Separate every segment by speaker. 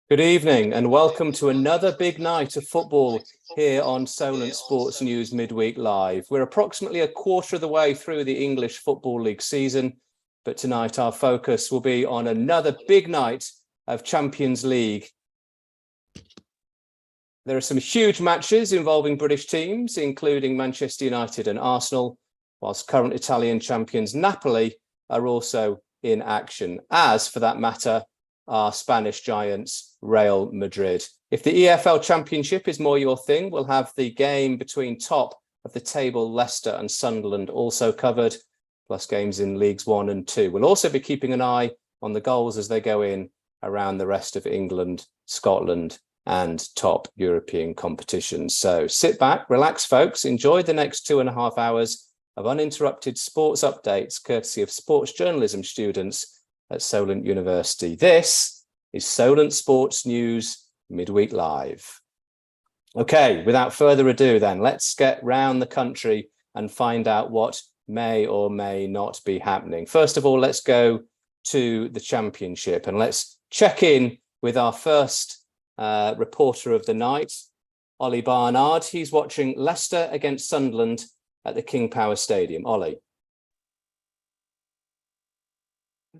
Speaker 1: Good evening and welcome to another big night of football here on Solent Sports News Midweek Live. We're approximately a quarter of the way through the English Football League season, but tonight our focus will be on another big night of Champions League. There are some huge matches involving British teams, including Manchester United and Arsenal, whilst current Italian champions Napoli are also in action, as for that matter, are Spanish giants Real Madrid. If the EFL Championship is more your thing, we'll have the game between top of the table Leicester and Sunderland also covered, plus games in Leagues 1 and 2. We'll also be keeping an eye on the goals as they go in around the rest of England, Scotland, and top European competitions. So sit back, relax, folks, enjoy the next 2.5 hours of uninterrupted sports updates, courtesy of sports journalism students at Solent University. This is Solent Sports News Midweek Live. Okay, without further ado then, let's get round the country and find out what may or may not be happening. First of all, let's go to the Championship and let's check in with our first reporter of the night, Ollie Barnard. He's watching Leicester against Sunderland at the King Power Stadium. Ollie.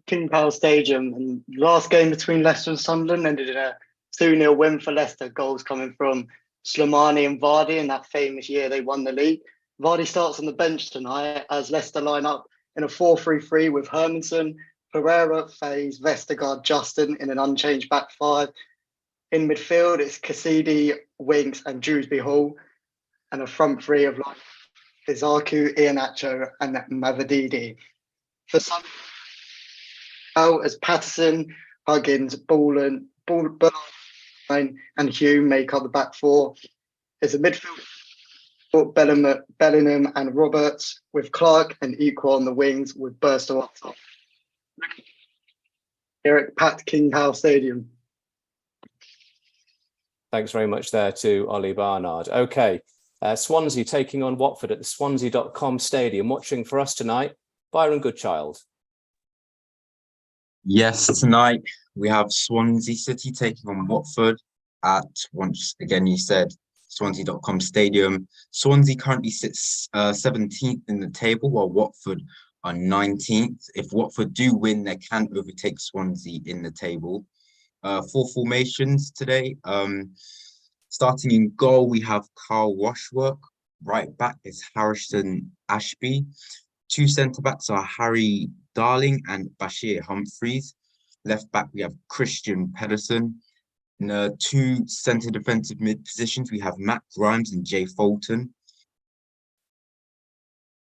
Speaker 2: King Power Stadium, and last game between Leicester and Sunderland ended in a 2-0 win for Leicester, goals coming from Slimani and Vardy in that famous year they won the league. Vardy starts on the bench tonight as Leicester line up in a 4-3-3 with Hermansen, Pereira, Faze, Vestergaard, Justin in an unchanged back five. In midfield, it's Cassidy, Winks and Dewsbury Hall, and a front three of Izaku, Iheanacho and Mavididi. For Sunderland, as Patterson, Huggins, Ballin, and Hume make up the back four. There's a midfield, Bellingham and Roberts, with Clark and Equal on the wings, with Burstow up top. Eric Pat King Power Stadium.
Speaker 1: Thanks very much there to Ollie Barnard. Okay, Swansea taking on Watford at the Swansea.com Stadium. Watching for us tonight, Byron Goodchild.
Speaker 3: Yes, tonight we have Swansea City taking on Watford at, once again you said, Swansea.com Stadium. Swansea currently sits 17th in the table, while Watford are 19th. If Watford do win, they can overtake Swansea in the table. 4 formations today. Starting in goal, we have Carl Washwork. Right back is Harrison Ashby. 2 centre-backs are Harry Darling and Bashir Humphreys. Left back, we have Christian Pedersen. In the 2 centre defensive mid positions, we have Matt Grimes and Jay Fulton.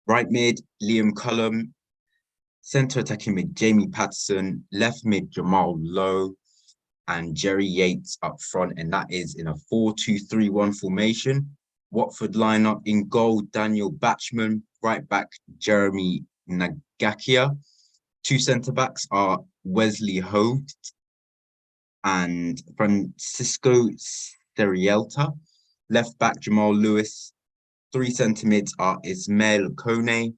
Speaker 3: Right mid, Liam Cullum. Centre attacking mid, Jamie Patterson. Left mid, Jamal Lowe and Jerry Yates up front. And that is in a 4-2-3-1 formation. Watford lineup in goal, Daniel Batchman. Right back, Jeremy Nagakia. 2 centre-backs are Wesley Hogt and Francisco Serielta. Left back, Jamal Lewis. 3 centre-mids are Ismail Kone,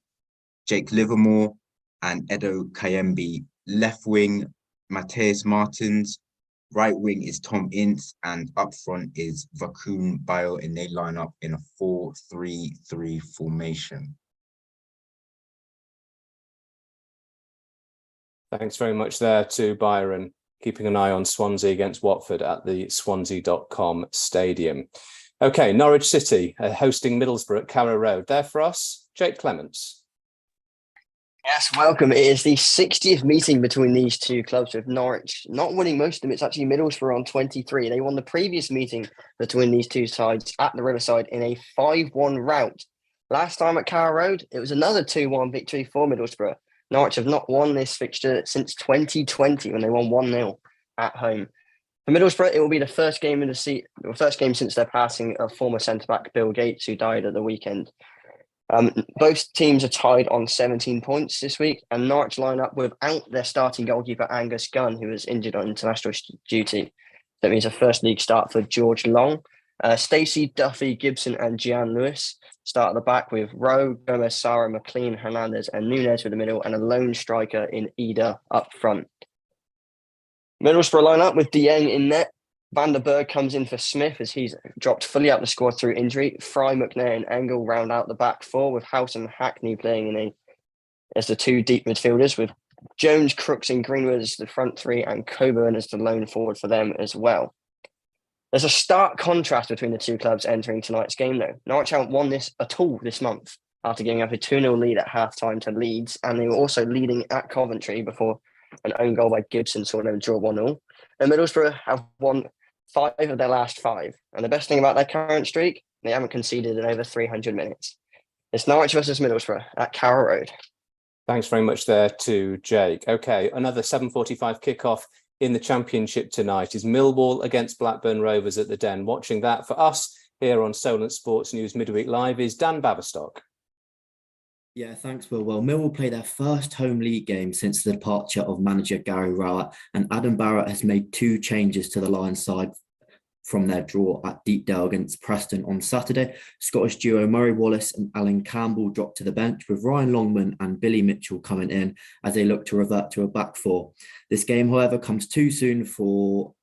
Speaker 3: Jake Livermore and Edo Kayembe. Left wing, Mateus Martins. Right wing is Tom Ince, and up front is Vakun Bayo, and they line up in a 4-3-3 formation.
Speaker 1: Thanks very much there to Byron, keeping an eye on Swansea against Watford at the Swansea.com Stadium. Okay, Norwich City hosting Middlesbrough at Carrow Road. There for us, Jake Clements.
Speaker 4: Yes, welcome. It is the 60th meeting between these two clubs, with Norwich not winning most of them. It's actually Middlesbrough on 23. They won the previous meeting between these two sides at the Riverside in a 5-1 rout. Last time at Carrow Road, it was another 2-1 victory for Middlesbrough. Norwich have not won this fixture since 2020 when they won 1-0 at home. For Middlesbrough, it will be the first game in the first game since their passing of former centre-back Bill Gates, who died at the weekend. Both teams are tied on 17 points this week, and Norwich line up without their starting goalkeeper Angus Gunn, who was injured on international duty. That means a first league start for George Long. Stacey, Duffy, Gibson and Gian Lewis start at the back, with Rowe, Gomez, Sara, McLean, Hernandez and Nunes with the middle, and a lone striker in Ida up front. Middlesbrough line up with Dieng in net, Van der Berg comes in for Smith as he's dropped fully out the squad through injury. Fry, McNair and Engel round out the back four, with House and Hackney playing as the two deep midfielders, with Jones, Crooks and Greenwood as the front three, and Coburn as the lone forward for them as well. There's a stark contrast between the two clubs entering tonight's game, though. Norwich haven't won this at all this month after giving up a 2-0 lead at half-time to Leeds, and they were also leading at Coventry before an own goal by Gibson saw them draw 1-0. And Middlesbrough have won 5 of their last 5. And the best thing about their current streak, they haven't conceded in over 300 minutes. It's Norwich versus Middlesbrough at Carrow Road.
Speaker 1: Thanks very much there to Jake. Okay, another 7:45 kickoff in the Championship tonight is Millwall against Blackburn Rovers at the Den. Watching that for us here on Solent Sports News Midweek Live is Dan Baverstock.
Speaker 5: Yeah, thanks, Will. Well, Millwall play their first home league game since the departure of manager Gary Rowett, and Adam Barrett has made 2 changes to the Lions side from their draw at Deepdale against Preston on Saturday. Scottish duo Murray Wallace and Alan Campbell dropped to the bench, with Ryan Longman and Billy Mitchell coming in as they look to revert to a back four. This game, however, comes too soon for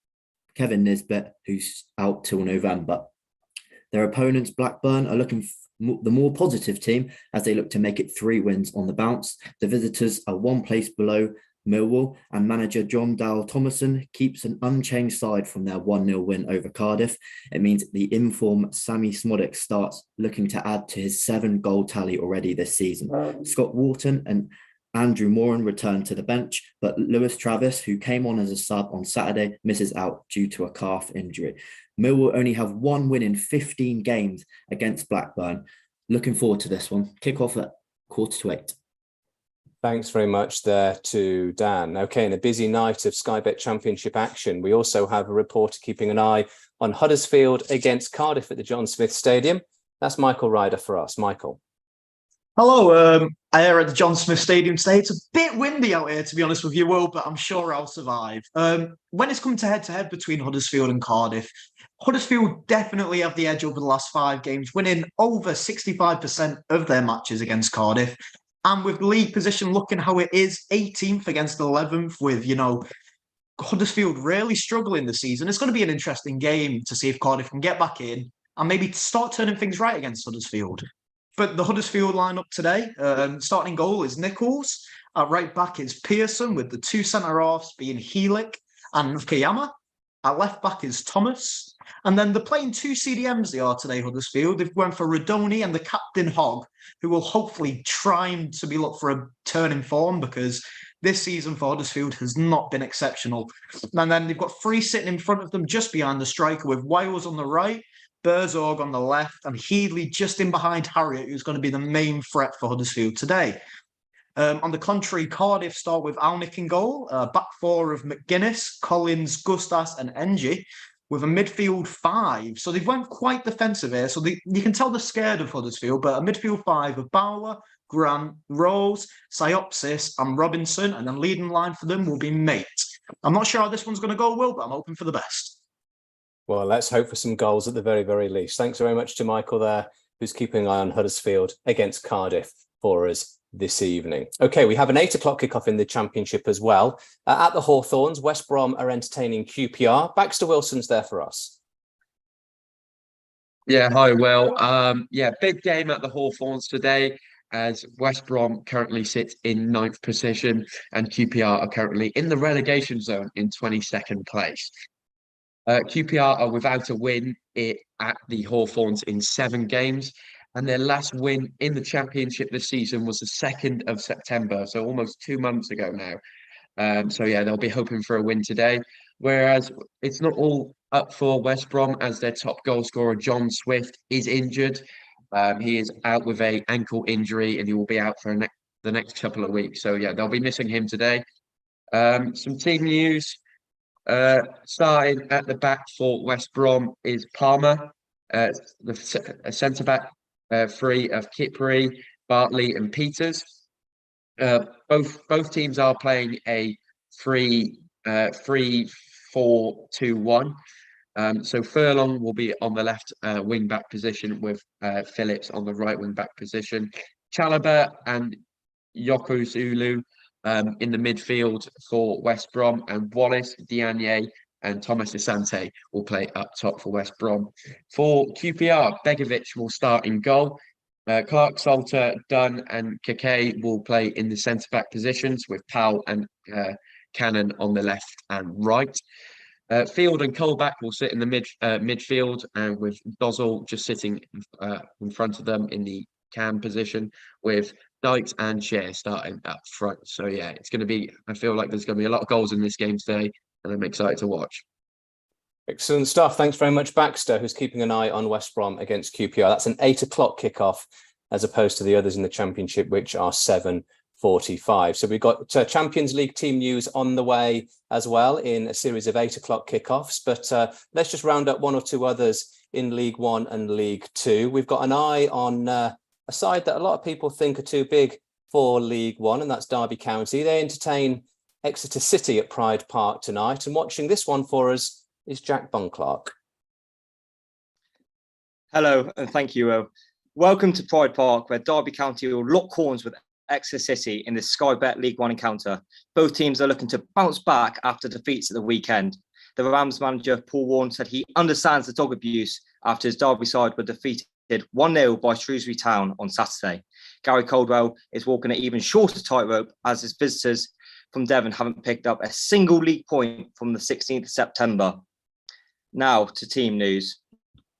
Speaker 5: Kevin Nisbet, who's out till November. Their opponents, Blackburn, are looking the more positive team as they look to make it 3 wins on the bounce. The visitors are 1 place below Millwall, and manager John Dowell Thomason keeps an unchanged side from their 1-0 win over Cardiff. It means the informed Sammy Smodic starts looking to add to his 7-goal tally already this season. Scott Wharton and Andrew Moran return to the bench, but Lewis Travis, who came on as a sub on Saturday, misses out due to a calf injury. Millwall only have 1 win in 15 games against Blackburn. Looking forward to this one. Kick off at 7:45.
Speaker 1: Thanks very much there to Dan. Okay, in a busy night of Sky Bet Championship action, we also have a reporter keeping an eye on Huddersfield against Cardiff at the John Smith Stadium. That's Michael Ryder for us. Michael.
Speaker 6: Hello, I'm here at the John Smith Stadium today. It's a bit windy out here, to be honest with you, Will, but I'm sure I'll survive. When it's come to head-to-head between Huddersfield and Cardiff, Huddersfield definitely have the edge over the last 5 games, winning over 65% of their matches against Cardiff. And with the league position looking how it is, 18th against 11th, with, Huddersfield really struggling this season, it's going to be an interesting game to see if Cardiff can get back in and maybe start turning things right against Huddersfield. But the Huddersfield lineup today, starting goal is Nichols. At right back is Pearson, with the 2 centre-halves being Heelick and Nakayama. At left back is Thomas. And then they're playing 2 CDMs they are today, Huddersfield. They've went for Radoni and the captain Hogg, who will hopefully try to be look for a turn in form, because this season for Huddersfield has not been exceptional. And then they've got 3 sitting in front of them just behind the striker, with Wiles on the right, Burzorg on the left, and Headley just in behind Harriott, who's going to be the main threat for Huddersfield today. On the contrary, Cardiff start with Alnick in goal, back 4 of McGuinness, Collins, Gustas and Engie, with a midfield 5. So they've went quite defensive here. So you can tell they're scared of Huddersfield, but a midfield 5 of Bauer, Grant, Rose, Siopsis and Robinson, and then leading line for them will be Mate. I'm not sure how this one's going to go, Will, but I'm hoping for the best.
Speaker 1: Well, let's hope for some goals at the very, very least. Thanks very much to Michael there, who's keeping an eye on Huddersfield against Cardiff for us this evening. Okay, we have an 8 o'clock kickoff in the Championship as well. At the Hawthorns, West Brom are entertaining QPR. Baxter Wilson's there for us.
Speaker 3: Yeah, hi, Will. Big game at the Hawthorns today, as West Brom currently sits in 9th position and QPR are currently in the relegation zone in 22nd place. QPR are without a win at the Hawthorns in 7 games, and their last win in the Championship this season was the 2nd of September, so almost 2 months ago now. They'll be hoping for a win today, whereas it's not all up for West Brom, as their top goal scorer, John Swift, is injured. He is out with an ankle injury and he will be out for the next couple of weeks. So, they'll be missing him today. Some team news. Starting at the back for West Brom is Palmer, the centre-back 3 of Kipri, Bartley and Peters. Both teams are playing a 3-4-2-1. So Furlong will be on the left wing-back position, with Phillips on the right wing-back position. Chalobah and Yokozulu in the midfield for West Brom, and Wallace, Diagne
Speaker 7: and Thomas Asante will play up top for West Brom. For QPR, Begovic will start in goal. Clark, Salter, Dunn and Kake will play in the centre-back positions with Powell and Cannon on the left and right. Field and Colback will sit in the midfield, and with Dozzell just sitting in front of them in the cam position, with Dykes and Share starting up front. So yeah, it's going to be, I feel like there's going to be a lot of goals in this game today, and I'm excited to watch.
Speaker 1: Excellent stuff. Thanks very much, Baxter, who's keeping an eye on West Brom against QPR. That's an 8 o'clock kickoff, as opposed to the others in the Championship, which are 7:45. So we've got Champions League team news on the way as well in a series of 8 o'clock kickoffs. But let's just round up one or two others in League One and League Two. We've got an eye on a side that a lot of people think are too big for League One, and that's Derby County. They entertain Exeter City at Pride Park tonight. And watching this one for us is Jack Bunclark.
Speaker 8: Hello, and thank you, Will. Welcome to Pride Park, where Derby County will lock horns with Exeter City in this Sky Bet League One encounter. Both teams are looking to bounce back after defeats at the weekend. The Rams manager, Paul Warne, said he understands the dog abuse after his Derby side were defeated 1-0 by Shrewsbury Town on Saturday. Gary Caldwell is walking an even shorter tightrope as his visitors from Devon haven't picked up a single league point from the 16th of September. Now to team news.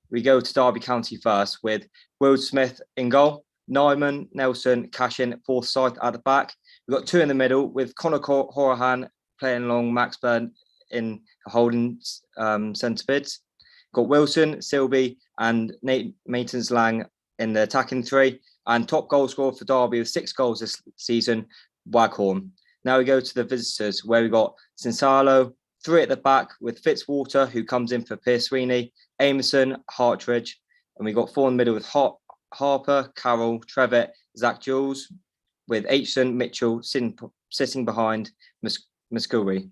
Speaker 8: We go to Derby County first with Will Smith in goal, Nyman, Nelson, Cashin, Forsyth at the back. We've got two in the middle with Conor Horahan playing along Max Byrne in holding centre bids. Got Wilson, Silby and Nate Maitons-Lang in the attacking three. And top goal scorer for Derby with 6 goals this season, Waghorn. Now we go to the visitors where we got Sinsalo, 3 at the back with Fitzwater, who comes in for Pierce Sweeney, Amerson, Hartridge, and we got 4 in the middle with Harper, Carroll, Trevitt, Zach Jules, with Aitchison, Mitchell sitting behind Muscuri.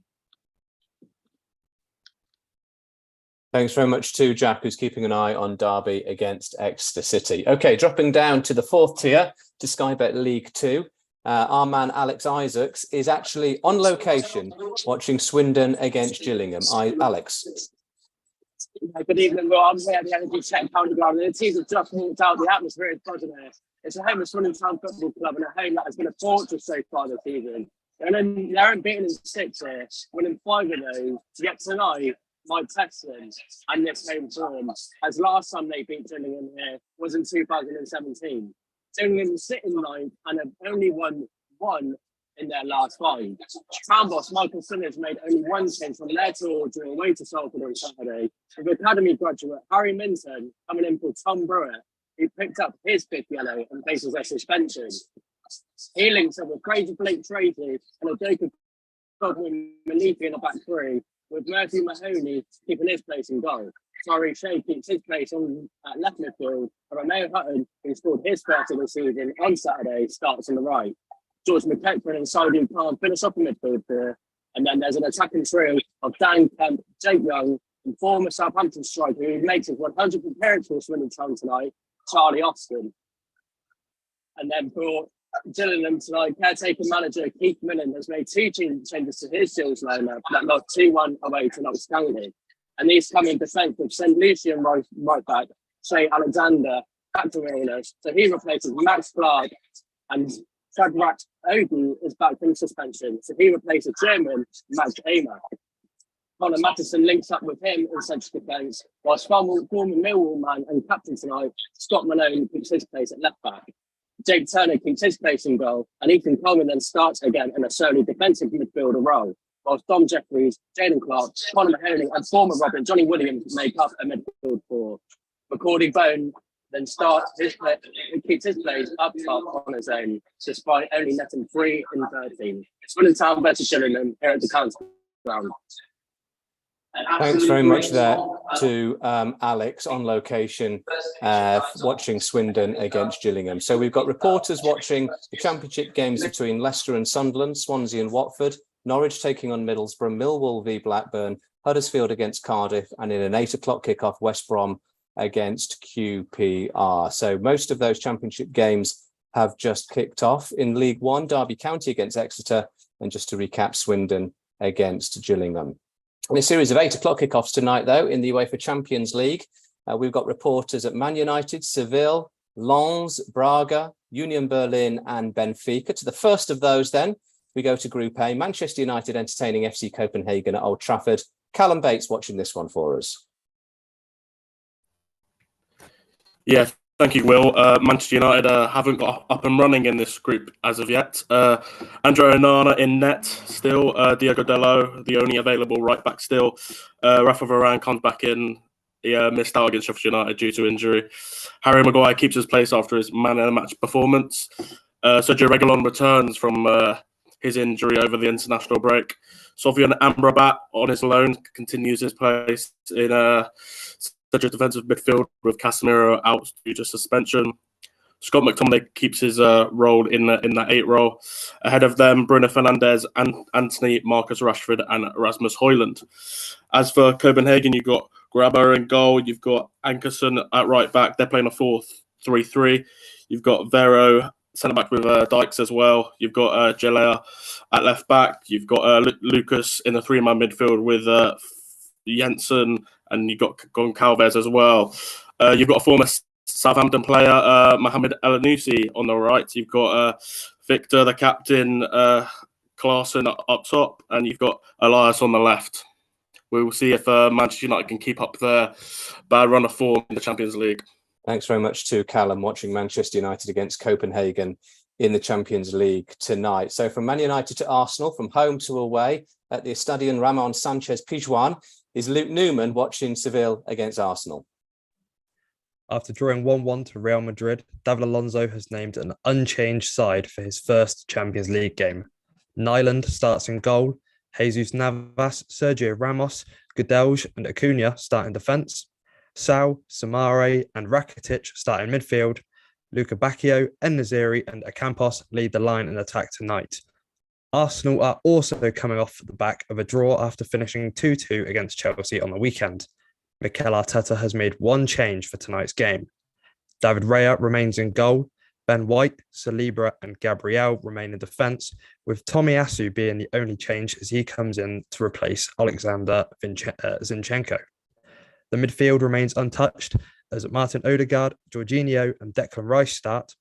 Speaker 1: Thanks very much to Jack, who's keeping an eye on Derby against Exeter City. Okay, dropping down to the 4th tier, to Sky Bet League 2. Our man Alex Isaacs is actually on location watching Swindon against Gillingham. Alex.
Speaker 9: Good evening, Will. I'm here at the Energy Check County Ground, and the teams have just walked out. The atmosphere is buzzing here. It's a home of Swindon Town Football Club and a home that has been a fortress so far this season. They're unbeaten in 6 here, winning 5 of those. Yet tonight might test them and this home form, as last time they beat Gillingham here was in 2017. Gillingham sitting 9th and have only won 1 in their last 5. Crown boss Michael Sinners made only 1 change from their tour during away to Salford on Saturday, with academy graduate Harry Minton coming in for Tom Brewer, who picked up his 5th yellow and faces a suspension. He links up with Crazy Blake Tracy and a Jacob Godwin Manifi in the back 3, with Murphy Mahoney keeping his place in goal. Sorry, Shea keeps his place at left midfield, and Romeo Hutton, who scored his first of the season on Saturday, starts on the right. George McEachran and Saudi Khan finish up in midfield here, and then there's an attacking trio of Dan Kemp, Jake Young, and former Southampton striker who makes his 100th appearance for Swindon Town tonight, Charlie Austin. And then for Gillingham tonight, caretaker manager Keith Millen has made 2 changes to his Seals lineup that lost 2-1 away to Knox County. And these come in defence with St. Lucian right back, Shea Alexander, back to illness. So he replaces Max Clark, and Shadrach Odin is back from suspension. So he replaces German Max Amer. Connor Matheson links up with him in central defence, whilst former Millwall man and captain tonight, Scott Malone, keeps his place at left back. Jake Turner keeps his place in goal, and Ethan Coleman then starts again in a solely defensive midfielder role, whilst Dom Jeffries, Jaden Clark, Conor Mahoney, and former Robin Johnny Williams make up a midfield 4. McCordy Bone then keeps his place up top on his own, despite only netting 3 in 13. It's Swindon Town versus Gillingham here at the county ground.
Speaker 1: Thanks very much there to Alex on location watching Swindon against Gillingham. So we've got reporters watching the Championship games between Leicester and Sunderland, Swansea and Watford, Norwich taking on Middlesbrough, Millwall v Blackburn, Huddersfield against Cardiff, and in an 8 o'clock kickoff, West Brom against QPR. So most of those Championship games have just kicked off. In League One, Derby County against Exeter, and just to recap, Swindon against Gillingham. In a series of 8 o'clock kickoffs tonight, though, in the UEFA Champions League, we've got reporters at Man United, Seville, Lens, Braga, Union Berlin and Benfica. To the first of those, then, we go to Group A, Manchester United entertaining FC Copenhagen at Old Trafford. Callum Bates watching this one for us.
Speaker 10: Yeah, thank you, Will. Manchester United haven't got up and running in this group as of yet. Andrea Onana in net still. Diogo Dalot, the only available right back still. Rafa Varane comes back in. He missed out against Sheffield United due to injury. Harry Maguire keeps his place after his man of the match performance. Sergio Reguilon returns from his injury over the international break. Sofian Amrabat on his loan continues his place in such a defensive midfield with Casemiro out due to suspension. Scott McTominay keeps his role in that 8 role. Ahead of them, Bruno Fernandes, and Anthony, Marcus Rashford, and Rasmus Højlund. As for Copenhagen, you've got Grabber in goal. You've got Ankerson at right back. They're playing a 4-3-3. You've got Vero centre back with Dykes as well. You've got Gelea at left back. You've got Lucas in the 3-man midfield with Jensen, and you've got Goncalves as well. You've got a former Southampton player, Mohamed El-Anusi on the right. You've got Victor, the captain, Klaassen up top, and you've got Elias on the left. We will see if Manchester United can keep up their bad run of form in the Champions League.
Speaker 1: Thanks very much to Callum watching Manchester United against Copenhagen in the Champions League tonight. So from Man United to Arsenal, from home to away at the Estadio Ramon Sanchez Pizjuan, is Luke Newman watching Seville against Arsenal.
Speaker 11: After drawing 1-1 to Real Madrid, David Alonso has named an unchanged side for his first Champions League game. Nyland starts in goal, Jesus Navas, Sergio Ramos, Gudelj and Acuna start in defence. Sau, Samare and Rakitic start in midfield. Luca Bacchio, En-Nesyri and Ocampos lead the line in attack tonight. Arsenal are also coming off the back of a draw after finishing 2-2 against Chelsea on the weekend. Mikel Arteta has made one change for tonight's game. David Raya remains in goal. Ben White, Saliba and Gabriel remain in defence, with Tomiyasu being the only change as he comes in to replace Alexander Zinchenko. The midfield remains untouched as Martin Odegaard, Jorginho and Declan Rice start.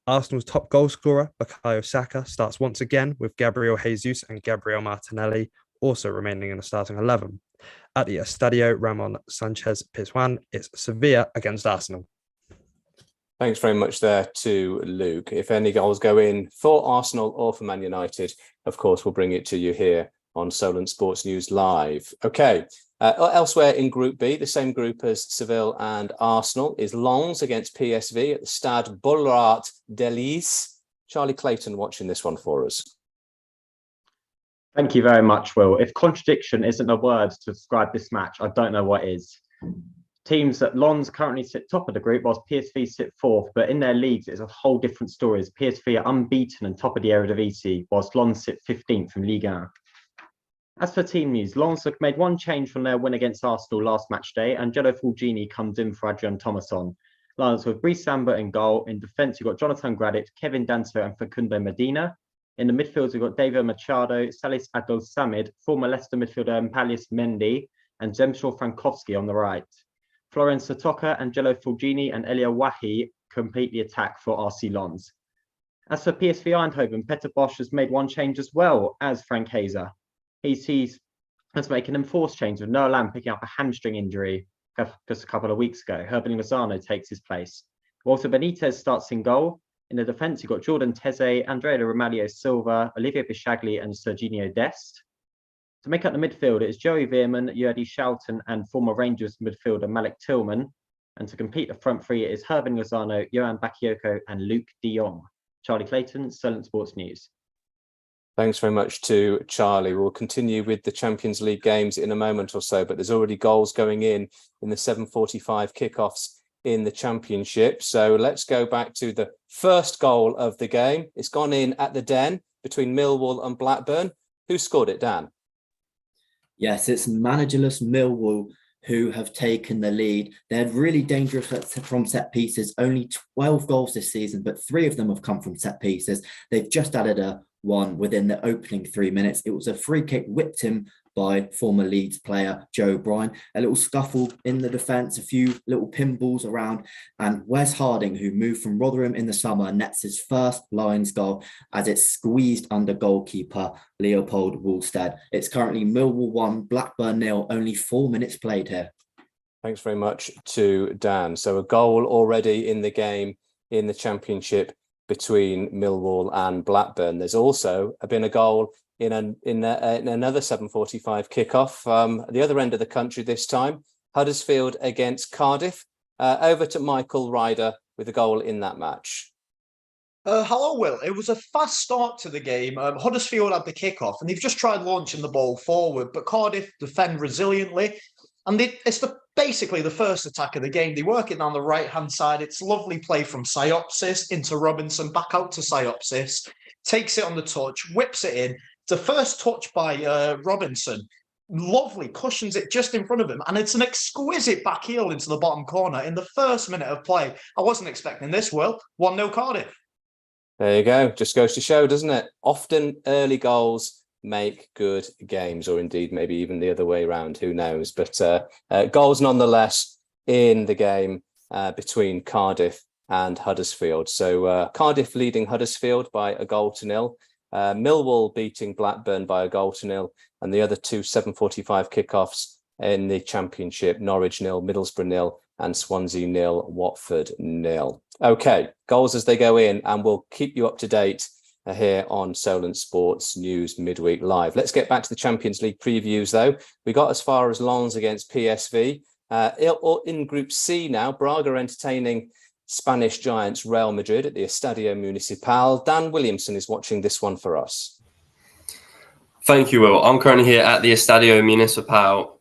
Speaker 11: Arsenal's top goalscorer, Bukayo Saka, starts once again with Gabriel Jesus and Gabriel Martinelli also remaining in the starting 11. At the Estadio Ramon Sanchez Pizjuan, it's Sevilla against Arsenal.
Speaker 1: Thanks very much there to Luke. If any goals go in for Arsenal or for Man United, of course, we'll bring it to you here on Solent Sports News Live. Okay, elsewhere in Group B, the same group as Seville and Arsenal, is Lens against PSV at the Stade Bollaert d'Elysée. Charlie Clayton watching this one for us.
Speaker 12: Thank you very much, Will. If contradiction isn't a word to describe this match, I don't know what is. Teams at Lens currently sit top of the group, whilst PSV sit fourth, but in their leagues, it's a whole different story, as PSV are unbeaten and top of the Eredivisie, whilst Lens sit 15th from Ligue 1. As for team news, Lens have made one change from their win against Arsenal last match day. Angelo Fulgini comes in for Adrian Thomasson. Lens with Brice Samba in goal. In defence, you've got Jonathan Gradic, Kevin Danso and Facundo Medina. In the midfield, we've got David Machado, Salis Adol Samid, former Leicester midfielder Mpalius Mendy, and Zemshaw Frankowski on the right. Florence Satoka, Angelo Fulgini and Elia Wahi complete the attack for RC Lens. As for PSV Eindhoven, Peter Bosch has made one change as well as Frank Hazer. He's making an enforced change with Noah Lamb picking up a hamstring injury just a couple of weeks ago. Herbert Lozano takes his place. Walter Benitez starts in goal. In the defence, you've got Jordan Teze, Andrea Romaglio Silva, Olivier Bichagli and Serginho Dest. To make up the midfield, it is Joey Veerman, Jordi Schouten and former Rangers midfielder Malik Tillman. And to complete the front three, it is Herbert Lozano, Johan Bakayoko and Luke de Jong. Charlie Clayton, Solent Sports News.
Speaker 1: Thanks very much to Charlie. We'll continue with the Champions League games in a moment or so, but there's already goals going in the 7:45 kickoffs in the Championship. So let's go back to the first goal of the game. It's gone in at the Den between Millwall and Blackburn. Who scored it, Dan?
Speaker 5: Yes, it's managerless Millwall who have taken the lead. They're really dangerous from set pieces, only 12 goals this season, but 3 of them have come from set pieces. They've just added a one within the opening 3 minutes. It was a free kick whipped in by former Leeds player Joe O'Brien. A little scuffle in the defence, a few little pinballs around, and Wes Harding, who moved from Rotherham in the summer, nets his first Lions goal as it's squeezed under goalkeeper Leopold Woolstead. It's currently Millwall 1, Blackburn 0, only 4 minutes played here.
Speaker 1: Thanks very much to Dan. So a goal already in the game in the Championship between Millwall and Blackburn. There's also been a goal in another 7:45 kickoff at the other end of the country this time. Huddersfield against Cardiff. Over to Michael Ryder with a goal in that match.
Speaker 6: Hello, Will. It was a fast start to the game. Huddersfield had the kickoff, and they've just tried launching the ball forward, but Cardiff defend resiliently. And it's basically the first attack of the game. They work it down the right-hand side. It's lovely play from Psyopsis into Robinson, back out to Psyopsis, takes it on the touch, whips it in. It's the first touch by Robinson. Lovely, cushions it just in front of him. And it's an exquisite back heel into the bottom corner in the first minute of play. I wasn't expecting this, Will. 1-0 Cardiff.
Speaker 1: There you go. Just goes to show, doesn't it? Often early goals make good games, or indeed maybe even the other way around, who knows. But goals nonetheless in the game between Cardiff and Huddersfield. So Cardiff leading Huddersfield by 1-0. Millwall beating Blackburn by 1-0, and the other two 7:45 kickoffs in the Championship: Norwich 0, Middlesbrough 0, and Swansea 0, Watford 0. Okay, goals as they go in, and we'll keep you up to date here on Solent Sports News Midweek Live. Let's get back to the Champions League previews, though. We got as far as Lens against PSV. In Group C now, Braga entertaining Spanish giants Real Madrid at the Estadio Municipal. Dan Williamson is watching this one for us.
Speaker 13: Thank you, Will. I'm currently here at the Estadio Municipal,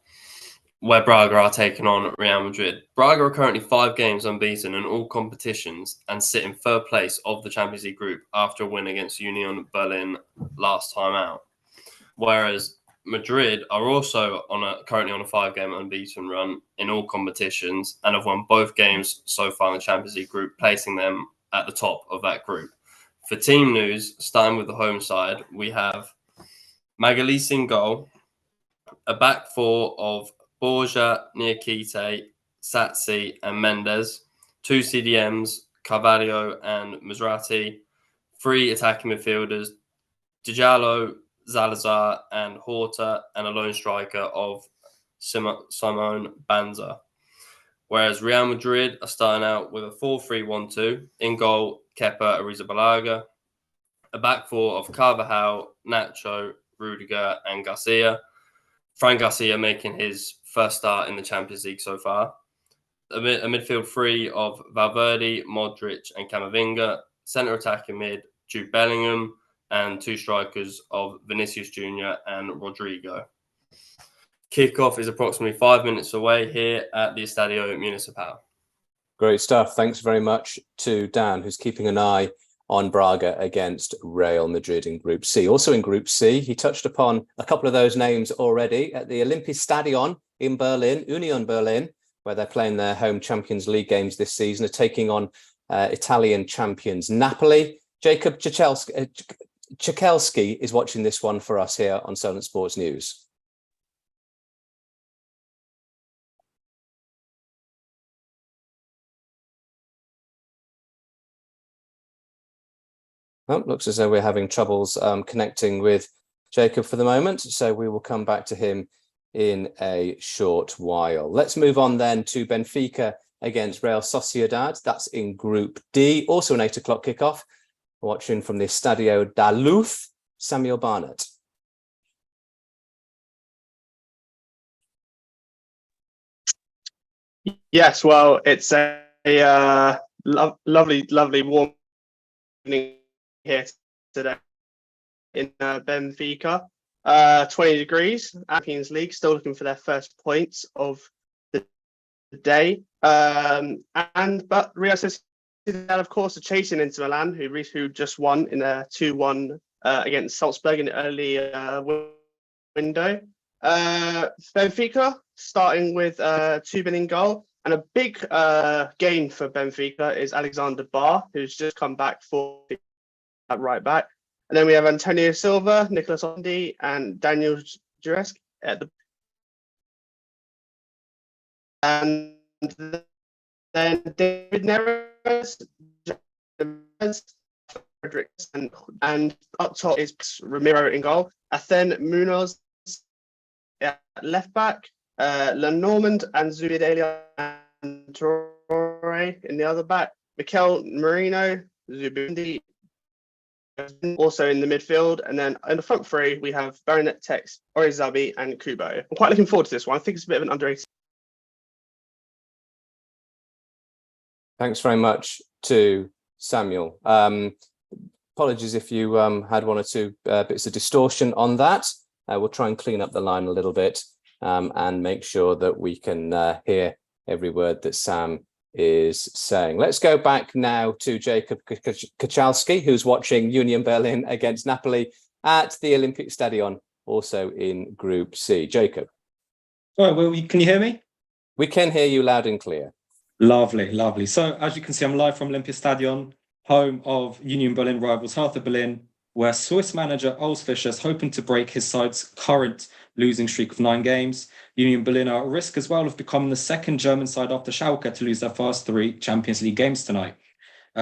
Speaker 13: where Braga are taking on Real Madrid. Braga are currently 5 games unbeaten in all competitions and sit in third place of the Champions League group after a win against Union Berlin last time out. Whereas Madrid are also currently on a 5-game unbeaten run in all competitions and have won both games so far in the Champions League group, placing them at the top of that group. For team news, starting with the home side, we have Magalhaes in goal, a back four of Borja, Niakite, Satsi, and Mendes, 2 CDMs, Carvalho and Mizrahi, 3 attacking midfielders, Diallo, Salazar, and Horta, and a lone striker of Simon Banza. Whereas Real Madrid are starting out with a 4-3-1-2, in goal, Kepa Arrizabalaga, a back four of Carvajal, Nacho, Rudiger, and Garcia. Fran Garcia making his first start in the Champions League so far. A midfield 3 of Valverde, Modric, and Camavinga. Centre attacking mid, Jude Bellingham, and 2 strikers of Vinicius Jr. and Rodrigo. Kickoff is approximately 5 minutes away here at the Estadio Municipal.
Speaker 1: Great stuff. Thanks very much to Dan, who's keeping an eye on Braga against Real Madrid in Group C. Also in Group C, he touched upon a couple of those names already at the Olympiastadion in Berlin, Union Berlin, where they're playing their home Champions League games this season, are taking on Italian champions Napoli. Jacob Czekelski is watching this one for us here on Solent Sports News. Well, looks as though we're having troubles connecting with Jacob for the moment, so we will come back to him in a short while. Let's move on then to Benfica against Real Sociedad. That's in Group D, also an 8 o'clock kickoff. Watching from the Estadio da Luz, Samuel Barnett.
Speaker 14: Yes, well, it's a lovely warm evening here today in Benfica. 20 degrees. Champions League still looking for their first points of the day. But Real Sociedad, of course, are chasing Inter Milan, who just won in a 2-1 against Salzburg in the early window. Benfica starting with 2-1 in goal. And a big gain for Benfica is Alexander Barr, who's just come back for right back. And then we have Antonio Silva, Nicolas Ondi, and Daniel Juresk at the and then David Neres, Fredericks, and up top is Ramiro in goal. Athen Munoz at left back, Lenormand and Zubidelia and Torre in the other back. Mikel Marino, Zubundi also in the midfield, and then in the front three we have Baronet, Tex, Orizabi, and Kubo. I'm quite looking forward to this one. I think it's a bit of an underrated.
Speaker 1: Thanks very much to Samuel. Apologies if you had one or two bits of distortion on that. We'll try and clean up the line a little bit and make sure that we can hear every word that Sam is saying. Let's go back now to Jacob Kachalski, who's watching Union Berlin against Napoli at the Olympic Stadion, also in Group C. Jacob.
Speaker 15: All right, well, can you hear me?
Speaker 1: We can hear you loud and clear.
Speaker 15: Lovely, lovely. So as you can see, I'm live from Olympia Stadion, home of Union Berlin rivals Hertha Berlin, where Swiss manager Urs Fischer is hoping to break his side's current losing streak of 9 games. Union Berlin are at risk as well of becoming the second German side after Schalke to lose their first 3 Champions League games tonight.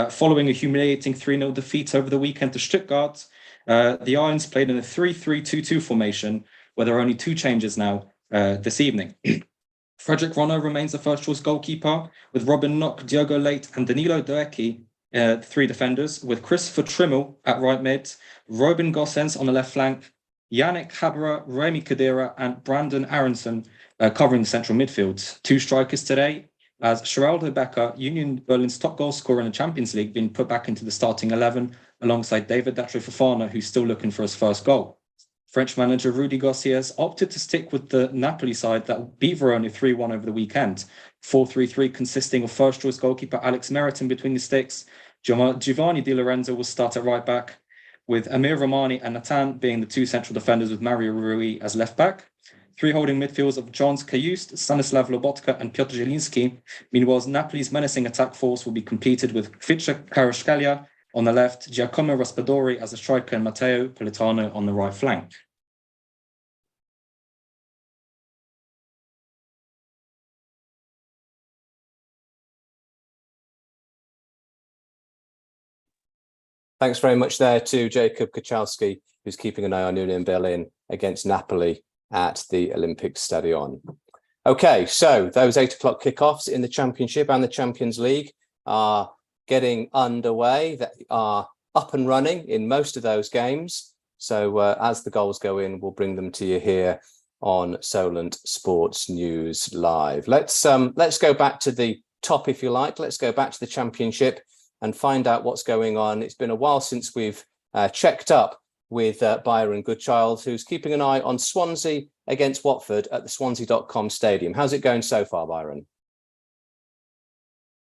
Speaker 15: Following a humiliating 3-0 defeat over the weekend to Stuttgart, the Irons played in a 3-3-2-2 formation, where there are only 2 changes now this evening. Frederick Ronno remains the first choice goalkeeper, with Robin Nock, Diogo Leite and Danilo Doecki, 3 defenders, with Christopher Trimmel at right mid, Robin Gossens on the left flank, Yannick Habra, Remy Kadira and Brandon Aronson covering the central midfield. 2 strikers today, as Geraldo Becker, Union Berlin's top goal scorer in the Champions League, being put back into the starting 11 alongside David Datro Fofana, who's still looking for his first goal. French manager Rudi Garcia has opted to stick with the Napoli side that beat Verona 3-1 over the weekend. 4-3-3 consisting of first-choice goalkeeper Alex Meriton between the sticks. Giovanni Di Lorenzo will start at right back, with Amir Romani and Natan being the 2 central defenders with Mario Rui as left back. 3 holding midfields of Johns Kajust, Stanislav Lobotka and Piotr Zielinski. Meanwhile, Napoli's menacing attack force will be completed with Kvicha Kvaratskhelia on the left, Giacomo Raspadori as a striker and Matteo Politano on the right flank.
Speaker 1: Thanks very much there to Jacob Kachalski, who's keeping an eye on Union Berlin against Napoli at the Olympic Stadion. Okay, so those 8 o'clock kickoffs in the Championship and the Champions League are getting underway. That are up and running in most of those games. So as the goals go in, we'll bring them to you here on Solent Sports News Live. Let's go back to the top, if you like. Let's go back to the Championship and find out what's going on. It's been a while since we've checked up with Byron Goodchild, who's keeping an eye on Swansea against Watford at the Swansea.com Stadium. How's it going so far, Byron?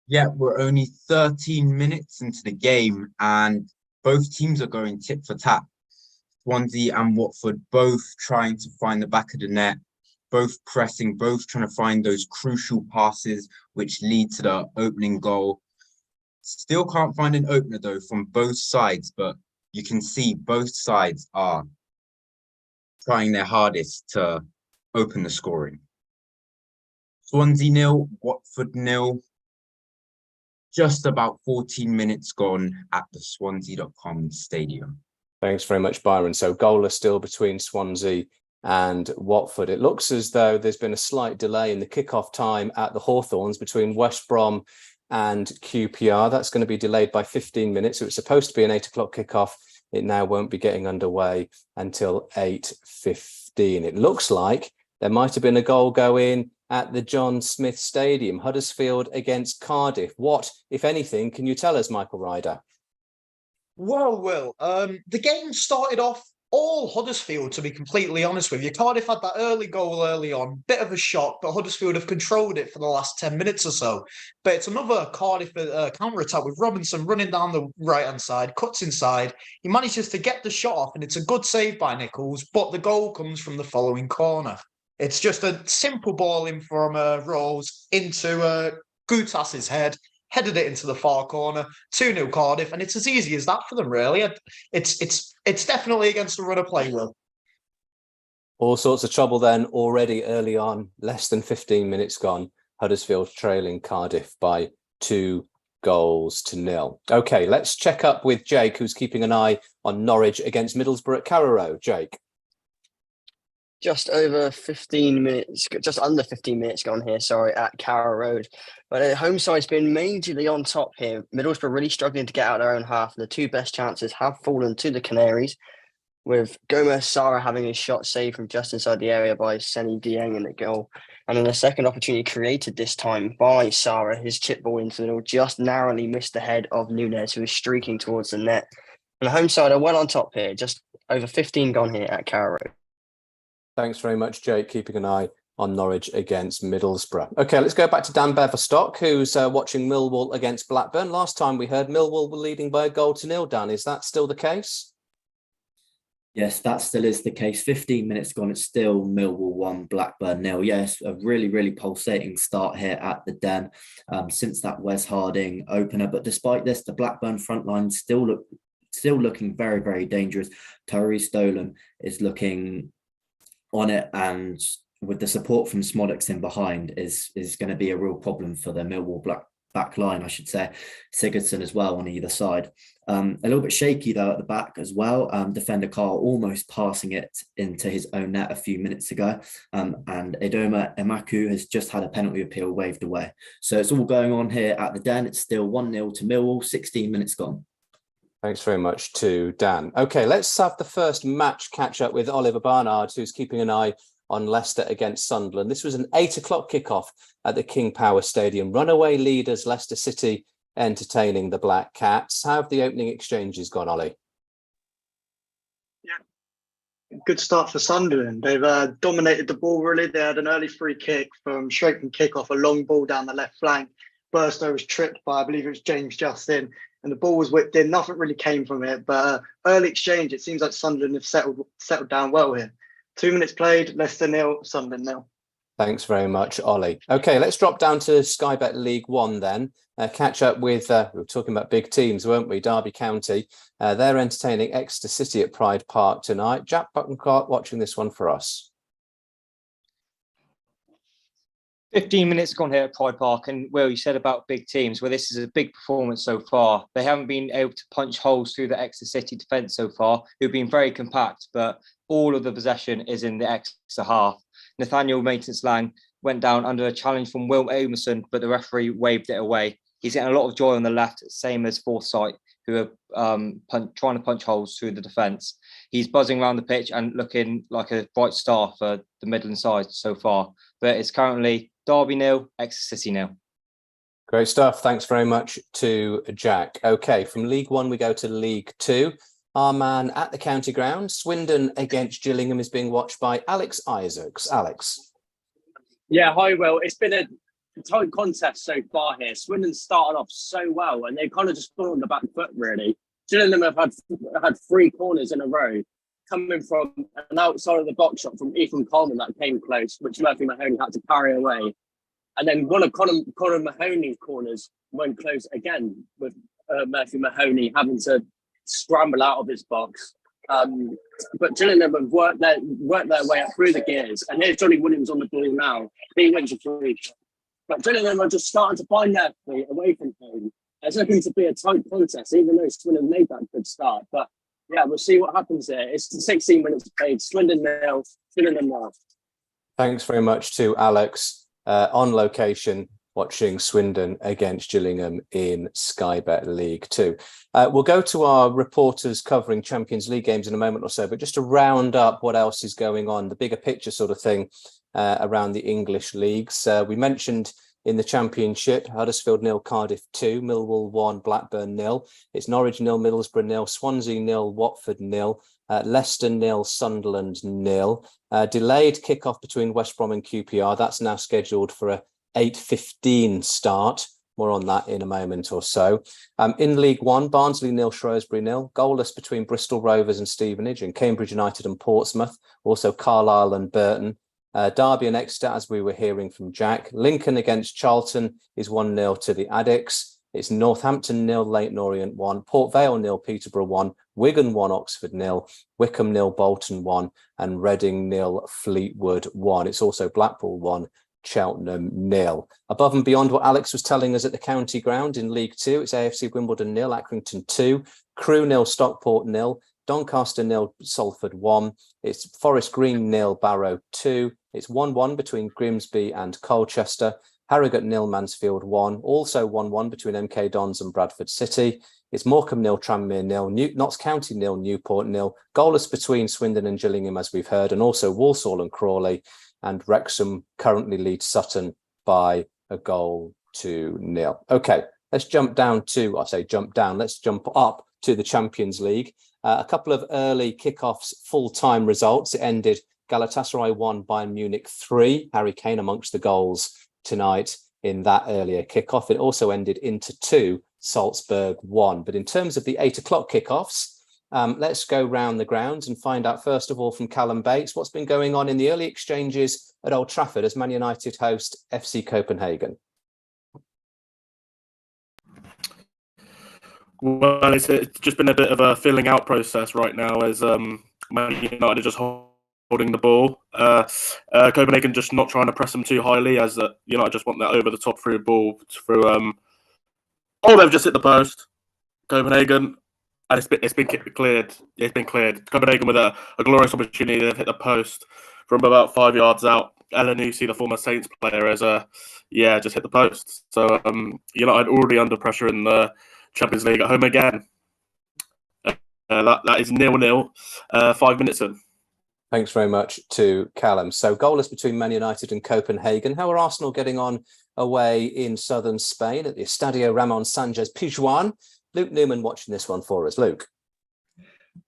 Speaker 3: Yeah, we're only 13 minutes into the game and both teams are going tit for tat. Swansea and Watford both trying to find the back of the net, both pressing, both trying to find those crucial passes which lead to the opening goal. Still can't find an opener though from both sides, but you can see both sides are trying their hardest to open the scoring. Swansea 0, Watford 0. Just about 14 minutes gone at the Swansea.com Stadium.
Speaker 1: Thanks very much, Byron. So goalless still between Swansea and Watford. It looks as though there's been a slight delay in the kickoff time at the Hawthorns between West Brom and QPR. That's going to be delayed by 15 minutes. So it's supposed to be an 8 o'clock kickoff. It now won't be getting underway until 8:15. It looks like there might have been a goal go in at the John Smith Stadium, Huddersfield against Cardiff. What, if anything, can you tell us, Michael Ryder?
Speaker 6: Well, Will, the game started off all Huddersfield, to be completely honest with you. Cardiff had that early goal early on, bit of a shock, but Huddersfield have controlled it for the last 10 minutes or so. But it's another Cardiff counter-attack with Robinson running down the right-hand side, cuts inside. He manages to get the shot off, and it's a good save by Nichols, but the goal comes from the following corner. It's just a simple ball in from Rose into Gutas's head, headed it into the far corner, 2-0 Cardiff, and it's as easy as that for them, really. It's definitely against the run of play, Will.
Speaker 1: All sorts of trouble then already early on, less than 15 minutes gone. Huddersfield trailing Cardiff by 2-0. Okay, let's check up with Jake, who's keeping an eye on Norwich against Middlesbrough at Carrow Road. Jake.
Speaker 4: Just over 15 minutes, just under 15 minutes gone here, at Carrow Road. But the home side's been majorly on top here. Middlesbrough really struggling to get out their own half. The two best chances have fallen to the Canaries, with Gomez Sarah having his shot saved from just inside the area by Seni Dieng in the goal. And then the second opportunity created this time by Sarah, his chip ball into the middle, just narrowly missed the head of Nunez, who is streaking towards the net. And the home side are well on top here, just over 15 gone here at Carrow Road.
Speaker 1: Thanks very much, Jake, keeping an eye on Norwich against Middlesbrough. Okay, let's go back to Dan Beverstock, who's watching Millwall against Blackburn. Last time we heard Millwall were leading by 1-0, Dan. Is that still the case?
Speaker 5: Yes, that still is the case. 15 minutes gone, it's still Millwall 1, Blackburn 0. Yes, a really, really pulsating start here at the Den since that Wes Harding opener. But despite this, the Blackburn front line still looking very, very dangerous. Tyree Stolen is looking on it, and with the support from Smolix in behind is going to be a real problem for the Millwall back line, I should say. Sigurdsson as well on either side. A little bit shaky though at the back as well. Defender Carl almost passing it into his own net a few minutes ago. And Idoma Emaku has just had a penalty appeal waved away. So it's all going on here at the Den. It's still 1-0 to Millwall, 16 minutes gone.
Speaker 1: Thanks very much to Dan. Okay, let's have the first match catch up with Oliver Barnard, who's keeping an eye on Leicester against Sunderland. This was an 8 o'clock kickoff at the King Power Stadium. Runaway leaders Leicester City entertaining the Black Cats. How have the opening exchanges gone, Ollie?
Speaker 2: Yeah, good start for Sunderland. They've dominated the ball really. They had an early free kick straight from kickoff, a long ball down the left flank. Burstow was tripped by, I believe it was James Justin, and the ball was whipped in. Nothing really came from it, but early exchange, it seems like Sunderland have settled down well here. 2 minutes played, Leicester 0, Sunderland 0.
Speaker 1: Thanks very much, Ollie. Okay, let's drop down to Sky Bet League One then. Catch up with, we were talking about big teams, weren't we? Derby County. They're entertaining Exeter City at Pride Park tonight. Jack Buttoncart watching this one for us.
Speaker 8: 15 minutes gone here at Pride Park, and Will, you said about big teams. Well, this is a big performance so far. They haven't been able to punch holes through the Exeter City defence so far, who've been very compact, but all of the possession is in the Exeter half. Nathaniel Maintenance-Lang went down under a challenge from Will Amerson, but the referee waved it away. He's getting a lot of joy on the left, same as Forsyth, who are trying to punch holes through the defence. He's buzzing around the pitch and looking like a bright star for the Midland side so far. But it's currently Derby 0, Exeter City 0.
Speaker 1: Great stuff. Thanks very much to Jack. Okay, from League One, we go to League Two. Our man at the county ground, Swindon against Gillingham, is being watched by Alex Isaacs. Alex.
Speaker 9: Yeah, hi, Will. It's been a tight contest so far here. Swindon started off so well, and they kind of just put on the back foot, really. Gillingham have had 3 corners in a row, coming from an outside of the box shot from Ethan Coleman that came close, which Murphy Mahoney had to parry away. And then one of Conor Mahoney's corners went close again, with Murphy Mahoney having to scramble out of his box. But Gillingham have worked their way up through the gears. And here's Johnny Williams on the ball now. He wins a free. But Gillingham are just starting to find their feet away from home. It's looking to be a tight contest, even though Swindon made that good start. But yeah, we'll see what happens there. It's 16 minutes played. Swindon 0, Gillingham 0.
Speaker 1: Thanks very much to Alex on location, watching Swindon against Gillingham in Sky Bet League 2. We'll go to our reporters covering Champions League games in a moment or so, but just to round up what else is going on, the bigger picture sort of thing around the English leagues. We mentioned in the Championship, Huddersfield 0, Cardiff 2, Millwall 1, Blackburn 0. It's Norwich 0, Middlesbrough 0, Swansea 0, Watford 0, Leicester 0, Sunderland 0. Delayed kickoff between West Brom and QPR. That's now scheduled for a 8:15 start. More on that in a moment or so. In League One, Barnsley 0, Shrewsbury 0. Goalless between Bristol Rovers and Stevenage, and Cambridge United and Portsmouth. Also Carlisle and Burton. Derby and Exeter, as we were hearing from Jack. Lincoln against Charlton is 1-0 to the Addicts. It's Northampton 0, Leyton Orient 1, Port Vale 0, Peterborough 1, Wigan 1, Oxford 0, Wycombe 0, Bolton 1, and Reading 0, Fleetwood 1. It's also Blackpool 1, Cheltenham 0. Above and beyond what Alex was telling us at the County Ground in League 2, it's AFC Wimbledon 0, Accrington 2, Crewe 0, Stockport 0, Doncaster 0, Salford 1. It's Forest Green 0, Barrow 2. It's 1-1 between Grimsby and Colchester. Harrogate 0, Mansfield 1. Also 1-1 between MK Dons and Bradford City. It's Morecambe 0, Tranmere 0, Notts County 0, Newport 0. Goalless between Swindon and Gillingham, as we've heard, and also Walsall and Crawley. And Wrexham currently leads Sutton by a 1-0. Okay, let's jump down to, let's jump up to the Champions League. A couple of early kickoffs, full-time results. It ended Galatasaray 1, Bayern Munich 3. Harry Kane amongst the goals tonight in that earlier kickoff. It also ended Inter 2, Salzburg 1. But in terms of the 8 o'clock kickoffs, let's go round the grounds and find out, first of all, from Callum Bates, what's been going on in the early exchanges at Old Trafford as Man United host FC Copenhagen.
Speaker 10: Well, it's just been a bit of a filling out process right now as Man United are just holding the ball. Copenhagen just not trying to press them too highly, as United just want that over the top through ball through. They've just hit the post. Copenhagen, and it's been cleared. It's been cleared. Copenhagen with a glorious opportunity. They've hit the post from about 5 yards out. Elanusi, the former Saints player, has just hit the post. So United already under pressure in the Champions League at home again. That is 0-0, 5 minutes in.
Speaker 1: Thanks very much to Callum. So goalless between Man United and Copenhagen. How are Arsenal getting on away in southern Spain at the Estadio Ramon Sanchez Pizjuan? Luke Newman watching this one for us. Luke.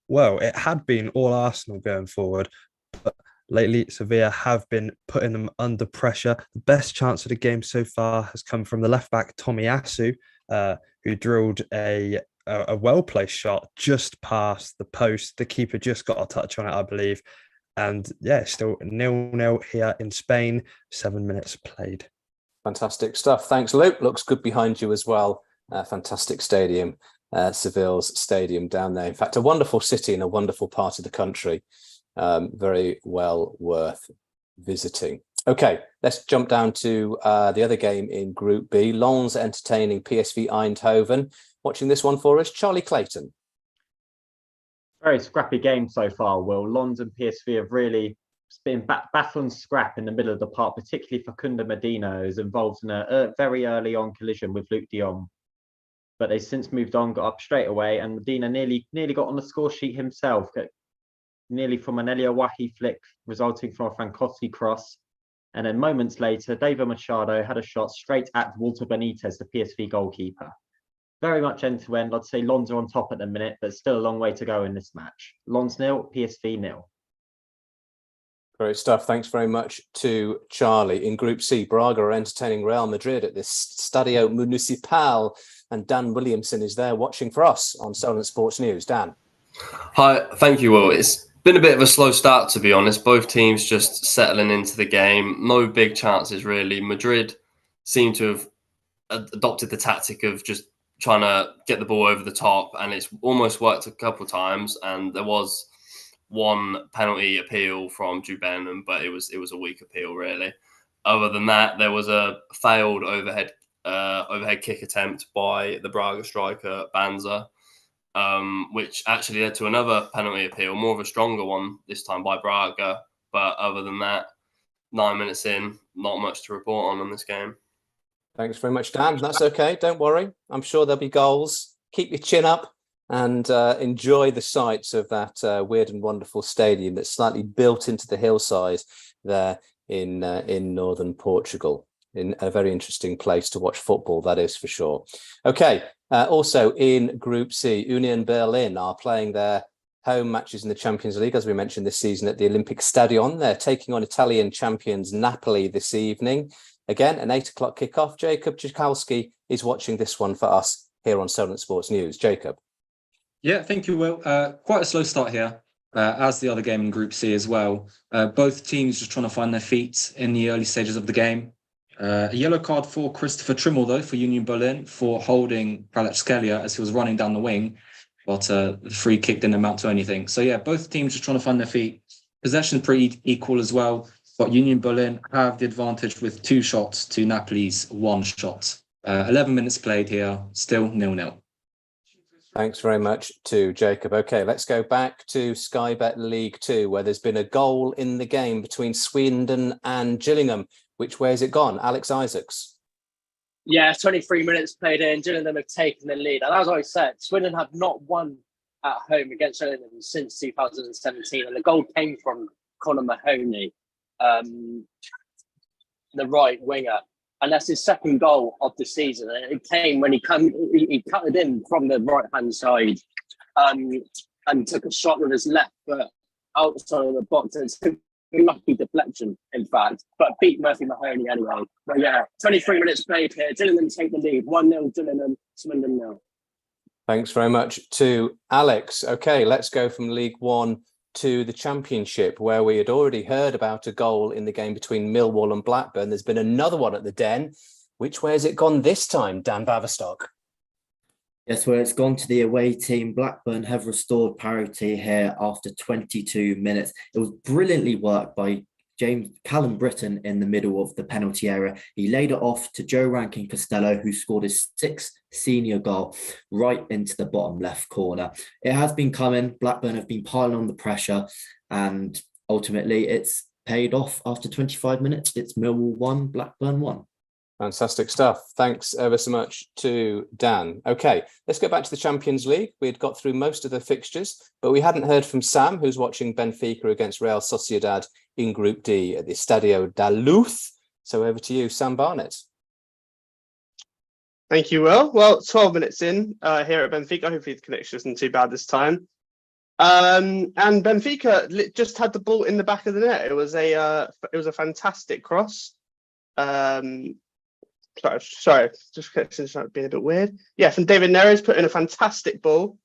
Speaker 11: Well, it had been all Arsenal going forward, but lately Sevilla have been putting them under pressure. The best chance of the game so far has come from the left-back Tomiyasu, who drilled a well-placed shot just past the post. The keeper just got a touch on it, I believe. And still 0-0 here in Spain, 7 minutes played.
Speaker 1: Fantastic stuff. Thanks, Luke. Looks good behind you as well. Fantastic stadium, Seville's stadium down there. In fact, a wonderful city in a wonderful part of the country. Very well worth visiting. Okay, let's jump down to the other game in Group B. Lens entertaining PSV Eindhoven. Watching this one for us, Charlie Clayton.
Speaker 12: Very scrappy game so far, Will. Lens and PSV have really been battle and scrap in the middle of the park, particularly for Kunda Medina, who's involved in a very early on collision with Luke de Jong. But they've since moved on, got up straight away, and Medina nearly got on the score sheet himself, nearly from an Elia Wahi flick, resulting from a Frankowski cross. And then moments later, David Machado had a shot straight at Walter Benitez, the PSV goalkeeper. Very much end-to-end. I'd say Lens are on top at the minute, but still a long way to go in this match. Lens 0, PSV 0.
Speaker 1: Great stuff. Thanks very much to Charlie. In Group C, Braga are entertaining Real Madrid at this Stadio Municipal, and Dan Williamson is there watching for us on Solent Sports News. Dan.
Speaker 13: Hi, thank you, Will. It's been a bit of a slow start, to be honest. Both teams just settling into the game. No big chances, really. Madrid seem to have adopted the tactic of just trying to get the ball over the top, and it's almost worked a couple of times. And there was one penalty appeal from Juben, but it was a weak appeal, really. Other than that, there was a failed overhead kick attempt by the Braga striker Banza, which actually led to another penalty appeal, more of a stronger one this time by Braga. But other than that, 9 minutes in, not much to report on this game.
Speaker 1: Thanks very much, Dan. That's okay. Don't worry. I'm sure there'll be goals. Keep your chin up and enjoy the sights of that weird and wonderful stadium that's slightly built into the hillside there in northern Portugal. In a very interesting place to watch football, that is for sure. Okay, also in Group C, Union Berlin are playing their home matches in the Champions League, as we mentioned this season, at the Olympic Stadion. They're taking on Italian champions Napoli this evening. Again, an 8 o'clock kickoff. Jacob Czikowski is watching this one for us here on Solent Sports News. Jacob.
Speaker 15: Yeah, thank you, Will. Quite a slow start here, as the other game in Group C as well. Both teams just trying to find their feet in the early stages of the game. A yellow card for Christopher Trimmel, though, for Union Berlin for holding Kvaratskhelia as he was running down the wing, but the free kick didn't amount to anything. So, yeah, both teams just trying to find their feet. Possession pretty equal as well, but Union Berlin have the advantage with 2 shots to Napoli's 1 shot. 11 minutes played here, still 0-0.
Speaker 1: Thanks very much to Jacob. Okay, let's go back to Sky Bet League 2, where there's been a goal in the game between Swindon and Gillingham. Which way has it gone? Alex Isaacs.
Speaker 9: Yeah, 23 minutes played in. Gillingham have taken the lead. And as I said, Swindon have not won at home against Gillingham since 2017. And the goal came from Conor Mahoney, the right winger. And that's his second goal of the season. And it came when he cut it in from the right-hand side and took a shot with his left foot outside of the box. And it's a lucky deflection, in fact, but beat Murphy Mahoney anyway. But yeah, 23 minutes played here. Gillingham take the lead. 1-0 Gillingham, Swindon 0.
Speaker 1: Thanks very much to Alex. Okay, let's go from League One to the Championship, where we had already heard about a goal in the game between Millwall and Blackburn. There's been another one at the Den. Which way has it gone this time, Dan Baverstock?
Speaker 5: Yes, well, it's gone to the away team. Blackburn have restored parity here after 22 minutes. It was brilliantly worked by Callum Britton in the middle of the penalty area. He laid it off to Joe Rankin Costello, who scored his 6th senior goal right into the bottom left corner. It has been coming. Blackburn have been piling on the pressure, and ultimately it's paid off after 25 minutes. It's Millwall 1, Blackburn 1.
Speaker 1: Fantastic stuff. Thanks ever so much to Dan. Okay, let's go back to the Champions League. We had got through most of the fixtures, but we hadn't heard from Sam, who's watching Benfica against Real Sociedad in Group D at the Estadio da Luz. So over to you, Sam Barnett.
Speaker 14: Thank you, Will. Well, 12 minutes in here at Benfica. Hopefully the connection isn't too bad this time. And Benfica just had the ball in the back of the net. It was a fantastic cross. Sorry, just being a bit weird. Yeah, from David Neres, put in a fantastic ball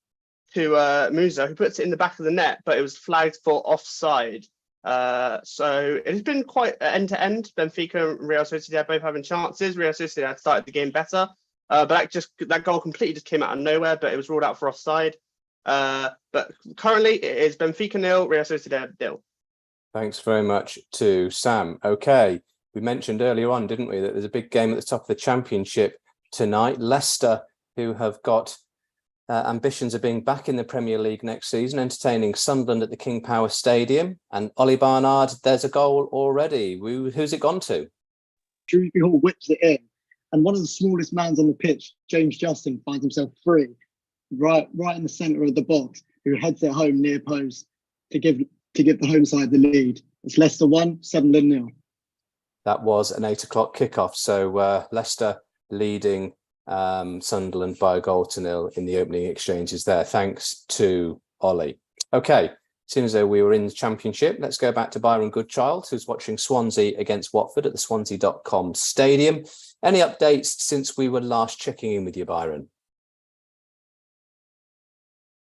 Speaker 14: to Musa, who puts it in the back of the net, but it was flagged for offside. So it has been quite end-to-end. Benfica and Real Sociedad both having chances. Real Sociedad started the game better, but that goal completely just came out of nowhere, but it was ruled out for offside. But currently it is Benfica 0, Real Sociedad 0.
Speaker 1: Thanks very much to Sam. Okay. We mentioned earlier on, didn't we, that there's a big game at the top of the Championship tonight. Leicester, who have got ambitions of being back in the Premier League next season, entertaining Sunderland at the King Power Stadium. And Ollie Barnard, there's a goal already. Who's it gone to?
Speaker 16: Shrewsbury Hall whips it in. And one of the smallest mans on the pitch, James Justin, finds himself free, right in the centre of the box, who heads it home near post to give the home side the lead. It's Leicester 1, Sunderland 0.
Speaker 1: That was an 8 o'clock kickoff. So Leicester leading Sunderland by 1-0 in the opening exchanges there. Thanks to Ollie. Okay, seeing as though we were in the Championship, let's go back to Byron Goodchild, who's watching Swansea against Watford at the Swansea.com Stadium. Any updates since we were last checking in with you, Byron?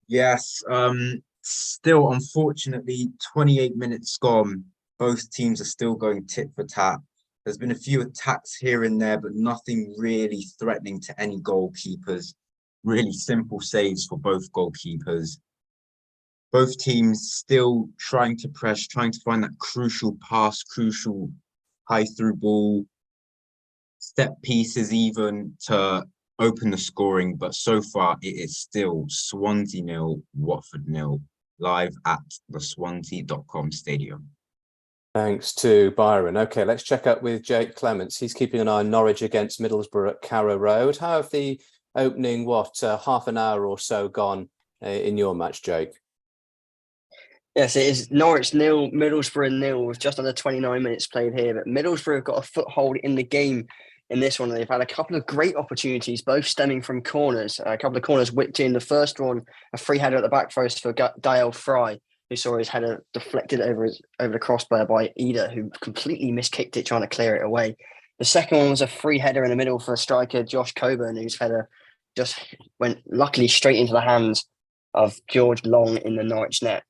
Speaker 3: Yes, still, unfortunately, 28 minutes gone. Both teams are still going tit for tat. There's been a few attacks here and there, but nothing really threatening to any goalkeepers. Really simple saves for both goalkeepers. Both teams still trying to press, trying to find that crucial pass, crucial high through ball, set pieces even to open the scoring. But so far, it is still Swansea 0, Watford 0, live at the Swansea.com Stadium.
Speaker 1: Thanks to Byron. Okay, let's check up with Jake Clements. He's keeping an eye on Norwich against Middlesbrough at Carrow Road. How have the opening, half an hour or so gone in your match, Jake?
Speaker 4: Yes, it is Norwich 0, Middlesbrough 0 with just under 29 minutes played here. But Middlesbrough have got a foothold in the game in this one. They've had a couple of great opportunities, both stemming from corners. A couple of corners whipped in. The first one, a free header at the back post for Dael Fry, who saw his header deflected over the crossbar by Ida, who completely miskicked it trying to clear it away. The second one was a free header in the middle for striker Josh Coburn, whose header just went luckily straight into the hands of George Long in the Norwich net.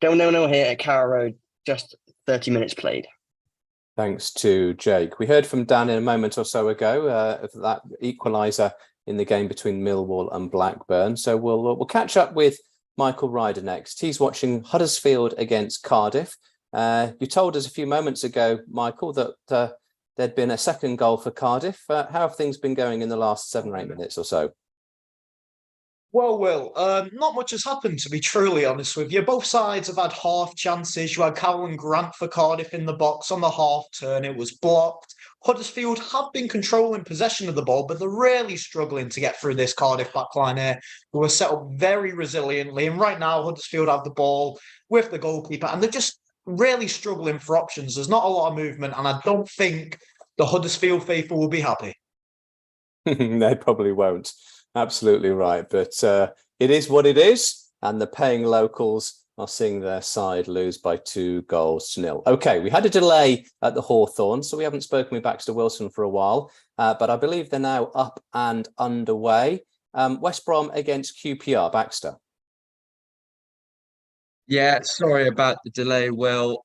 Speaker 4: 0-0 here at Carrow Road, just 30 minutes played.
Speaker 1: Thanks to Jake. We heard from Dan in a moment or so ago of that equaliser in the game between Millwall and Blackburn. So we'll catch up with Michael Ryder next. He's watching Huddersfield against Cardiff. You told us a few moments ago, Michael, that there'd been a second goal for Cardiff. How have things been going in the last 7 or 8 minutes or so?
Speaker 6: Well, Will, not much has happened, to be truly honest with you. Both sides have had half chances. You had Callum Grant for Cardiff in the box on the half turn. It was blocked. Huddersfield have been controlling possession of the ball, but they're really struggling to get through this Cardiff backline here, who are set up very resiliently. And right now, Huddersfield have the ball with the goalkeeper, and they're just really struggling for options. There's not a lot of movement, and I don't think the Huddersfield faithful will be happy.
Speaker 1: They probably won't. Absolutely right. But it is what it is. And the paying locals are seeing their side lose by 2-0. Okay, we had a delay at the Hawthorn, so we haven't spoken with Baxter Wilson for a while. But I believe they're now up and underway. West Brom against QPR. Baxter.
Speaker 7: Yeah, sorry about the delay, Will.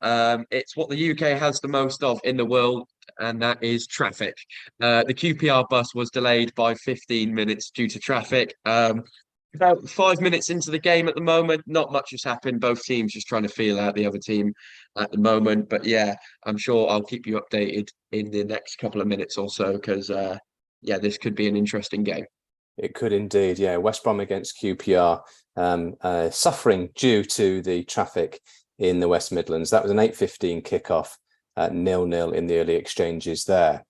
Speaker 7: It's what the UK has the most of in the world, and that is traffic. The QPR bus was delayed by 15 minutes due to traffic. About 5 minutes into the game at the moment, not much has happened. Both teams just trying to feel out the other team at the moment. But yeah, I'm sure I'll keep you updated in the next couple of minutes or so because, yeah, this could be an interesting game.
Speaker 1: It could indeed, yeah. West Brom against QPR, suffering due to the traffic in the West Midlands. That was an 8:15 kickoff at 0-0 in the early exchanges there.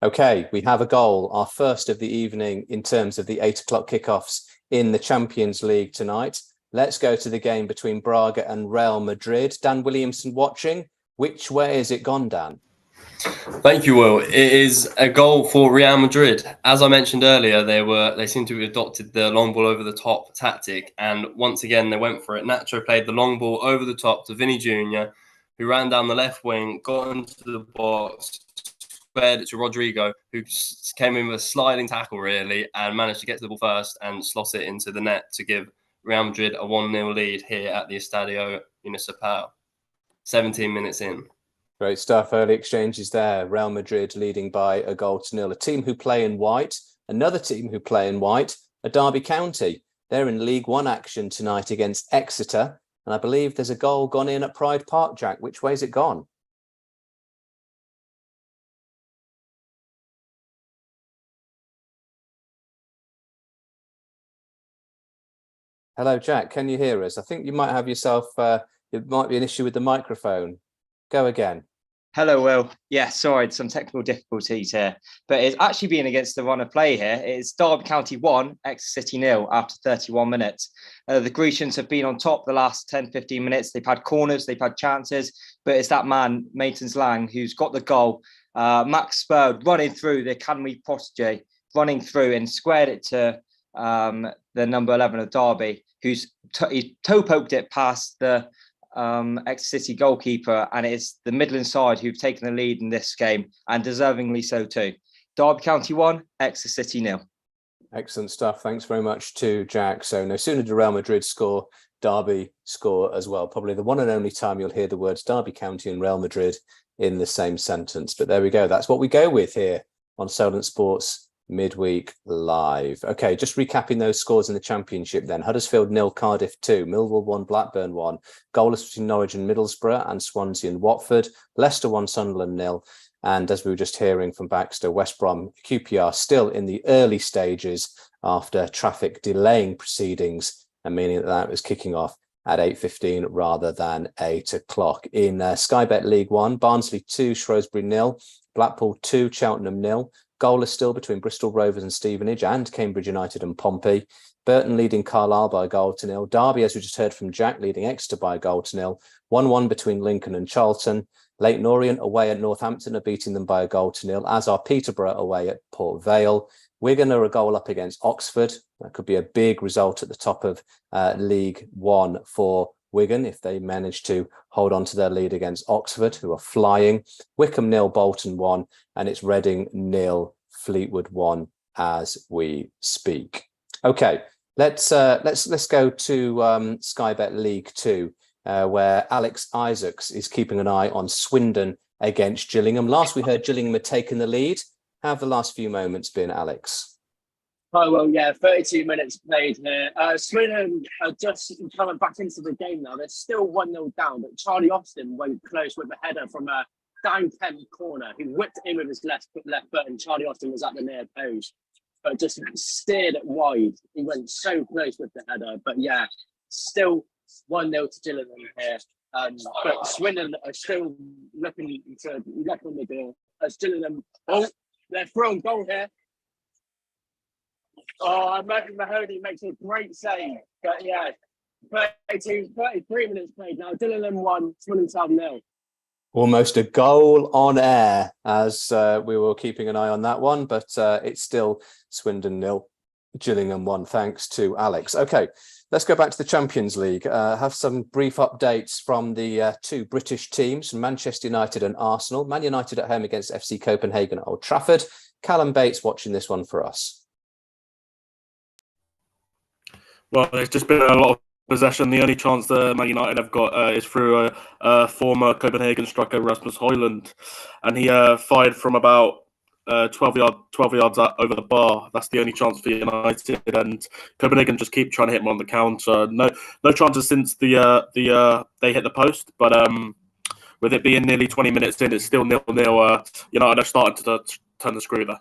Speaker 1: Okay, we have a goal, our first of the evening in terms of the 8 o'clock kickoffs in the Champions League tonight. Let's go to the game between Braga and Real Madrid. Dan Williamson watching. Which way has it gone, Dan?
Speaker 13: Thank you, Will. It is a goal for Real Madrid. As I mentioned earlier, they seem to have adopted the long ball over the top tactic, and once again they went for it. Nacho played the long ball over the top to Vinny Jr., who ran down the left wing, got into the box, squared it to Rodrigo, who came in with a sliding tackle really, and managed to get to the ball first and slot it into the net to give Real Madrid a 1-0 lead here at the Estadio Municipal. 17 minutes in.
Speaker 1: Great stuff. Early exchanges there. Real Madrid leading by 1-0. A team who play in white, another team who play in white, a Derby County. They're in League One action tonight against Exeter. And I believe there's a goal gone in at Pride Park, Jack. Which way's it gone? Hello, Jack. Can you hear us? I think you might have yourself, it might be an issue with the microphone. Go again.
Speaker 8: Hello, Will. Yeah, sorry, some technical difficulties here. But it's actually been against the run of play here. It's Derby County 1, Exeter City 0 after 31 minutes. The Grecians have been on top the last 10, 15 minutes. They've had corners, they've had chances, but it's that man, Maitons Lang, who's got the goal. Max Spurd running through the academy protege, running through and squared it to the number 11 of Derby, who's he toe poked it past the Exeter City goalkeeper, and it's the Midland side who've taken the lead in this game, and deservingly so too. Derby County 1, Exeter City 0.
Speaker 1: Excellent stuff. Thanks very much to Jack. So no sooner did Real Madrid score, Derby score as well. Probably the one and only time you'll hear the words Derby County and Real Madrid in the same sentence. But there we go. That's what we go with here on Solent Sports Midweek Live. Okay, just recapping those scores in the Championship then. Huddersfield 0, Cardiff 2, Millwall 1, Blackburn 1, goalless between Norwich and Middlesbrough, and Swansea and Watford, Leicester 1, Sunderland 0, and as we were just hearing from Baxter, West Brom, QPR still in the early stages after traffic delaying proceedings, and meaning that was kicking off at 8:15 rather than 8 o'clock. In Sky Bet League 1, Barnsley 2, Shrewsbury 0, Blackpool 2, Cheltenham 0, goalless still between Bristol Rovers and Stevenage, and Cambridge United and Pompey. Burton leading Carlisle by 1-0. Derby, as we just heard from Jack, leading Exeter by 1-0. 1-1 between Lincoln and Charlton. Leyton Orient away at Northampton are beating them by 1-0, as are Peterborough away at Port Vale. Wigan are a goal up against Oxford. That could be a big result at the top of League One for Wigan if they manage to hold on to their lead against Oxford, who are flying. Wycombe 0, Bolton 1, and it's Reading 0, Fleetwood 1 as we speak. Okay, let's go to Sky Bet League 2, where Alex Isaacs is keeping an eye on Swindon against Gillingham. Last we heard, Gillingham had taken the lead. How have the last few moments been, Alex?
Speaker 9: Oh, well, yeah, 32 minutes played here. Swindon are just coming back into the game now. They're still 1-0 down, but Charlie Austin went close with a header from a down 10 corner. He whipped it in with his left foot, and Charlie Austin was at the near post, but just steered it wide. He went so close with the header. But yeah, still 1-0 to Gillingham here. But Swindon are still looking to lock on the door as Gillingham. Oh, they're throwing goal here. Oh, Mahoney makes a great save. But yeah, 33 minutes played now. Gillingham 1, Swindon 0.
Speaker 1: Almost a goal on air as we were keeping an eye on that one, but it's still Swindon 0, Gillingham 1, thanks to Alex. Okay, let's go back to the Champions League. Have some brief updates from the two British teams, Manchester United and Arsenal. Man United at home against FC Copenhagen at Old Trafford. Callum Bates watching this one for us.
Speaker 10: Well, there's just been a lot of possession. The only chance that Man United have got is through a former Copenhagen striker, Rasmus Højlund, and he fired from about 12 yards over the bar. That's the only chance for United, and Copenhagen just keep trying to hit him on the counter. No chances since they hit the post, but with it being nearly 20 minutes in, it's still 0-0. United are starting to turn the screw there.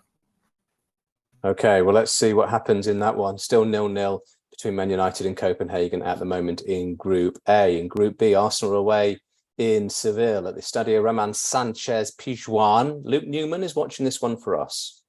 Speaker 1: Okay, well, let's see what happens in that one. Still 0-0 between Man United and Copenhagen at the moment in Group A. In Group B, Arsenal are away in Seville at the Estadio Ramon Sanchez Pizjuan. Luke Newman is watching this one for us.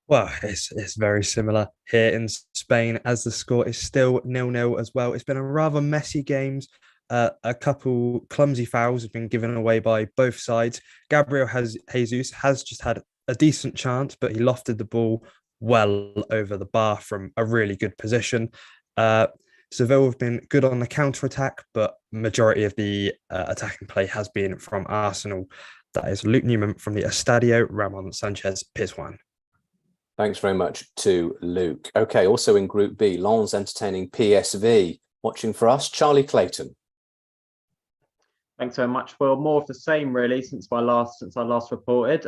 Speaker 11: Well, it's very similar here in Spain as the score is still 0-0 as well. It's been a rather messy game. A couple clumsy fouls have been given away by both sides. Gabriel Jesus has just had a decent chance, but he lofted the ball well over the bar from a really good position. Seville have been good on the counter-attack, but majority of the attacking play has been from Arsenal. That is Luke Newman from the Estadio Ramon Sanchez Pizjuan.
Speaker 1: Thanks very much to Luke. Okay, also in Group B, Lens entertaining PSV. Watching for us, Charlie Clayton.
Speaker 12: Thanks very much. Well, more of the same really since I last reported.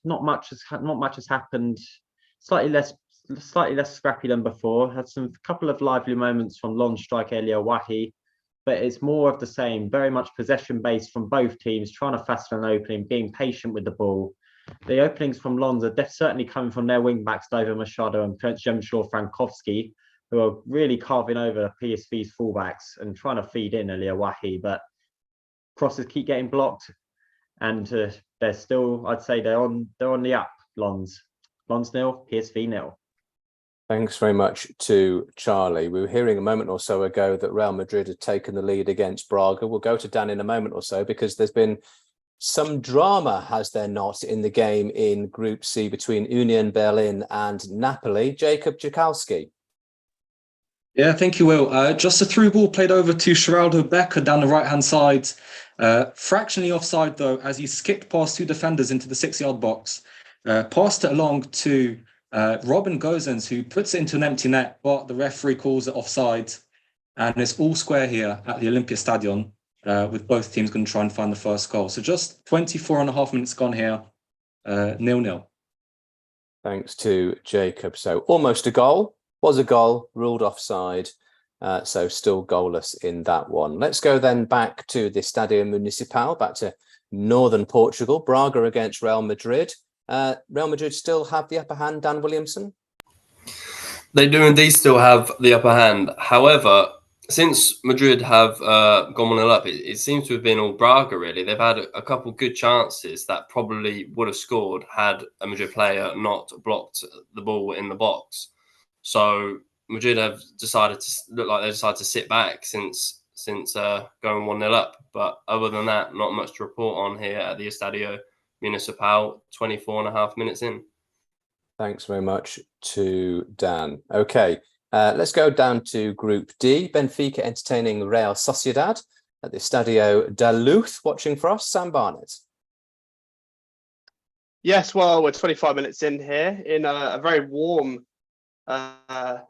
Speaker 12: Not much has happened. Slightly less scrappy than before. Had some couple of lively moments from Lens striker Elia Wahi, but it's more of the same. Very much possession based from both teams, trying to fasten an opening, being patient with the ball. The openings from Lens are certainly coming from their wing backs, David Machado and Przemysław Frankowski, who are really carving over PSV's fullbacks and trying to feed in Elia Wahi, but crosses keep getting blocked, and they're still, I'd say, they're on the up. Lens 0, PSV 0.
Speaker 1: Thanks very much to Charlie. We were hearing a moment or so ago that Real Madrid had taken the lead against Braga. We'll go to Dan in a moment or so because there's been some drama, has there not, in the game in Group C between Union Berlin and Napoli. Jacob Jakowski.
Speaker 15: Yeah, thank you, Will. Just a through ball played over to Geraldo Becker down the right-hand side. Fractionally offside, though, as he skipped past two defenders into the 6-yard box. Passed it along to Robin Gosens, who puts it into an empty net, but the referee calls it offside. And it's all square here at the Olympia Stadion, with both teams going to try and find the first goal. So just 24 and a half minutes gone here, 0-0.
Speaker 1: Thanks to Jacob. So almost a goal, was a goal, ruled offside. So still goalless in that one. Let's go then back to the Estadio Municipal, back to northern Portugal. Braga against Real Madrid. Real Madrid still have the upper hand, Dan Williamson?
Speaker 13: They do indeed still have the upper hand. However, since Madrid have gone 1-0 up, it seems to have been all Braga, really. They've had a couple good chances that probably would have scored had a Madrid player not blocked the ball in the box. So Madrid have decided to sit back since going 1-0 up. But other than that, not much to report on here at the Estadio Municipal, 24 and a half minutes in.
Speaker 1: Thanks very much to Dan. Okay, let's go down to Group D. Benfica entertaining Real Sociedad at the Estadio da Luz. Watching for us, Sam Barnett.
Speaker 14: Yes, well, we're 25 minutes in here in a very warm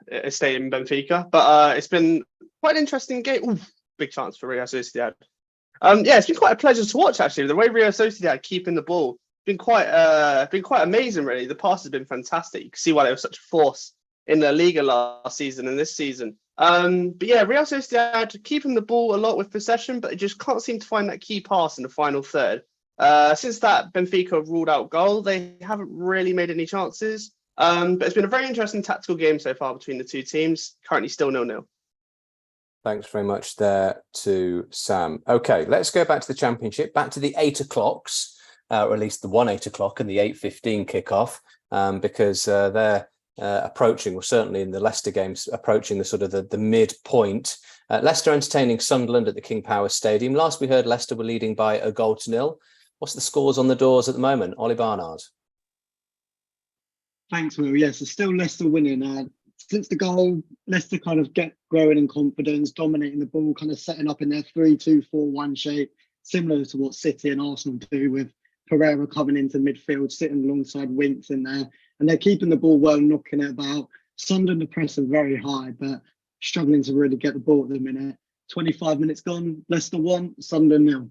Speaker 14: estate in Benfica, but it's been quite an interesting game. Ooh, big chance for Real Sociedad. Yeah, it's been quite a pleasure to watch actually. The way Real Sociedad keeping the ball been quite amazing. Really, the pass has been fantastic. You can see why they were such a force in the Liga last season and this season. But yeah, Real Sociedad keeping the ball a lot with possession, but it just can't seem to find that key pass in the final third. Since that Benfica ruled out goal, they haven't really made any chances. But it's been a very interesting tactical game so far between the two teams. Currently still 0-0.
Speaker 1: Thanks very much there to Sam. Okay, let's go back to the Championship, back to the 8 o'clocks, or at least the 8 o'clock and the 8:15 kickoff, because they're approaching, well, certainly in the Leicester games, approaching the sort of the midpoint. Leicester entertaining Sunderland at the King Power Stadium. Last we heard, Leicester were leading by 1-0. What's the scores on the doors at the moment? Ollie Barnard.
Speaker 16: Thanks, Will. Yes, it's still Leicester winning. Since the goal, Leicester kind of get growing in confidence, dominating the ball, kind of setting up in their 3-2-4-1 shape, similar to what City and Arsenal do, with Pereira coming into midfield, sitting alongside Winks in there. And they're keeping the ball well, knocking it about. Sunderland are pressing very high, but struggling to really get the ball at the minute. 25 minutes gone, Leicester 1, Sunderland 0.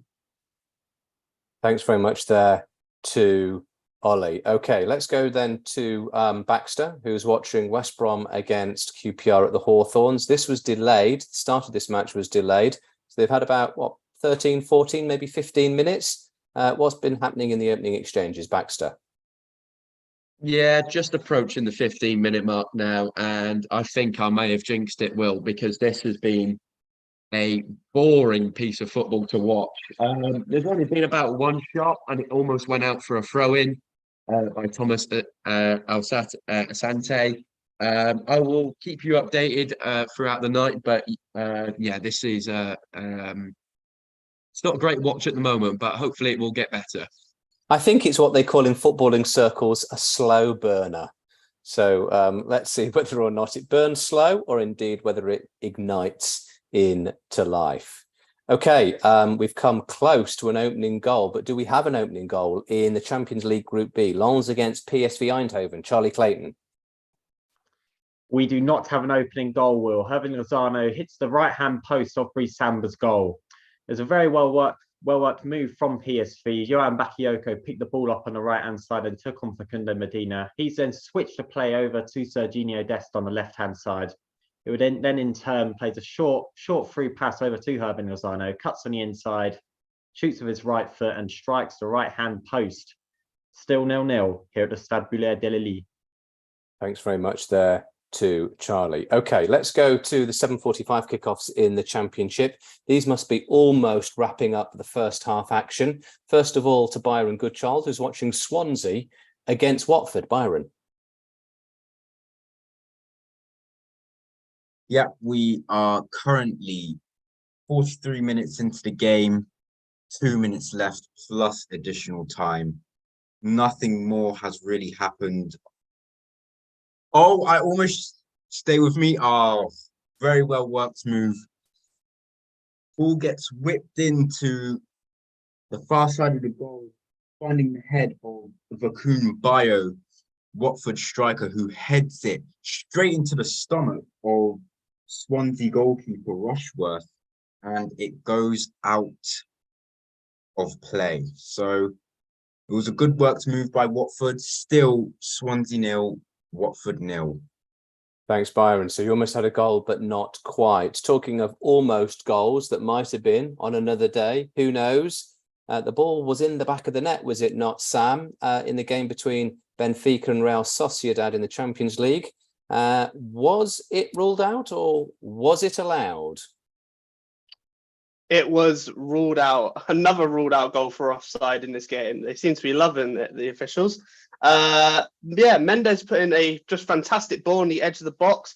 Speaker 1: Thanks very much there to Ollie. Okay, let's go then to Baxter, who's watching West Brom against QPR at the Hawthorns. This was delayed. The start of this match was delayed. So they've had about, 13, 14, maybe 15 minutes. What's been happening in the opening exchanges, Baxter?
Speaker 7: Yeah, just approaching the 15-minute mark now, and I think I may have jinxed it, Will, because this has been a boring piece of football to watch. There's only been about one shot, and it almost went out for a throw-in by Thomas Asante. I will keep you updated throughout the night, but yeah, this is it's not a great watch at the moment, but hopefully it will get better.
Speaker 1: I think it's what they call in footballing circles a slow burner. So let's see whether or not it burns slow, or indeed whether it ignites into life. Okay, we've come close to an opening goal, but do we have an opening goal in the Champions League Group B? Lens against PSV Eindhoven. Charlie Clayton.
Speaker 12: We do not have an opening goal, Will. Hervin Lozano hits the right-hand post of Brice Samba's goal. There's a very well-worked move from PSV. Johan Bakayoko picked the ball up on the right-hand side and took on Facundo Medina. He's then switched the play over to Serginho Dest on the left-hand side. It would then in turn plays a short through pass over to Hervin Lozano, cuts on the inside, shoots with his right foot and strikes the right-hand post. Still 0-0 here at the Stade Boulaire de Lille.
Speaker 1: Thanks very much there to Charlie. Okay, let's go to the 7:45 kickoffs in the Championship. These must be almost wrapping up the first half action. First of all, to Byron Goodchild, who's watching Swansea against Watford. Byron.
Speaker 3: Yeah, we are currently 43 minutes into the game, 2 minutes left plus additional time. Nothing more has really happened. Oh, I almost stay with me. Oh, very well worked move. Ball gets whipped into the far side of the goal, finding the head of Vakun Bayo, Watford striker, who heads it straight into the stomach of Swansea goalkeeper Rushworth, and it goes out of play. So it was a good worked move by Watford. Still Swansea 0, Watford 0.
Speaker 1: Thanks, Byron. So you almost had a goal, but not quite. Talking of almost goals that might have been on another day, who knows? The ball was in the back of the net, was it not, Sam, in the game between Benfica and Real Sociedad in the Champions League? Was it ruled out, or was it allowed?
Speaker 14: It was ruled out. Another ruled out goal for offside in this game. They seem to be loving it, the officials. Yeah, Mendes put in a just fantastic ball on the edge of the box.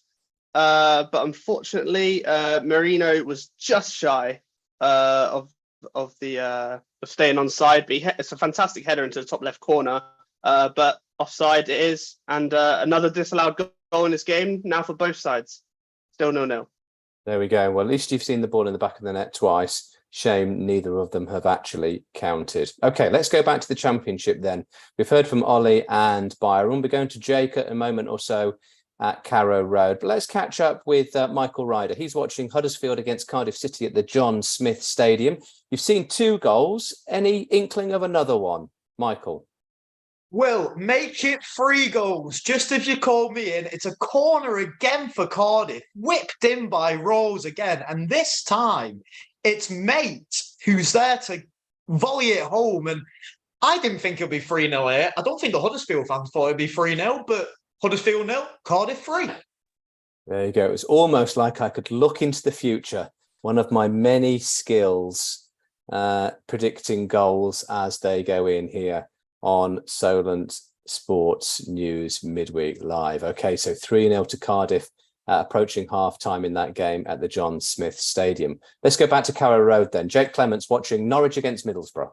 Speaker 14: But unfortunately, Merino was just shy of staying onside. But it's a fantastic header into the top left corner. But offside it is. And another disallowed goal in this game now for both sides. Still 0-0.
Speaker 1: There we go. Well, at least you've seen the ball in the back of the net twice. Shame neither of them have actually counted. Okay, let's go back to the Championship then. We've heard from Ollie and Byron. We're going to Jake at a moment or so at Carrow Road. But let's catch up with Michael Ryder. He's watching Huddersfield against Cardiff City at the John Smith Stadium. You've seen 2 goals. Any inkling of another one, Michael?
Speaker 6: Will, make it 3 goals. Just as you called me in, it's a corner again for Cardiff, whipped in by Rose again. And this time, it's Mate who's there to volley it home. And I didn't think it'll be 3-0 here. I don't think the Huddersfield fans thought it'd be 3-0, but Huddersfield 0, Cardiff 3.
Speaker 1: There you go. It's almost like I could look into the future. One of my many skills predicting goals as they go in here on Solent Sports News Midweek Live. Okay, so 3-0 to Cardiff, approaching half-time in that game at the John Smith Stadium. Let's go back to Carrow Road then. Jake Clements watching Norwich against Middlesbrough.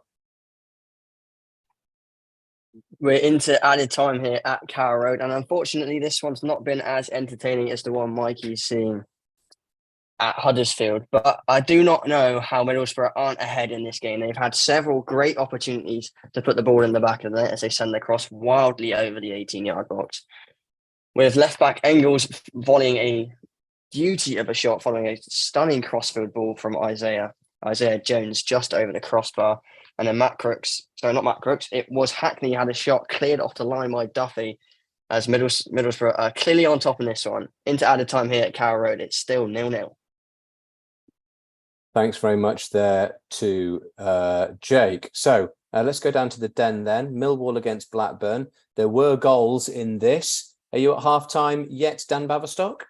Speaker 4: We're into added time here at Carrow Road, and unfortunately this one's not been as entertaining as the one Mikey's seen at Huddersfield. But I do not know how Middlesbrough aren't ahead in this game. They've had several great opportunities to put the ball in the back of the net as they send the cross wildly over the 18-yard box, with left-back Engels volleying a beauty of a shot following a stunning crossfield ball from Isaiah Jones just over the crossbar. And then it was Hackney had a shot cleared off the line by Duffy as Middlesbrough are clearly on top in this one. Into added time here at Carrow Road, it's still 0-0.
Speaker 1: Thanks very much there to Jake. So let's go down to the Den then. Millwall against Blackburn. There were goals in this. Are you at half-time yet, Dan Baverstock?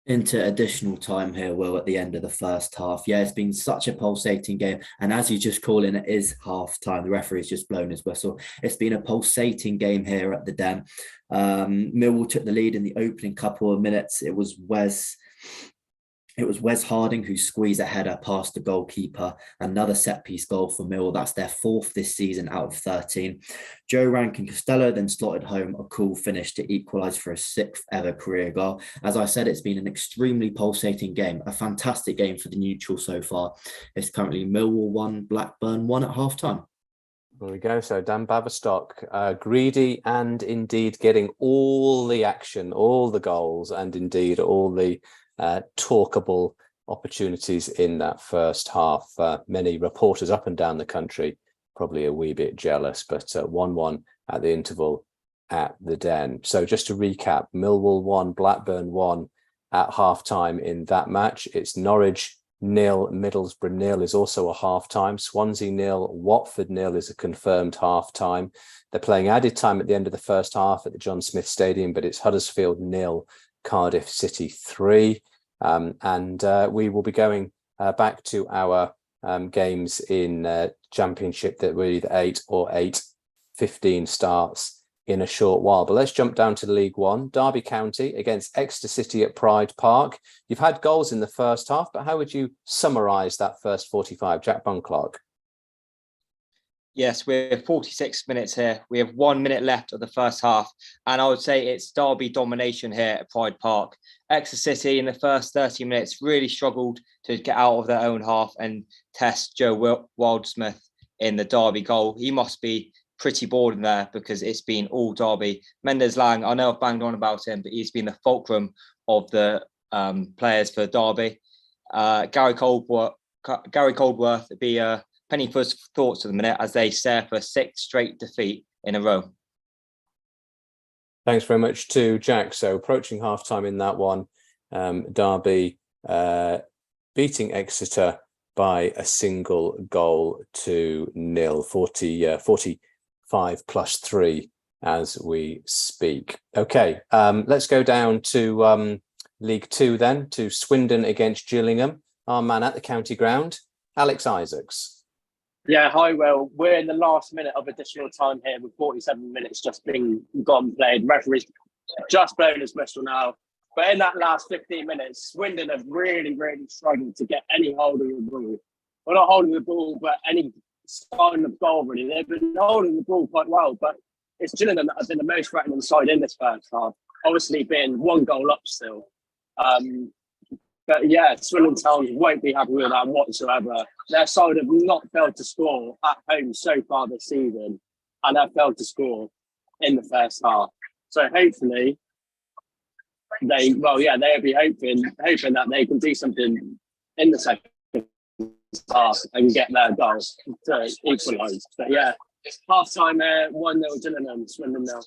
Speaker 5: Into additional time here, Will, at the end of the first half. Yeah, it's been such a pulsating game. And as you just call in, it is half-time. The referee's just blown his whistle. It's been a pulsating game here at the Den. Millwall took the lead in the opening couple of minutes. It was Wes Harding who squeezed a header past the goalkeeper. Another set-piece goal for Millwall. That's their 4th this season out of 13. Joe Rankin Costello then slotted home a cool finish to equalise for a 6th ever career goal. As I said, it's been an extremely pulsating game. A fantastic game for the neutral so far. It's currently Millwall 1, Blackburn 1 at half-time.
Speaker 1: There we go. So Dan Baverstock, greedy and indeed getting all the action, all the goals, and indeed all the talkable opportunities in that first half. Many reporters up and down the country probably a wee bit jealous, but 1-1 at the interval at the Den. So just to recap, Millwall 1, Blackburn 1 at half-time in that match. It's Norwich 0, Middlesbrough 0 is also a half-time. Swansea 0, Watford 0 is a confirmed half-time. They're playing added time at the end of the first half at the John Smith Stadium, but it's Huddersfield 0, Cardiff City 3. And we will be going back to our games in Championship that were either 8 or 8:15 starts in a short while. But let's jump down to League One. Derby County against Exeter City at Pride Park. You've had goals in the first half, but how would you summarise that first 45? Jack Bunclark.
Speaker 8: Yes, we're 46 minutes here. We have 1 minute left of the first half. And I would say it's Derby domination here at Pride Park. Exeter City in the first 30 minutes really struggled to get out of their own half and test Joe Wildsmith in the Derby goal. He must be pretty bored in there because it's been all Derby. Mendes Lang, I know I've banged on about him, but he's been the fulcrum of the players for Derby. Gary Coldworth would be penny for thoughts at the minute as they stare for a 6th straight defeat in a row.
Speaker 1: Thanks very much to Jack. So approaching half-time in that one, Derby beating Exeter by a single goal to 0, 45 plus 3 as we speak. Okay, let's go down to League Two then, to Swindon against Gillingham. Our man at the county ground, Alex Isaacs.
Speaker 9: Yeah, hi, Will. We're in the last minute of additional time here with 47 minutes just being gone played. Referee's just blown his whistle now. But in that last 15 minutes, Swindon have really, really struggled to get any hold of the ball. Well, not holding the ball, but any sign of goal, really. They've been holding the ball quite well, but it's Gillingham that has been the most threatening side in this first half, obviously being 1 goal up still. But yeah, Swindon Town won't be happy with that whatsoever. Their side have not failed to score at home so far this season, and have failed to score in the first half. So hopefully they'll be hoping that they can do something in the second half and get their goals to equalise. But yeah, half time 1-0 Gillingham, Swindon now.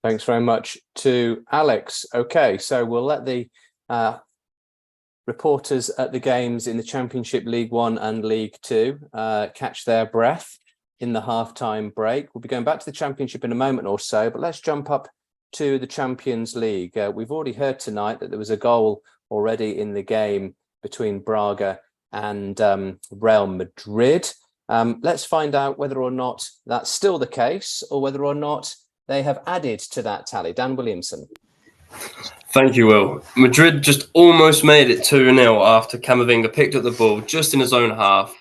Speaker 1: Thanks very much to Alex. Okay, so we'll let the reporters at the games in the Championship League One and League Two catch their breath in the half-time break. We'll be going back to the Championship in a moment or so, but let's jump up to the Champions League. We've already heard tonight that there was a goal already in the game between Braga and Real Madrid. Let's find out whether or not that's still the case or whether or not they have added to that tally. Dan Williamson.
Speaker 13: Thank you, Will. Madrid just almost made it 2-0 after Camavinga picked up the ball just in his own half,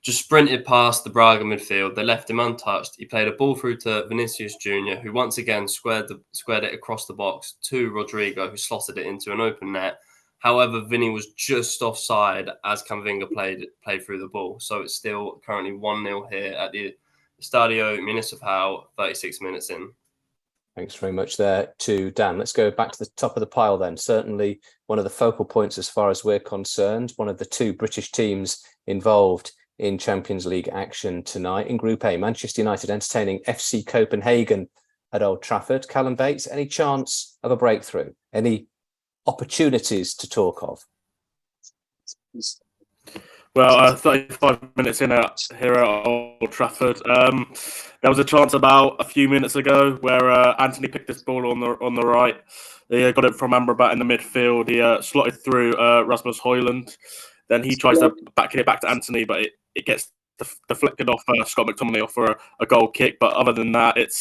Speaker 13: just sprinted past the Braga midfield. They left him untouched. He played a ball through to Vinicius Jr., who once again squared it across the box to Rodrigo, who slotted it into an open net. However, Vinny was just offside as Camavinga played through the ball. So it's still currently 1-0 here at the Estadio Municipal, 36 minutes in.
Speaker 1: Thanks very much there to Dan. Let's go back to the top of the pile then. Certainly one of the focal points as far as we're concerned, one of the two British teams involved in Champions League action tonight. In Group A, Manchester United entertaining FC Copenhagen at Old Trafford. Callum Bates, any chance of a breakthrough? Any opportunities to talk of?
Speaker 10: Well, 35 minutes in here at Old Trafford. There was a chance about a few minutes ago where Anthony picked this ball on the right. He got it from Amrabat in the midfield. He slotted through Rasmus Højlund. Then he tries to back it back to Anthony, but it gets deflected off Scott McTominay off for a goal kick. But other than that, it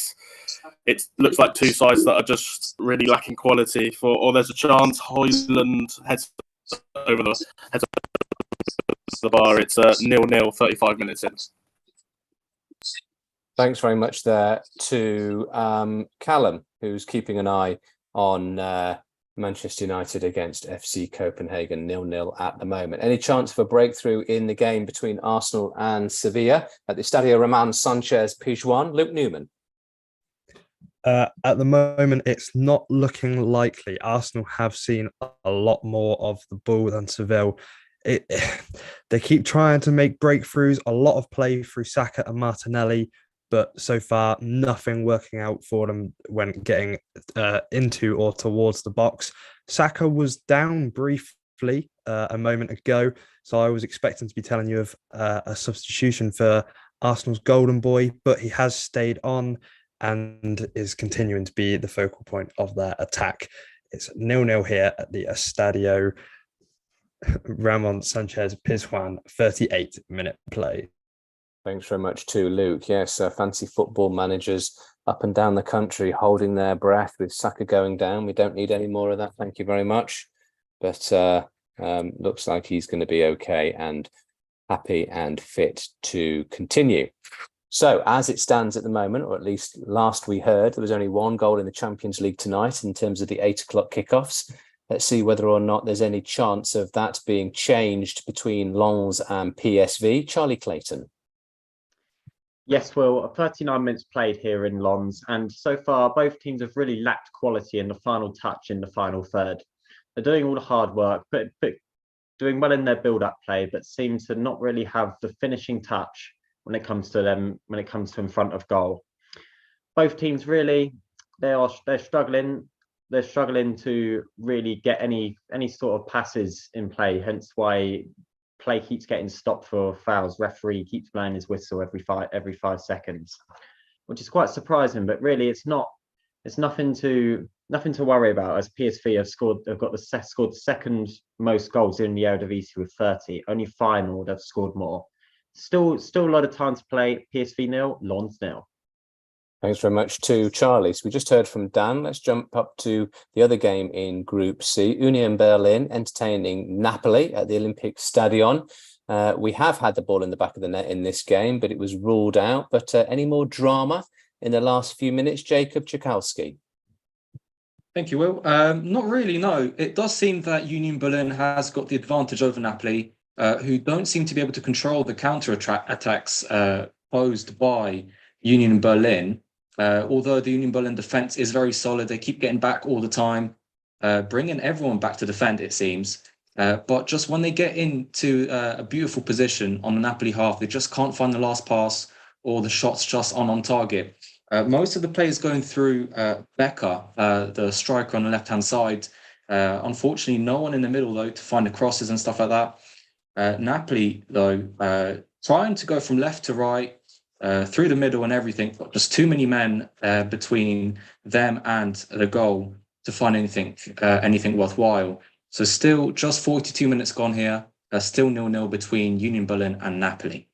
Speaker 10: looks like two sides that are just really lacking quality. Or there's a chance Højlund heads over the bar. It's 0-0, 35 minutes in.
Speaker 1: Thanks very much there to Callum, who's keeping an eye on Manchester United against FC Copenhagen, 0-0 at the moment. Any chance of a breakthrough in the game between Arsenal and Sevilla at the Estadio Ramon Sanchez Pizjuan? Luke Newman.
Speaker 11: At the moment, it's not looking likely. Arsenal have seen a lot more of the ball than Seville. They keep trying to make breakthroughs, a lot of play through Saka and Martinelli, but so far nothing working out for them when getting into or towards the box. Saka was down briefly a moment ago, so I was expecting to be telling you of a substitution for Arsenal's golden boy, but he has stayed on and is continuing to be the focal point of their attack. It's 0-0 here at the Estadio Ramon Sanchez Pizjuan, 38-minute play.
Speaker 1: Thanks very much to Luke. Yes, fancy football managers up and down the country holding their breath with Saka going down. We don't need any more of that. Thank you very much. But looks like he's going to be okay and happy and fit to continue. So as it stands at the moment, or at least last we heard, there was only one goal in the Champions League tonight in terms of the 8 o'clock kickoffs. Let's see whether or not there's any chance of that being changed between Lens and PSV. Charlie Clayton.
Speaker 12: Yes, well, 39 minutes played here in Lens, and so far both teams have really lacked quality in the final touch in the final third. They're doing all the hard work, but doing well in their build-up play, but seem to not really have the finishing touch when it comes to them, when it comes to in front of goal. Both teams really, they're struggling. They're struggling to really get any sort of passes in play, hence why play keeps getting stopped for fouls. Referee keeps blowing his whistle every 5 seconds, which is quite surprising. But really, it's nothing to worry about, as PSV have scored the second most goals in the Eredivisie with 30. Only Feyenoord have scored more. Still a lot of time to play. PSV 0, Lens 0.
Speaker 1: Thanks very much to Charlie. So we just heard from Dan. Let's jump up to the other game in Group C. Union Berlin entertaining Napoli at the Olympic Stadion. We have had the ball in the back of the net in this game, but it was ruled out. But any more drama in the last few minutes? Jacob Czekowski.
Speaker 15: Thank you, Will. Not really, no. It does seem that Union Berlin has got the advantage over Napoli, who don't seem to be able to control the counter-attacks posed by Union Berlin. Although the Union Berlin defence is very solid, they keep getting back all the time. bringing everyone back to defend, it seems. But just when they get into a beautiful position on the Napoli half, they just can't find the last pass or the shots just on target. Most of the players going through Becker, the striker on the left-hand side. Unfortunately, no one in the middle, though, to find the crosses and stuff like that. Napoli, though, trying to go from left to right, through the middle and everything, but just too many men between them and the goal to find anything worthwhile. So still just 42 minutes gone here. Still 0-0 between Union Berlin and Napoli.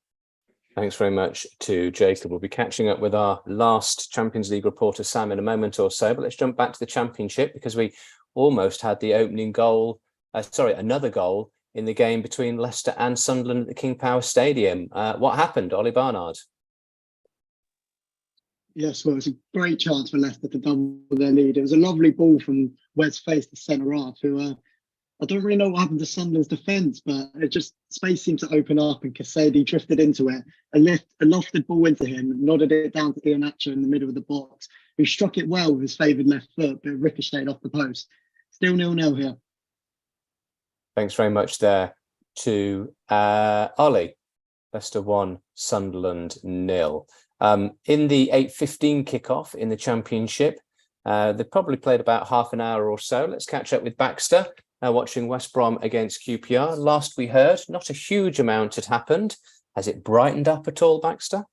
Speaker 1: Thanks very much to Jacob. We'll be catching up with our last Champions League reporter, Sam, in a moment or so. But let's jump back to the Championship because we almost had the opening goal, another goal in the game between Leicester and Sunderland at the King Power Stadium. What happened, Ollie Barnard?
Speaker 16: Yes, well, it was a great chance for Leicester to double their lead. It was a lovely ball from Wes Face, the centre half, who I don't really know what happened to Sunderland's defence, but space seemed to open up and Casady drifted into it. A lofted ball into him, nodded it down to Iheanacho in the middle of the box, who struck it well with his favoured left foot, but ricocheted off the post. Still 0-0 here.
Speaker 1: Thanks very much there to Ollie. Leicester 1, Sunderland 0. In the 8:15 kickoff in the Championship, they probably played about half an hour or so. Let's catch up with Baxter, watching West Brom against QPR. Last we heard, not a huge amount had happened. Has it brightened up at all, Baxter?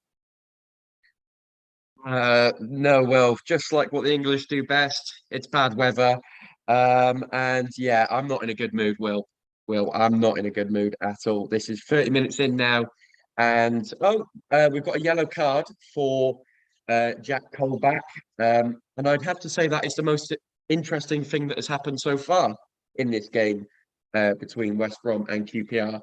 Speaker 7: No, well, just like what the English do best, it's bad weather. And yeah, I'm not in a good mood, Will. I'm not in a good mood at all. This is 30 minutes in now. And we've got a yellow card for Jack Colback. And I'd have to say that is the most interesting thing that has happened so far in this game between West Brom and QPR.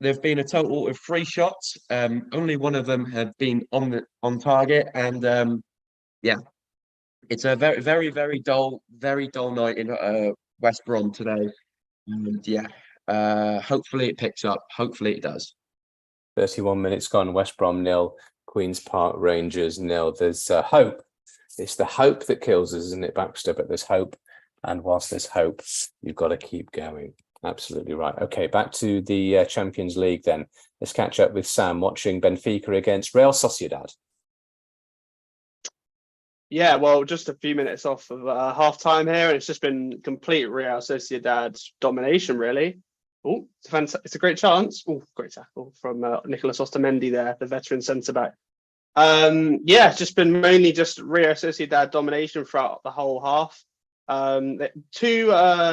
Speaker 7: There've been a total of 3 shots. Only one of them had been on target. And yeah, it's a very, very, very dull night in West Brom today. And yeah, hopefully it picks up. Hopefully it does.
Speaker 1: 31 minutes gone, West Brom 0, Queen's Park Rangers 0. There's hope. It's the hope that kills us, isn't it, Baxter? But there's hope. And whilst there's hope, you've got to keep going. Absolutely right. Okay, back to the Champions League then. Let's catch up with Sam watching Benfica against Real Sociedad.
Speaker 14: Yeah, well, just a few minutes off of half-time here, and it's just been complete Real Sociedad domination, really. Oh, it's a great chance. Oh, great tackle from Nicolas Otamendi there, the veteran centre-back. Yeah, it's just been mainly just Real Sociedad domination throughout the whole half. 2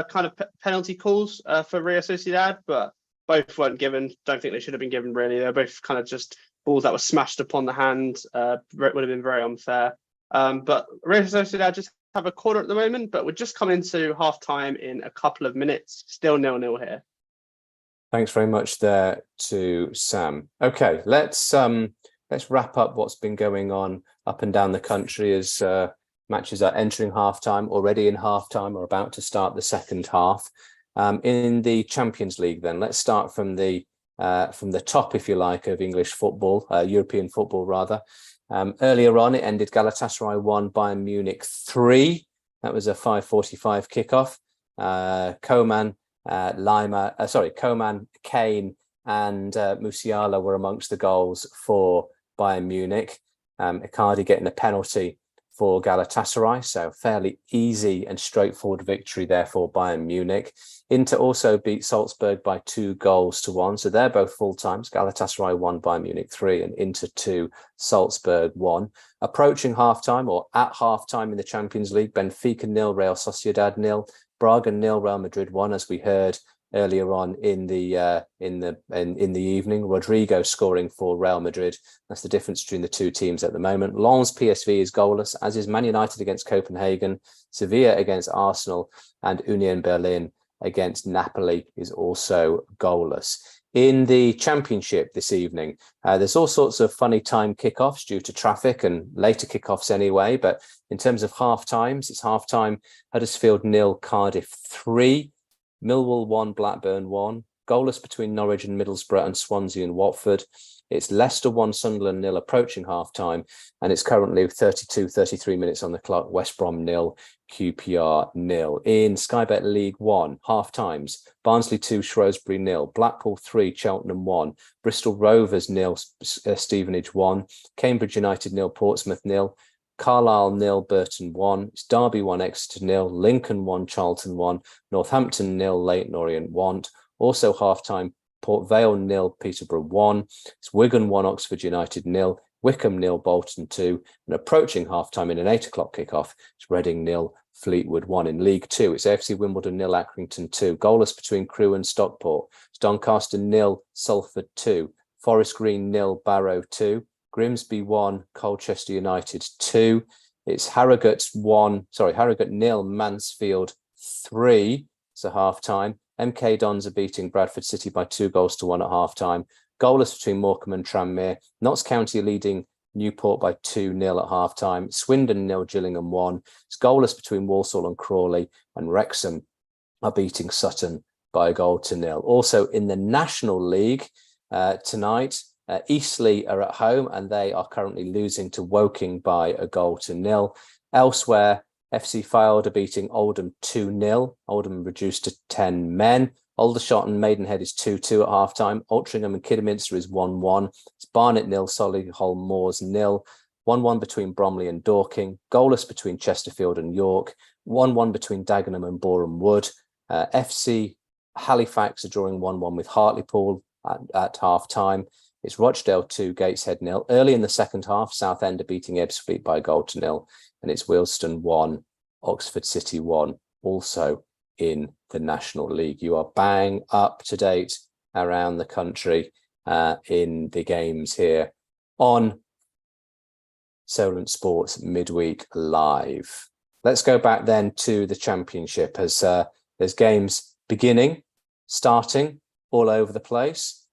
Speaker 14: kind of penalty calls for Real Sociedad, but both weren't given. Don't think they should have been given, really. They're both kind of just balls that were smashed upon the hand. Would have been very unfair. But Real Sociedad just have a quarter at the moment, but we're just coming into half-time in a couple of minutes. Still 0-0 here.
Speaker 1: Thanks very much there to Sam. Okay, let's wrap up what's been going on up and down the country as matches are entering half-time, already in half-time, or about to start the second half. In the Champions League then, let's start from the top, if you like, of English football, European football rather. Earlier on, it ended Galatasaray 1, Bayern Munich 3. That was a 5:45 kickoff. Coman, Kane and Musiala were amongst the goals for Bayern Munich. Icardi getting a penalty for Galatasaray, so fairly easy and straightforward victory there for Bayern Munich. Inter also beat Salzburg by 2-1, so they're both full times. Galatasaray 1, Bayern Munich 3, and Inter 2, Salzburg 1. Approaching half-time, or at half-time in the Champions League, Benfica 0, Real Sociedad 0, Braga 0, Real Madrid 1, as we heard earlier on in the evening. Rodrigo scoring for Real Madrid. That's the difference between the two teams at the moment. Lens PSV is goalless, as is Man United against Copenhagen, Sevilla against Arsenal, and Union Berlin against Napoli is also goalless. In the Championship this evening, there's all sorts of funny time kickoffs due to traffic and later kickoffs anyway. But in terms of half times, it's half time Huddersfield 0, Cardiff 3. Millwall 1, Blackburn 1, Goalless between Norwich and Middlesbrough and Swansea and Watford. It's Leicester 1, Sunderland 0 approaching half-time, and it's currently 33 minutes on the clock. West Brom 0, QPR 0. In Sky Bet League 1, half-times, Barnsley 2, Shrewsbury 0, Blackpool 3, Cheltenham 1, Bristol Rovers 0, Stevenage 1, Cambridge United 0, Portsmouth 0, Carlisle 0, Burton 1, it's Derby 1, Exeter 0, Lincoln 1, Charlton 1, Northampton 0, Leyton Orient 1. Also half-time, Port Vale 0, Peterborough 1. It's Wigan 1, Oxford United 0, Wickham 0, Bolton 2. And approaching half-time in an 8 o'clock kickoff, it's Reading 0, Fleetwood 1. In League 2, it's AFC Wimbledon 0, Accrington 2. Goalless between Crewe and Stockport. It's Doncaster 0, Salford 2. Forest Green 0, Barrow 2. Grimsby 1, Colchester United 2. It's Harrogate 0, Mansfield 3. It's a half-time. MK Dons are beating Bradford City by 2-1 at half-time. Goalless between Morecambe and Tranmere. Notts County leading Newport by 2-0 at half-time. Swindon 0, Gillingham 1. It's goalless between Walsall and Crawley, and Wrexham are beating Sutton by 1-0. Also in the National League tonight, Eastleigh are at home and they are currently losing to Woking by 1-0. Elsewhere, FC Fylde are beating Oldham 2-0. Oldham reduced to 10 men. Aldershot and Maidenhead is 2-2 at half-time. Altrincham and Kidderminster is 1-1. It's Barnet 0, Solihull Moors 0. 1-1 between Bromley and Dorking. Goalless between Chesterfield and York. 1-1 between Dagenham and Boreham Wood. FC Halifax are drawing 1-1 with Hartlepool at half-time. It's Rochdale 2, Gateshead 0. Early in the second half, Southend are beating Ebbsfleet by 1-0. And it's Wealdstone 1, Oxford City 1, also in the National League. You are bang up to date around the country in the games here on Solent Sports Midweek Live. Let's go back then to the Championship as there's games starting all over the place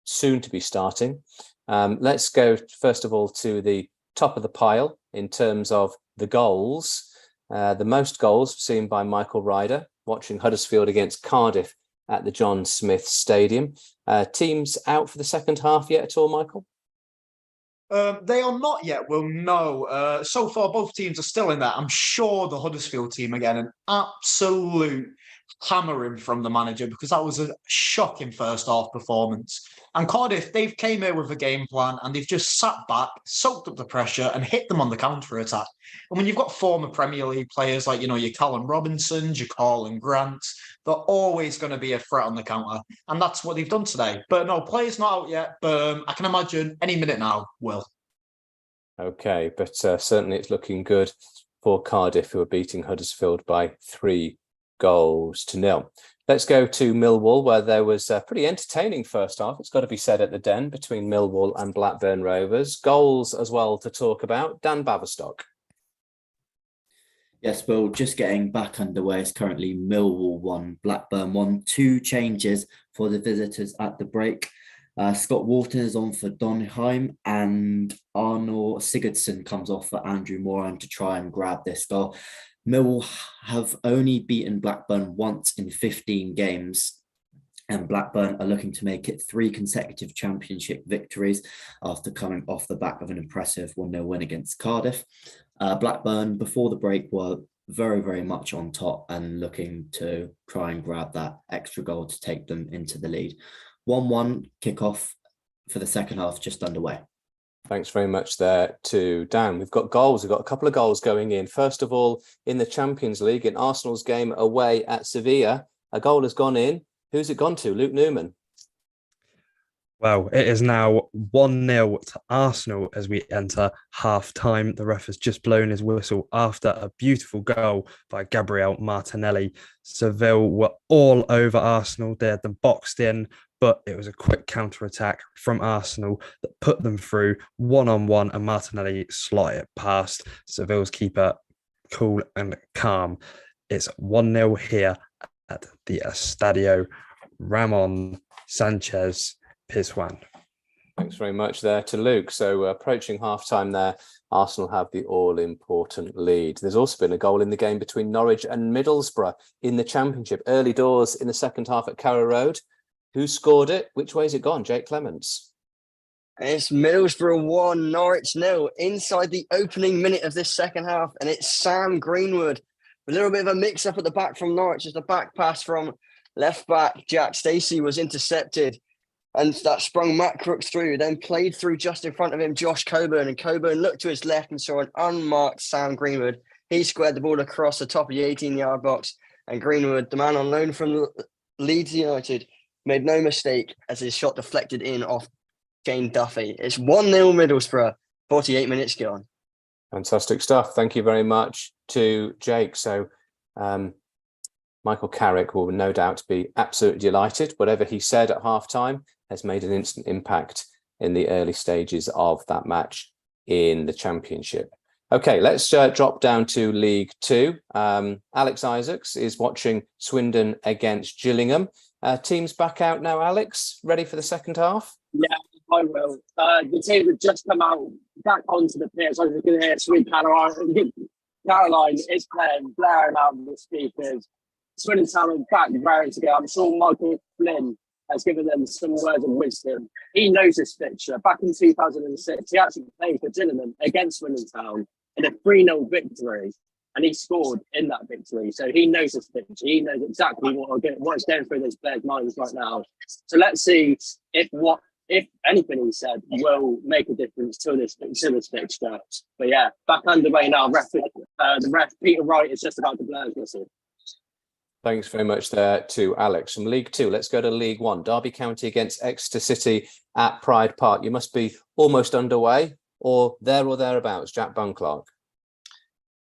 Speaker 1: soon to be starting. Let's go first of all to the top of the pile in terms of the goals. The most goals seen by Michael Ryder watching Huddersfield against Cardiff at the John Smith Stadium. Teams out for the second half yet at all, Michael?
Speaker 6: They are not yet. We'll know. So far, both teams are still in there. I'm sure the Huddersfield team again, an absolute hammering from the manager because that was a shocking first half performance. And Cardiff, they've came here with a game plan and they've just sat back, soaked up the pressure and hit them on the counter-attack. And when you've got former Premier League players like, your Callum Robinsons, your Colin Grants, they're always going to be a threat on the counter. And that's what they've done today. But no, players not out yet. But I can imagine any minute now, Will.
Speaker 1: Okay, but certainly it's looking good for Cardiff, who are beating Huddersfield by 3-0. Let's go to Millwall, where there was a pretty entertaining first half. It's got to be said at the Den between Millwall and Blackburn Rovers. Goals as well to talk about. Dan Baverstock.
Speaker 5: Yes, Bill, just getting back underway. It's currently Millwall 1, Blackburn 1. 2 changes for the visitors at the break. Scott Wharton is on for Donheim and Arnor Sigurdsson comes off for Andrew Moran to try and grab this goal. Millwall have only beaten Blackburn once in 15 games, and Blackburn are looking to make it 3 consecutive championship victories after coming off the back of an impressive 1-0 win against Cardiff. Blackburn, before the break, were very, very much on top and looking to try and grab that extra goal to take them into the lead. 1-1 kickoff for the second half just underway.
Speaker 1: Thanks very much there to Dan. We've got goals. We've got a couple of goals going in. First of all, in the Champions League, in Arsenal's game away at Sevilla, a goal has gone in. Who's it gone to? Luke Newman.
Speaker 11: Well, it is now 1-0 to Arsenal as we enter half-time. The ref has just blown his whistle after a beautiful goal by Gabriel Martinelli. Seville were all over Arsenal. They had them boxed in, but it was a quick counter-attack from Arsenal that put them through one-on-one, and Martinelli slotted it past Seville's keeper, cool and calm. It's 1-0 here at the Estadio Ramon Sanchez Pizjuan.
Speaker 1: Thanks very much there to Luke. So approaching half-time there, Arsenal have the all-important lead. There's also been a goal in the game between Norwich and Middlesbrough in the Championship. Early doors in the second half at Carrow Road. Who scored it? Which way has it gone? Jake Clements.
Speaker 4: It's Middlesbrough 1, Norwich 0 inside the opening minute of this second half, and it's Sam Greenwood. A little bit of a mix-up at the back from Norwich as the back pass from left-back Jack Stacey was intercepted, and that sprung Matt Crooks through, then played through just in front of him Josh Coburn, and Coburn looked to his left and saw an unmarked Sam Greenwood. He squared the ball across the top of the 18-yard box, and Greenwood, the man on loan from Leeds United, made no mistake as his shot deflected in off Shane Duffy. It's 1-0 Middlesbrough, 48 minutes gone.
Speaker 1: Fantastic stuff. Thank you very much to Jake. So Michael Carrick will no doubt be absolutely delighted. Whatever he said at halftime has made an instant impact in the early stages of that match in the Championship. Okay, let's drop down to League Two. Alex Isaacs is watching Swindon against Gillingham. Teams back out now, Alex. Ready for the second half?
Speaker 9: Yeah, I will. The team have just come out back onto the pitch. I was going to hear Sweet Caroline is playing, blaring out the speakers. Swindon Town are back raring to go. I'm sure Michael Flynn has given them some words of wisdom. He knows this fixture. Back in 2006, he actually played for Gillingham against Swindon Town in a 3-0 victory, and he scored in that victory. So he knows this fixture. He knows exactly what's going through those players' minds right now. So let's see if anything he said will make a difference to this fixture. But yeah, back underway now. The ref, Peter Wright, is just about to blow his whistle.
Speaker 1: Thanks very much there to Alex. From League Two, let's go to League One. Derby County against Exeter City at Pride Park. You must be almost underway or thereabouts. Jack Bunclark.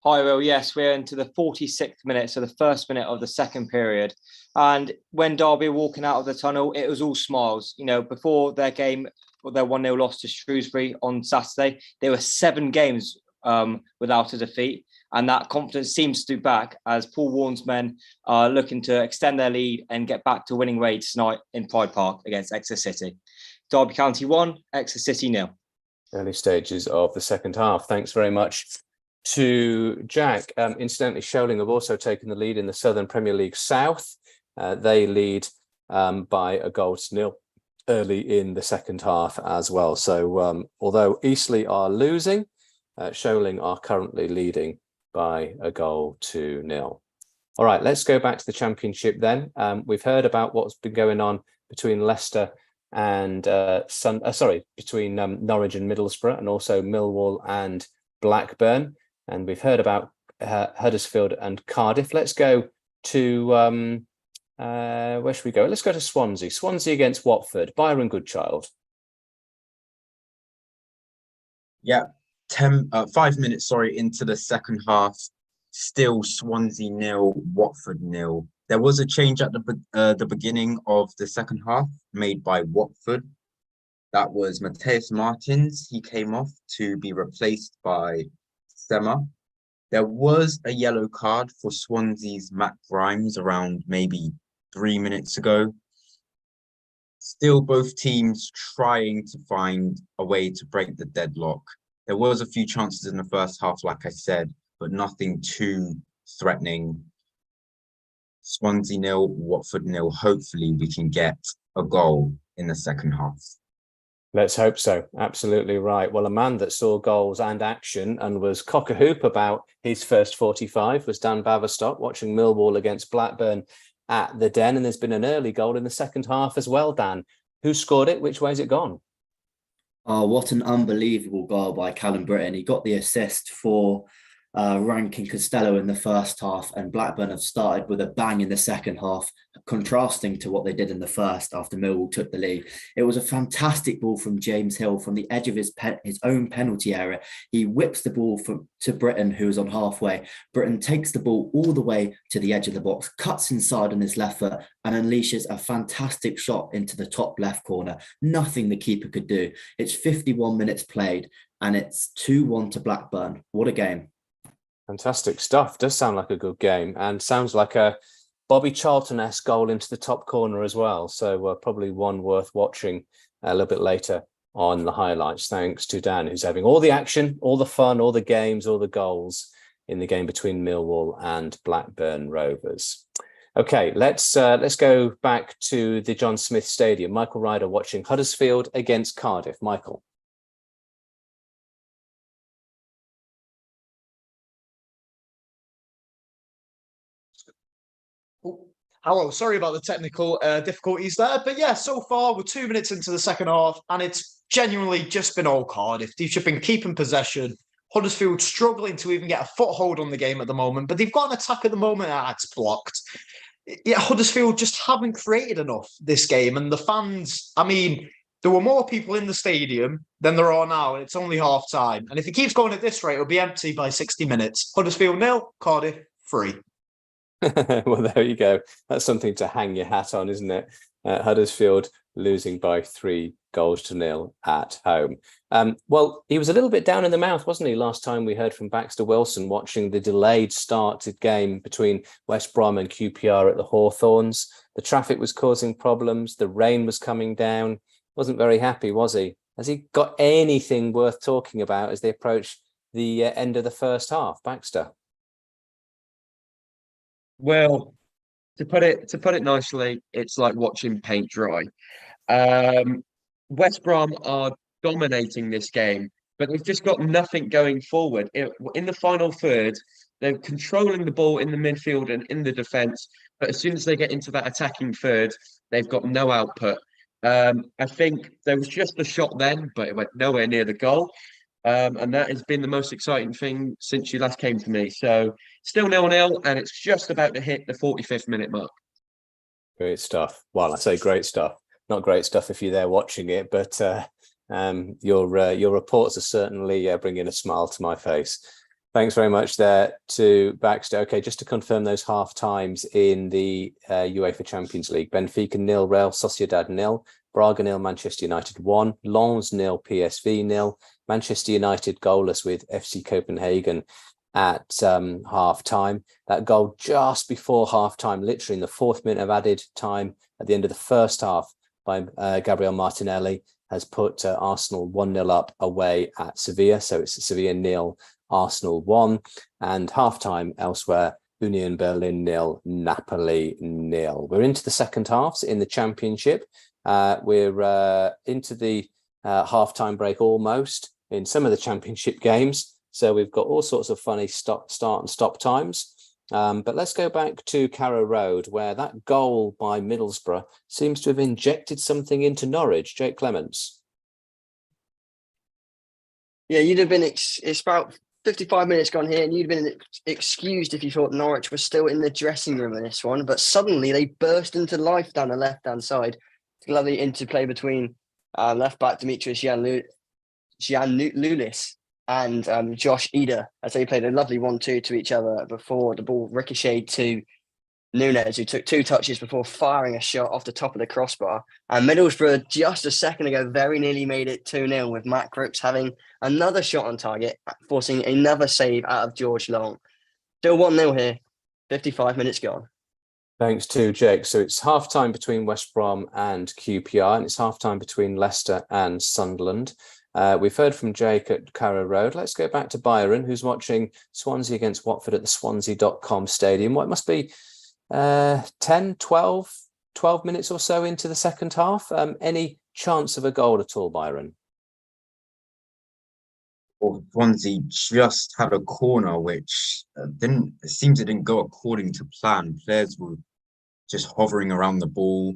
Speaker 8: Hi, Will. Yes, we're into the 46th minute, so the first minute of the second period. And when Derby were walking out of the tunnel, it was all smiles. You know, before their game, their 1-0 loss to Shrewsbury on Saturday, there were 7 games without a defeat. And that confidence seems to be back as Paul Warren's men are looking to extend their lead and get back to winning ways tonight in Pride Park against Exeter City. Derby County 1, Exeter City 0.
Speaker 1: Early stages of the second half. Thanks very much to Jack. Incidentally, Sholing have also taken the lead in the Southern Premier League South. They lead by a goal to 0 early in the second half as well. So although Eastleigh are losing, Sholing are currently leading by a goal to 0. All right, let's go back to the Championship then. We've heard about what's been going on between Leicester and between Norwich and Middlesbrough, and also Millwall and Blackburn. And we've heard about Huddersfield and Cardiff. Let's go to where should we go? Let's go to Swansea. Swansea against Watford. Byron Goodchild.
Speaker 3: Yeah. 5 minutes, into the second half. Still Swansea 0, Watford 0. There was a change at the beginning of the second half made by Watford. That was Mateus Martins. He came off to be replaced by Sema. There was a yellow card for Swansea's Matt Grimes around maybe 3 minutes ago. Still both teams trying to find a way to break the deadlock. There was a few chances in the first half, like I said, but nothing too threatening. Swansea 0, Watford 0. Hopefully we can get a goal in the second half.
Speaker 1: Let's hope so. Absolutely right. Well, a man that saw goals and action and was cock-a-hoop about his first 45 was Dan Baverstock, watching Millwall against Blackburn at the Den. And there's been an early goal in the second half as well, Dan. Who scored it? Which way's it gone?
Speaker 5: Oh, what an unbelievable goal by Callum Britton. He got the assist for Rankin Costello in the first half, and Blackburn have started with a bang in the second half, contrasting to what they did in the first after Millwall took the lead. It was a fantastic ball from James Hill from the edge of his own penalty area. He whips the ball to Britton, who is on halfway. Britton takes the ball all the way to the edge of the box, cuts inside on his left foot, and unleashes a fantastic shot into the top left corner. Nothing the keeper could do. It's 51 minutes played, and it's 2-1 to Blackburn. What a game.
Speaker 1: Fantastic stuff. Does sound like a good game, and sounds like a Bobby Charlton-esque goal into the top corner as well. So probably one worth watching a little bit later on the highlights, thanks to Dan, who's having all the action, all the fun, all the games, all the goals in the game between Millwall and Blackburn Rovers. Okay, let's go back to the John Smith Stadium. Michael Ryder watching Huddersfield against Cardiff. Michael.
Speaker 6: Hello, sorry about the technical difficulties there. But yeah, so far we're 2 minutes into the second half and it's genuinely just been all Cardiff. They've just been keeping possession. Huddersfield struggling to even get a foothold on the game at the moment, but they've got an attack at the moment that's blocked. Yeah, Huddersfield just haven't created enough this game. And the fans, I mean, there were more people in the stadium than there are now, and it's only half time. And if it keeps going at this rate, it'll be empty by 60 minutes. Huddersfield 0, Cardiff 3.
Speaker 1: Well, there you go. That's something to hang your hat on, isn't it? Huddersfield losing by 3-0 at home. Well, he was a little bit down in the mouth, wasn't he, last time we heard from Baxter Wilson watching the delayed started game between West Brom and QPR at the Hawthorns. The traffic was causing problems. The rain was coming down. Wasn't very happy, was he? Has he got anything worth talking about as they approach the end of the first half, Baxter?
Speaker 7: Well, to put it nicely, it's like watching paint dry. West Brom are dominating this game, but they've just got nothing going forward. In the final third, they're controlling the ball in the midfield and in the defence, but as soon as they get into that attacking third, they've got no output. I think there was just a shot then, but it went nowhere near the goal. And that has been the most exciting thing since you last came to me. So still 0-0, and it's just about to hit the 45th minute mark.
Speaker 1: Great stuff. Well, I say great stuff. Not great stuff if you're there watching it, but your reports are certainly bringing a smile to my face. Thanks very much there to Baxter. Okay, just to confirm those half times in the UEFA Champions League: Benfica 0, Real Sociedad 0, Braga 0, Manchester United 1, Lens 0, PSV 0, Manchester United goalless with FC Copenhagen at half time. That goal just before half time, literally in the 4th minute of added time at the end of the first half by Gabriel Martinelli, has put Arsenal 1-0 up away at Sevilla. So it's Sevilla 0, Arsenal 1, and half time elsewhere: Union Berlin 0, Napoli 0. We're into the second halves in the Championship. We're into the half-time break almost in some of the Championship games. So we've got all sorts of funny start and stop times. But let's go back to Carrow Road, where that goal by Middlesbrough seems to have injected something into Norwich. Jake Clements.
Speaker 4: Yeah, you'd have been, it's about 55 minutes gone here, and you'd have been excused if you thought Norwich was still in the dressing room in this one. But suddenly they burst into life down the left-hand side. Lovely interplay between left-back Demetrius Giannoulis and Josh Eder, as they played a lovely 1-2 to each other before the ball ricocheted to Nunes, who took 2 touches before firing a shot off the top of the crossbar. And Middlesbrough, just a second ago, very nearly made it 2-0, with Matt Crooks having another shot on target, forcing another save out of George Long. Still 1-0 here, 55 minutes gone.
Speaker 1: Thanks to Jake. So it's half-time between West Brom and QPR, and it's half-time between Leicester and Sunderland. We've heard from Jake at Carrow Road. Let's go back to Byron, who's watching Swansea against Watford at the Swansea.com stadium. What must be 10, 12 minutes or so into the second half. Any chance of a goal at all, Byron?
Speaker 3: Well, Swansea just had a corner which didn't go according to plan. Players were just hovering around the ball.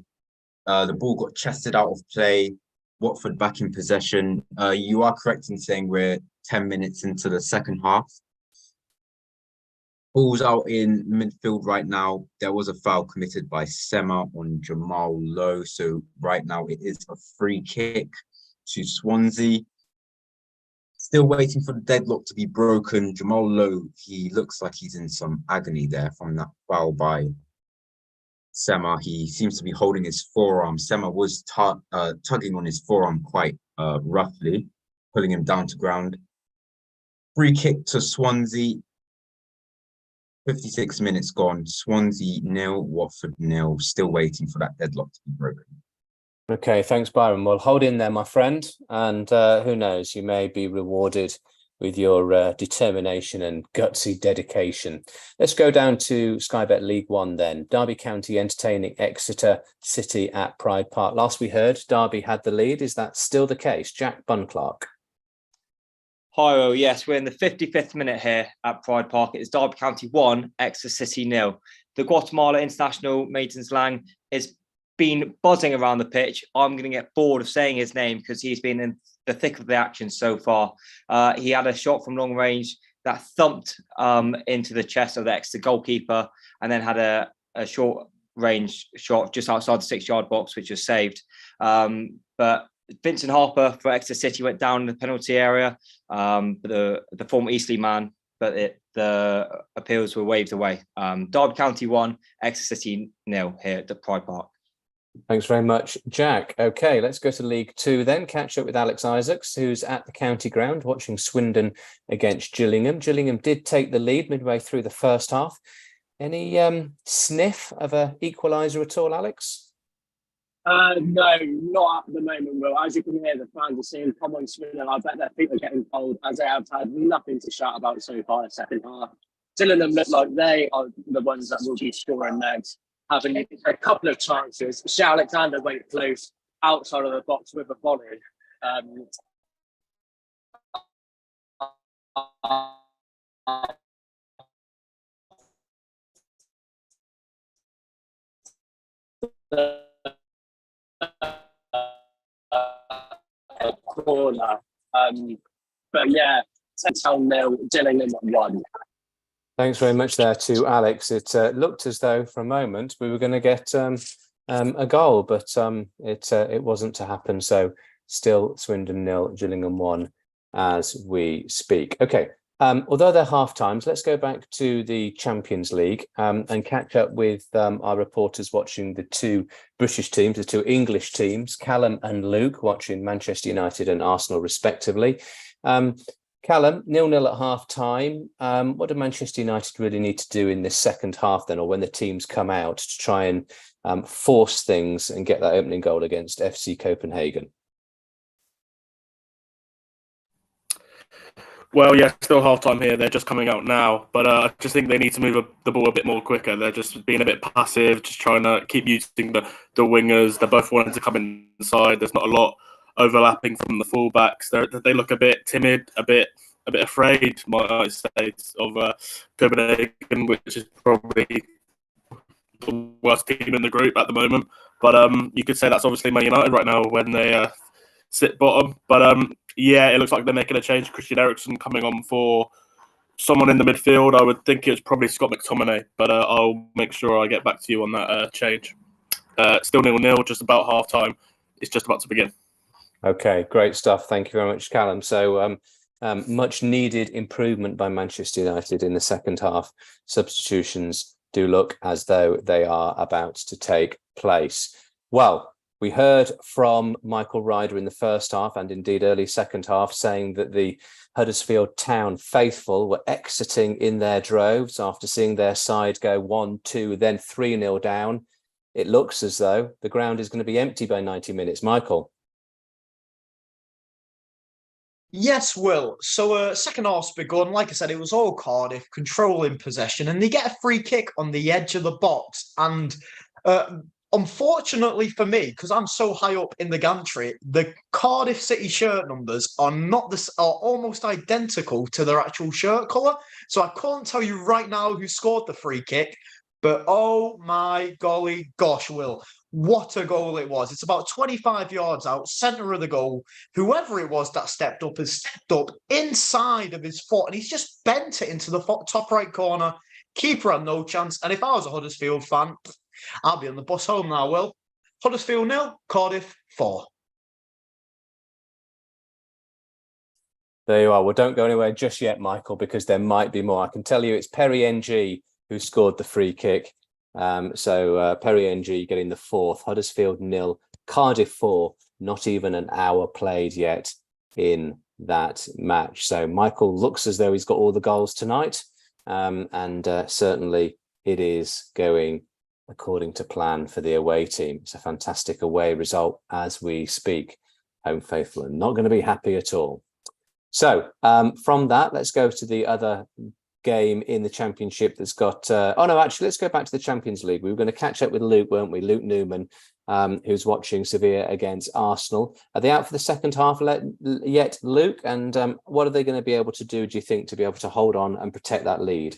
Speaker 3: The ball got chested out of play. Watford back in possession. You are correct in saying we're 10 minutes into the second half. Ball's out in midfield right now. There was a foul committed by Sema on Jamal Lowe. So right now it is a free kick to Swansea. Still waiting for the deadlock to be broken. Jamal Lowe, he looks like he's in some agony there from that foul by Sema. He seems to be holding his forearm. Sema was tugging on his forearm quite roughly, pulling him down to ground. Free kick to Swansea. 56 minutes gone. Swansea 0, Watford 0. Still waiting for that deadlock to be broken.
Speaker 1: Okay, thanks, Byron. Well, hold in there, my friend. And who knows, you may be rewarded with your determination and gutsy dedication. Let's go down to Sky Bet League One then. Derby County entertaining Exeter City at Pride Park. Last we heard, Derby had the lead. Is that still the case? Jack Bunclark.
Speaker 8: Hi, Will. Yes, we're in the 55th minute here at Pride Park. It's Derby County 1, Exeter City 0. The Guatemala international, Maitens Lang, has been buzzing around the pitch. I'm going to get bored of saying his name because he's been in the thick of the action so far. He had a shot from long range that thumped into the chest of the Exeter goalkeeper, and then had a short range shot just outside the 6-yard box, which was saved. But Vincent Harper for Exeter City went down in the penalty area. The former Eastleigh man, but the appeals were waved away. Derby County 1, Exeter City 0 here at the Pride Park.
Speaker 1: Thanks very much, Jack. Okay, let's go to League Two then. Catch up with Alex Isaacs, who's at the county ground watching Swindon against Gillingham. Gillingham did take the lead midway through the first half. Any sniff of a equaliser at all, Alex?
Speaker 9: No, not at the moment, Will. As you can hear, the fans are saying, come on, Swindon. I bet their feet are getting cold, as they have had nothing to shout about so far in the second half. Gillingham look like they are the ones that will be scoring next, having a couple of chances. Shea Alexander went close outside of the box with a volley. Corner. But yeah, 10-0, Gillingham 1.
Speaker 1: Thanks very much there to Alex. It looked as though for a moment we were going to get a goal, but it wasn't to happen. So still Swindon 0, Gillingham 1 as we speak. Okay. Although they're half times, let's go back to the Champions League and catch up with our reporters watching the two British teams, the two English teams, Callum and Luke, watching Manchester United and Arsenal respectively. Callum, 0-0 at half time. What do Manchester United really need to do in this second half then, or when the teams come out, to try and force things and get that opening goal against FC Copenhagen?
Speaker 10: Well, yeah, still half time here. They're just coming out now, but I just think they need to move the ball a bit more quicker. They're just being a bit passive, just trying to keep using the wingers. They're both wanting to come inside. There's not a lot overlapping from the fullbacks. They look a bit timid, a bit afraid, might I say, of Copenhagen, which is probably the worst team in the group at the moment. But you could say that's obviously Man United right now when they sit bottom. But yeah, it looks like they're making a change. Christian Eriksen coming on for someone in the midfield. I would think it's probably Scott McTominay, but I'll make sure I get back to you on that change. Still 0-0, just about half time. It's just about to begin.
Speaker 1: Okay, great stuff. Thank you very much, Callum. So much needed improvement by Manchester United in the second half. Substitutions do look as though they are about to take place. Well, we heard from Michael Ryder in the first half and indeed early second half saying that the Huddersfield Town faithful were exiting in their droves after seeing their side go 1-2, then 3-0 down. It looks as though the ground is going to be empty by 90 minutes. Michael.
Speaker 6: Yes, Will. So second half's begun. Like I said, it was all Cardiff controlling possession, and they get a free kick on the edge of the box. And unfortunately for me, because I'm so high up in the gantry, the Cardiff City shirt numbers are almost identical to their actual shirt colour. So I can't tell you right now who scored the free kick, but oh my golly gosh, Will. What a goal it was. It's about 25 yards out, centre of the goal. Whoever it was that stepped up has stepped up inside of his foot, and he's just bent it into the top right corner. Keeper had no chance. And if I was a Huddersfield fan, I'll be on the bus home now, Will. Huddersfield 0, Cardiff 4.
Speaker 1: There you are. Well, don't go anywhere just yet, Michael, because there might be more. I can tell you it's Perry NG who scored the free kick. So Perry NG getting the fourth. Huddersfield 0, Cardiff 4. Not even an hour played yet in that match. So Michael looks as though he's got all the goals tonight. And certainly it is going according to plan for the away team. It's a fantastic away result as we speak. Home faithful are not going to be happy at all. So from that, let's go to the other game in the Championship that's got... let's go back to the Champions League. We were going to catch up with Luke, weren't we? Luke Newman, who's watching Sevilla against Arsenal. Are they out for the second half yet, Luke? And what are they going to be able to do, do you think, to be able to hold on and protect that lead?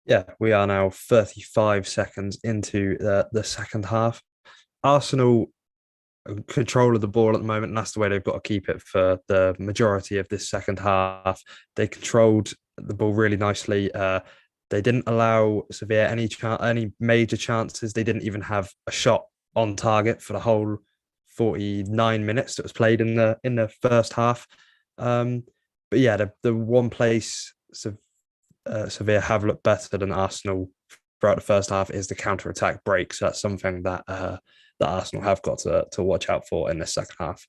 Speaker 11: Yeah, we are now 35 seconds into the second half. Arsenal control of the ball at the moment, and that's the way they've got to keep it for the majority of this second half. They controlled the ball really nicely. They didn't allow Sevilla any major chances. They didn't even have a shot on target for the whole 49 minutes that was played in the first half. But yeah, the one place Sevilla have looked better than Arsenal throughout the first half is the counter-attack break. So that's something that Arsenal have got to watch out for in the second half.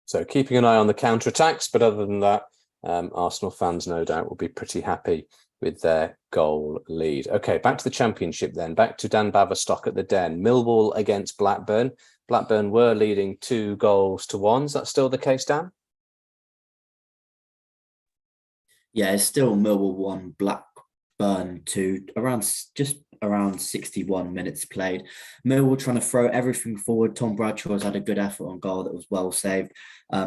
Speaker 1: So keeping an eye on the counter-attacks, but other than that, Arsenal fans no doubt will be pretty happy with their goal lead. Okay, back to the Championship then. Back to Dan Baverstock at the Den. Millwall against Blackburn. Blackburn were leading 2-1. Is that still the case, Dan?
Speaker 5: Yeah, it's still Millwall 1, Blackburn 2, just around 61 minutes played. Millwall trying to throw everything forward. Tom Bradshaw has had a good effort on goal that was well saved.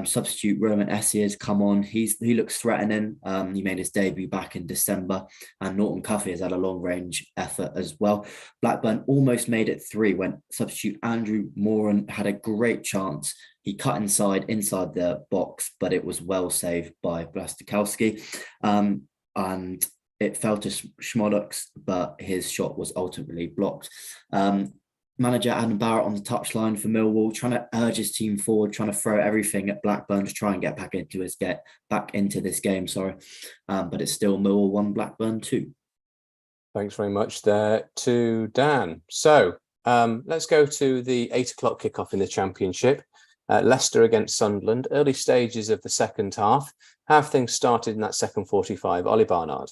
Speaker 5: Substitute Roman Essie has come on. He looks threatening. He made his debut back in December, and Norton Cuffy has had a long range effort as well. Blackburn almost made it 3 when substitute Andrew Moran had a great chance. He cut inside the box, but it was well saved by Blastikowski. And it fell to Schmolux, but his shot was ultimately blocked. Manager Adam Barrett on the touchline for Millwall, trying to urge his team forward, trying to throw everything at Blackburn to try and get back into this game. But it's still Millwall 1, Blackburn 2.
Speaker 1: Thanks very much there to Dan. So let's go to the 8 o'clock kickoff in the Championship. Leicester against Sunderland, early stages of the second half. How have things started in that second 45? Ollie Barnard.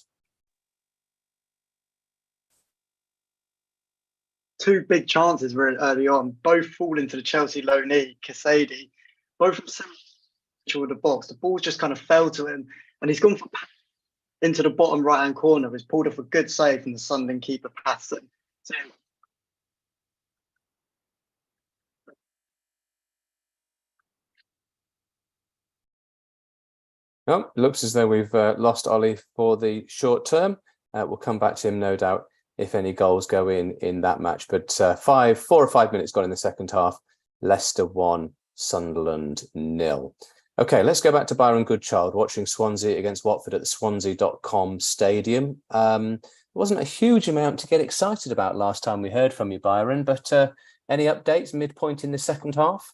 Speaker 2: Two big chances really early on, both fall into the Chelsea loanee, Casady. Both from the box. The ball just kind of fell to him, and he's gone into the bottom right-hand corner. He's pulled off a good save from the Sunderland keeper, Patterson. So,
Speaker 1: Oh, looks as though we've lost Ollie for the short term. We'll come back to him, no doubt, if any goals go in that match. But 4 or 5 minutes gone in the second half. Leicester 1, Sunderland 0. Okay, let's go back to Byron Goodchild watching Swansea against Watford at the Swansea.com stadium. It wasn't a huge amount to get excited about last time we heard from you, Byron, but any updates midpoint in the second half?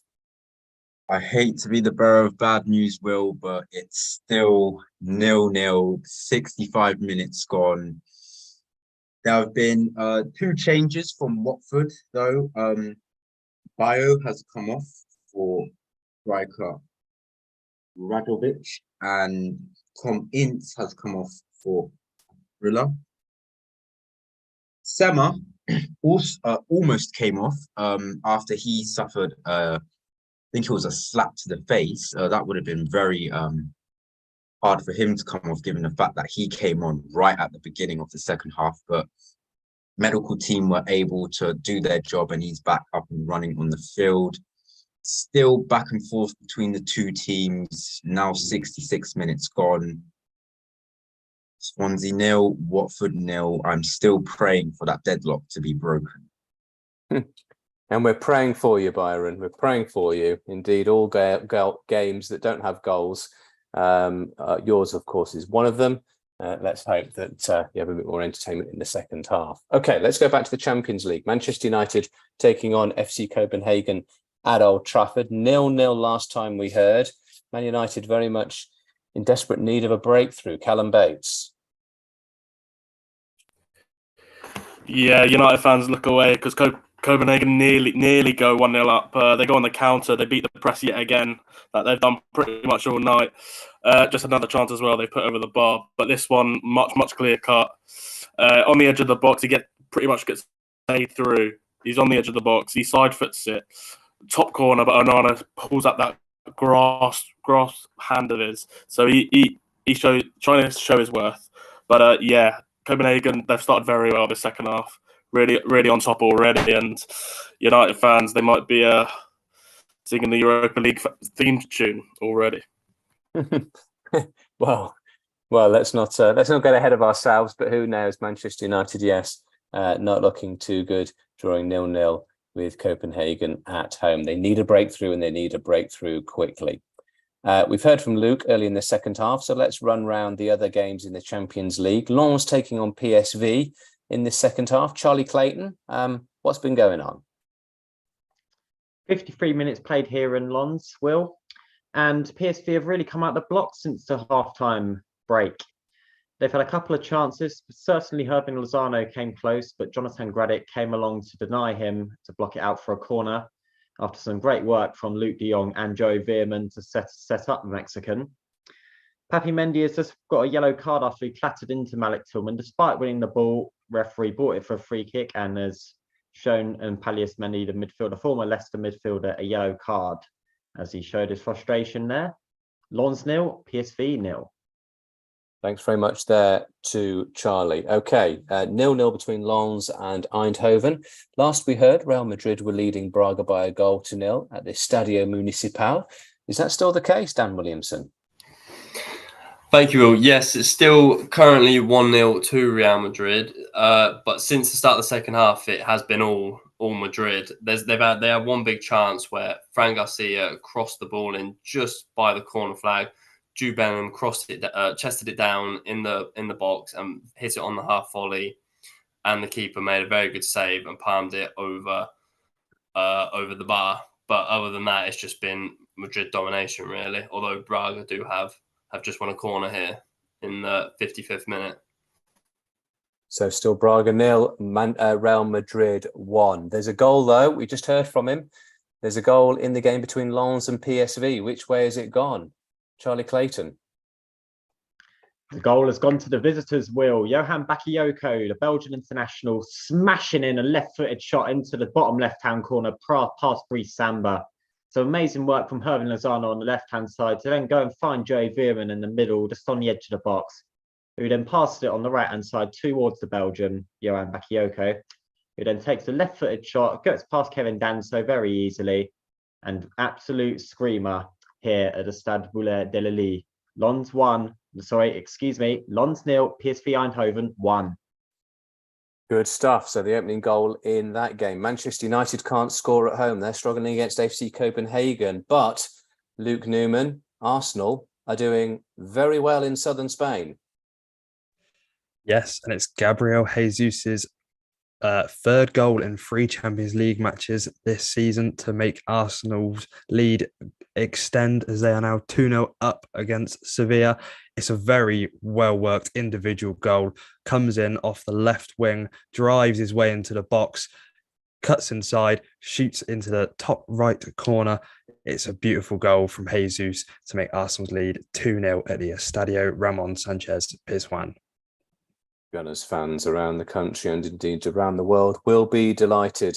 Speaker 3: I hate to be the bearer of bad news, Will, but it's still 0-0, 65 minutes gone. There have been 2 changes from Watford, though. Bio has come off for striker Radovic, and Tom Ince has come off for Rilla. Sema almost came off after he suffered I think it was a slap to the face. That would have been very hard for him to come off, given the fact that he came on right at the beginning of the second half. But medical team were able to do their job, and he's back up and running on the field. Still back and forth between the two teams. Now 66 minutes gone. Swansea 0, Watford 0. I'm still praying for that deadlock to be broken.
Speaker 1: And we're praying for you, Byron. We're praying for you. Indeed, all games that don't have goals. Yours, of course, is one of them. Let's hope that you have a bit more entertainment in the second half. Okay, let's go back to the Champions League. Manchester United taking on FC Copenhagen at Old Trafford. 0-0 last time we heard. Man United very much in desperate need of a breakthrough. Callum Bates.
Speaker 10: Yeah, United fans look away because Copenhagen nearly go 1-0 up. They go on the counter. They beat the press yet again. That they've done pretty much all night. Just another chance as well they put over the bar. But this one, much clear cut. On the edge of the box, he pretty much gets laid through. He's on the edge of the box. He side foots it, top corner, but Onana pulls up that grass hand of his. So he's trying to show his worth. But yeah, Copenhagen, they've started very well this second half. Really on top already. And United fans, they might be singing the Europa League theme tune already.
Speaker 1: Well, let's not get ahead of ourselves. But who knows? Manchester United, yes, not looking too good, drawing 0-0 with Copenhagen at home. They need a breakthrough, and they need a breakthrough quickly. We've heard from Luke early in the second half, so let's run round the other games in the Champions League. Lens taking on PSV in the second half. Charlie Clayton, what's been going on?
Speaker 12: 53 minutes played here in Lens, Will. And PSV have really come out the block since the half-time break. They've had a couple of chances. Certainly Hirving Lozano came close, but Jonathan Gradic came along to deny him to block it out for a corner after some great work from Luke de Jong and Joe Veerman to set up the Mexican. Papi Mendy has just got a yellow card after he clattered into Malik Tillman. Despite winning the ball, referee bought it for a free kick and has shown Palias Mendy, the midfielder, former Leicester midfielder, a yellow card as he showed his frustration there. Lens 0, PSV 0.
Speaker 1: Thanks very much there to Charlie. Okay, 0-0 between Lens and Eindhoven. Last we heard, Real Madrid were leading Braga by a goal to 0 at the Estadio Municipal. Is that still the case, Dan Williamson?
Speaker 13: Thank you, Will. Yes, it's still currently 1-0 to Real Madrid. But since the start of the second half, it has been all Madrid. They had one big chance where Fran Garcia crossed the ball in just by the corner flag. Jude Bellingham chested it down in the box and hit it on the half volley, and the keeper made a very good save and palmed it over the bar. But other than that, it's just been Madrid domination, really. Although Braga do have just won a corner here in the 55th minute.
Speaker 1: So still Braga 0, Real Madrid 1. There's a goal though. We just heard from him. There's a goal in the game between Lens and PSV. Which way has it gone? Charlie Clayton.
Speaker 12: The goal has gone to the visitors' Will. Johan Bakayoko, the Belgian international, smashing in a left-footed shot into the bottom left-hand corner past Brice Samba. So amazing work from Hirving Lozano on the left-hand side to then go and find Joe Veerman in the middle, just on the edge of the box, who then passes it on the right-hand side towards the Belgian, Johan Bakayoko, who then takes the left-footed shot, gets past Kevin Danso very easily, and absolute screamer here at the Stade Boulaye de Lille. Lens 0, PSV Eindhoven 1.
Speaker 1: Good stuff. So the opening goal in that game. Manchester United can't score at home. They're struggling against FC Copenhagen. But Luke Newman, Arsenal are doing very well in southern Spain.
Speaker 11: Yes, and it's Gabriel Jesus's third goal in 3 Champions League matches this season to make Arsenal's lead extend, as they are now 2-0 up against Sevilla. It's a very well-worked individual goal. Comes in off the left wing, drives his way into the box, cuts inside, shoots into the top right corner. It's a beautiful goal from Jesus to make Arsenal's lead 2-0 at the Estadio Ramon Sanchez Pizjuan.
Speaker 1: Gunners fans around the country and indeed around the world will be delighted.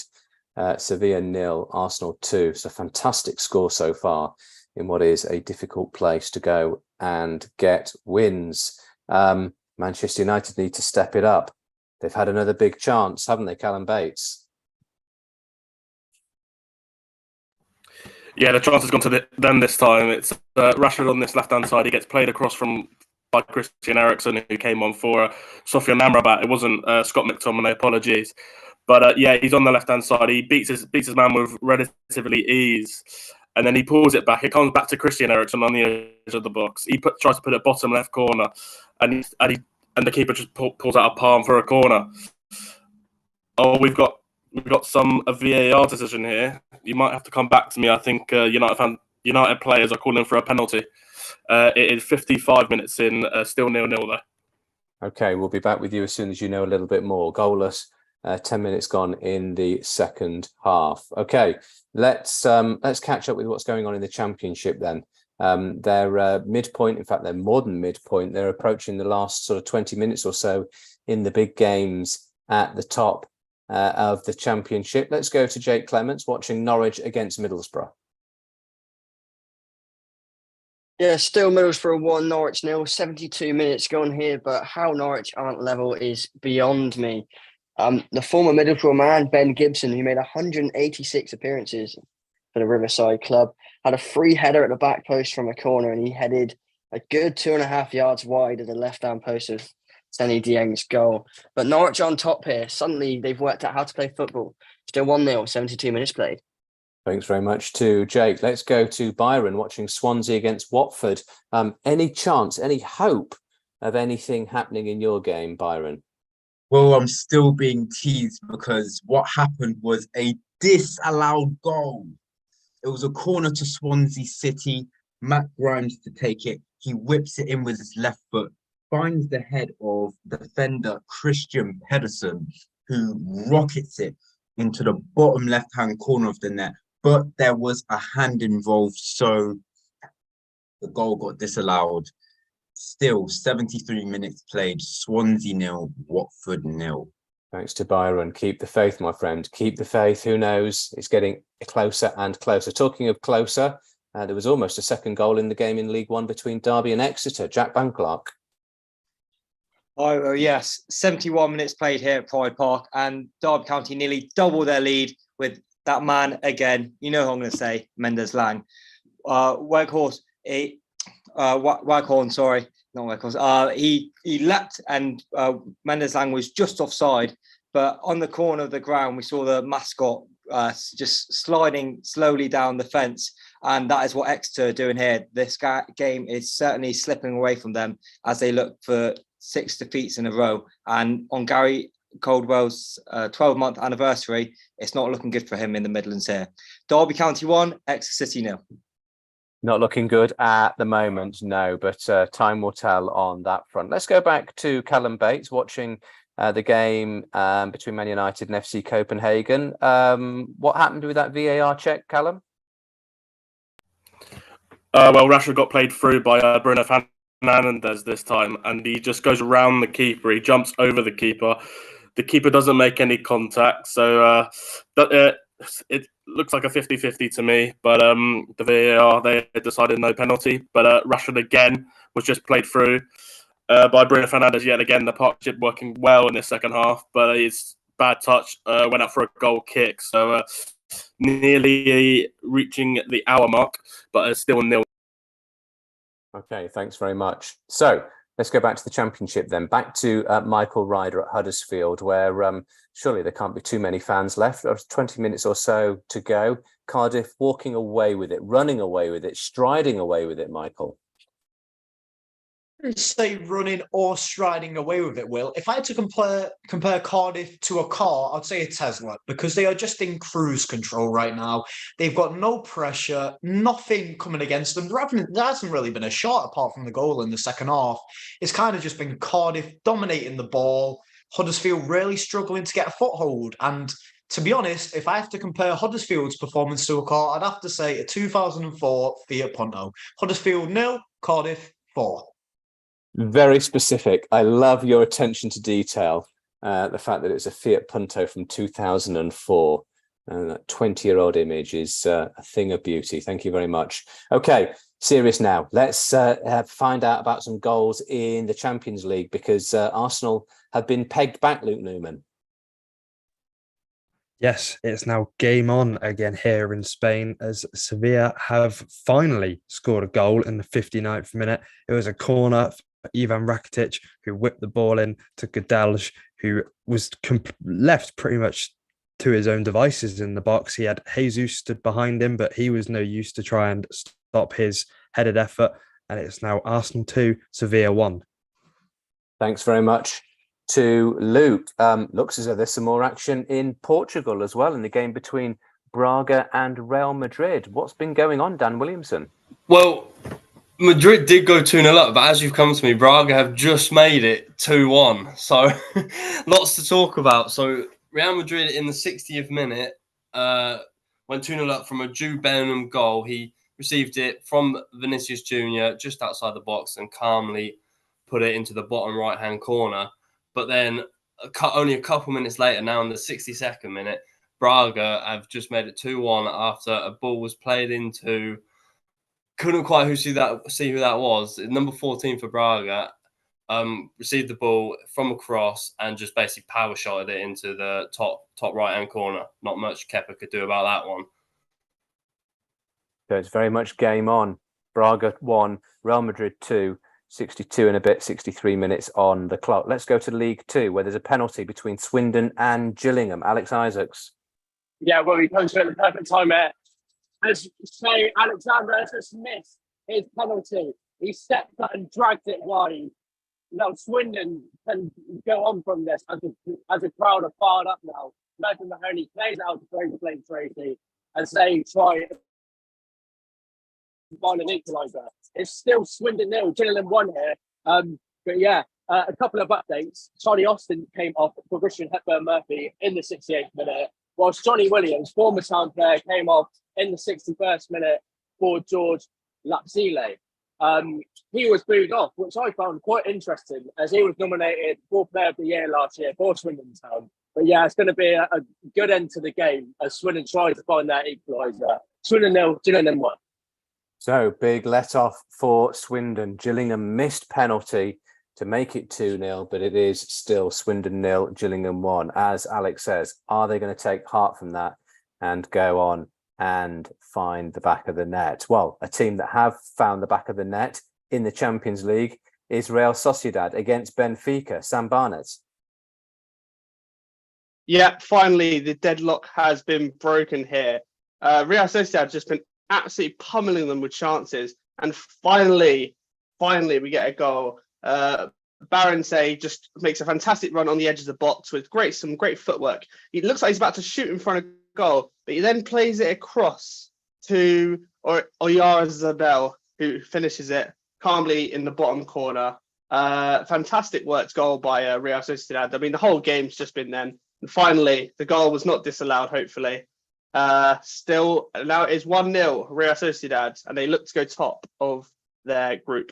Speaker 1: Sevilla 0, Arsenal 2. It's a fantastic score so far in what is a difficult place to go and get wins. Manchester United need to step it up. They've had another big chance, haven't they, Callum Bates?
Speaker 10: Yeah, the chance has gone to them this time. It's Rashford on this left-hand side. He gets played across by Christian Eriksen, who came on for Sofian Amrabat. It wasn't Scott McTominay, apologies. But yeah, he's on the left-hand side. He beats his man with relatively ease. And then he pulls it back. It comes back to Christian Eriksen on the edge of the box. He tries to put it bottom left corner. And the keeper just pulls out a palm for a corner. Oh, we've got some VAR decision here. You might have to come back to me. I think United players are calling for a penalty. It is 55 minutes in, still 0-0 though.
Speaker 1: Okay, we'll be back with you as soon as you know a little bit more. Goalless, 10 minutes gone in the second half. Okay, let's catch up with what's going on in the Championship then. They're midpoint, in fact, they're more than midpoint. They're approaching the last sort of 20 minutes or so in the big games at the top of the Championship. Let's go to Jake Clements watching Norwich against Middlesbrough.
Speaker 4: Yeah, still Middlesbrough 1, Norwich 0, 72 minutes gone here, but how Norwich aren't level is beyond me. The former Middlesbrough man, Ben Gibson, who made 186 appearances for the Riverside club, had a free header at the back post from a corner, and he headed a good 2.5 yards wide of the left-hand post of Senny Dieng's goal. But Norwich on top here. Suddenly, they've worked out how to play football. Still 1-0, 72 minutes played.
Speaker 1: Thanks very much to Jake. Let's go to Byron watching Swansea against Watford. Any chance, any hope of anything happening in your game, Byron?
Speaker 3: Well, I'm still being teased because what happened was a disallowed goal. It was a corner to Swansea City. Matt Grimes to take it. He whips it in with his left foot, finds the head of defender Christian Pedersen, who rockets it into the bottom left-hand corner of the net. But there was a hand involved, so the goal got disallowed. Still, 73 minutes played, Swansea 0, Watford 0.
Speaker 1: Thanks to Byron. Keep the faith, my friend. Keep the faith. Who knows? It's getting closer and closer. Talking of closer, there was almost a second goal in the game in League One between Derby and Exeter. Jack Banclark.
Speaker 8: Oh, yes. 71 minutes played here at Pride Park, and Derby County nearly double their lead with that man again. You know who I'm going to say, Mendes Lang. Waghorn, sorry, not Waghorn. He leapt, and Mendes Lang was just offside. But on the corner of the ground, we saw the mascot just sliding slowly down the fence. And that is what Exeter are doing here. This game is certainly slipping away from them as they look for 6 defeats in a row. And on Gary Caldwell's 12-month anniversary, it's not looking good for him in the Midlands here. Derby County 1, Exeter City 0.
Speaker 1: Not looking good at the moment, no, but time will tell on that front. Let's go back to Callum Bates watching the game between Man United and FC Copenhagen. What happened with that VAR check, Callum?
Speaker 10: Well, Rashford got played through by Bruno Fernandes this time, and he just goes around the keeper. He jumps over the keeper. The keeper doesn't make any contact, so it looks like a 50-50 to me. But the VAR, they decided no penalty. But Rashford again was just played through by Bruno Fernandes yet again. The partnership working well in the second half, but his bad touch went out for a goal kick. So nearly reaching the hour mark, but still 0.
Speaker 1: Okay, thanks very much. So let's go back to the Championship then. Back to Michael Ryder at Huddersfield, where surely there can't be too many fans left. There's 20 minutes or so to go. Cardiff walking away with it, running away with it, striding away with it, Michael.
Speaker 6: Say running or striding away with it, Will. If I had to compare Cardiff to a car, I'd say a Tesla, because they are just in cruise control right now. They've got no pressure, nothing coming against them. There hasn't really been a shot apart from the goal in the second half. It's kind of just been Cardiff dominating the ball, Huddersfield really struggling to get a foothold. And to be honest, if I have to compare Huddersfield's performance to a car, I'd have to say a 2004 Fiat Punto. Huddersfield 0, Cardiff 4.
Speaker 1: Very specific. I love your attention to detail. The fact that it's a Fiat Punto from 2004. And that 20-year-old image is a thing of beauty. Thank you very much. Okay, serious now. Let's find out about some goals in the Champions League, because Arsenal have been pegged back, Luke Newman.
Speaker 11: Yes, it's now game on again here in Spain, as Sevilla have finally scored a goal in the 59th minute. It was a corner for Ivan Rakitic, who whipped the ball in to Gadelj, who was left pretty much to his own devices in the box. He had Jesus stood behind him, but he was no use to try and stop his headed effort. And it's now Arsenal 2, Sevilla 1.
Speaker 1: Thanks very much to Luke. Looks as though there's some more action in Portugal as well, in the game between Braga and Real Madrid. What's been going on, Dan Williamson?
Speaker 13: Well, Madrid did go 2-0 up, but as you've come to me, Braga have just made it 2-1. So lots to talk about. So Real Madrid in the 60th minute went 2-0 up from a Jude Bellingham goal. He received it from Vinicius Jr. just outside the box and calmly put it into the bottom right-hand corner. But then only a couple minutes later, now in the 62nd minute, Braga have just made it 2-1 after a ball was played into. Couldn't quite see who that was. Number 14 for Braga received the ball from a cross and just basically power shotted it into the top right hand corner. Not much Kepa could do about that one.
Speaker 1: So it's very much game on. Braga 1, Real Madrid 2, 62 and a bit, 63 minutes on the clock. Let's go to League 2, where there's a penalty between Swindon and Gillingham. Alex Isaacs.
Speaker 9: Yeah, well, he comes to it at the perfect time here. As say, Alexander has just missed his penalty. He stepped up and dragged it wide. Now Swindon can go on from this as a crowd are fired up now. Nathan Mahoney plays out to Blake Tracy as they try to find an equaliser. It's still Swindon 0, Gillingham 1 here. But yeah, a couple of updates. Charlie Austin came off for Christian Hepburn-Murphy in the 68th minute, whilst Johnny Williams, former Town player, came off in the 61st minute for George Lapsile. He was booed off, which I found quite interesting, as he was nominated for Player of the Year last year for Swindon Town. But yeah, it's going to be a good end to the game as Swindon tries to find that equaliser. Swindon 0, Gillingham 1.
Speaker 1: So big let off for Swindon. Gillingham missed penalty to make it 2-0, but it is still Swindon 0, Gillingham 1. As Alex says, are they going to take heart from that and go on and find the back of the net? Well, a team that have found the back of the net in the Champions League is Real Sociedad against Benfica. Sam Barnett.
Speaker 14: Yeah, finally, the deadlock has been broken here. Real Sociedad have just been absolutely pummeling them with chances. And finally, we get a goal. Barrense just makes a fantastic run on the edge of the box with some great footwork. He looks like he's about to shoot in front of goal, but he then plays it across to Oyarzabal, who finishes it calmly in the bottom corner. Fantastic worked goal by Real Sociedad. I mean, the whole game's just been then. And finally, the goal was not disallowed, hopefully. Still, now it is 1-0 Real Sociedad, and they look to go top of their group.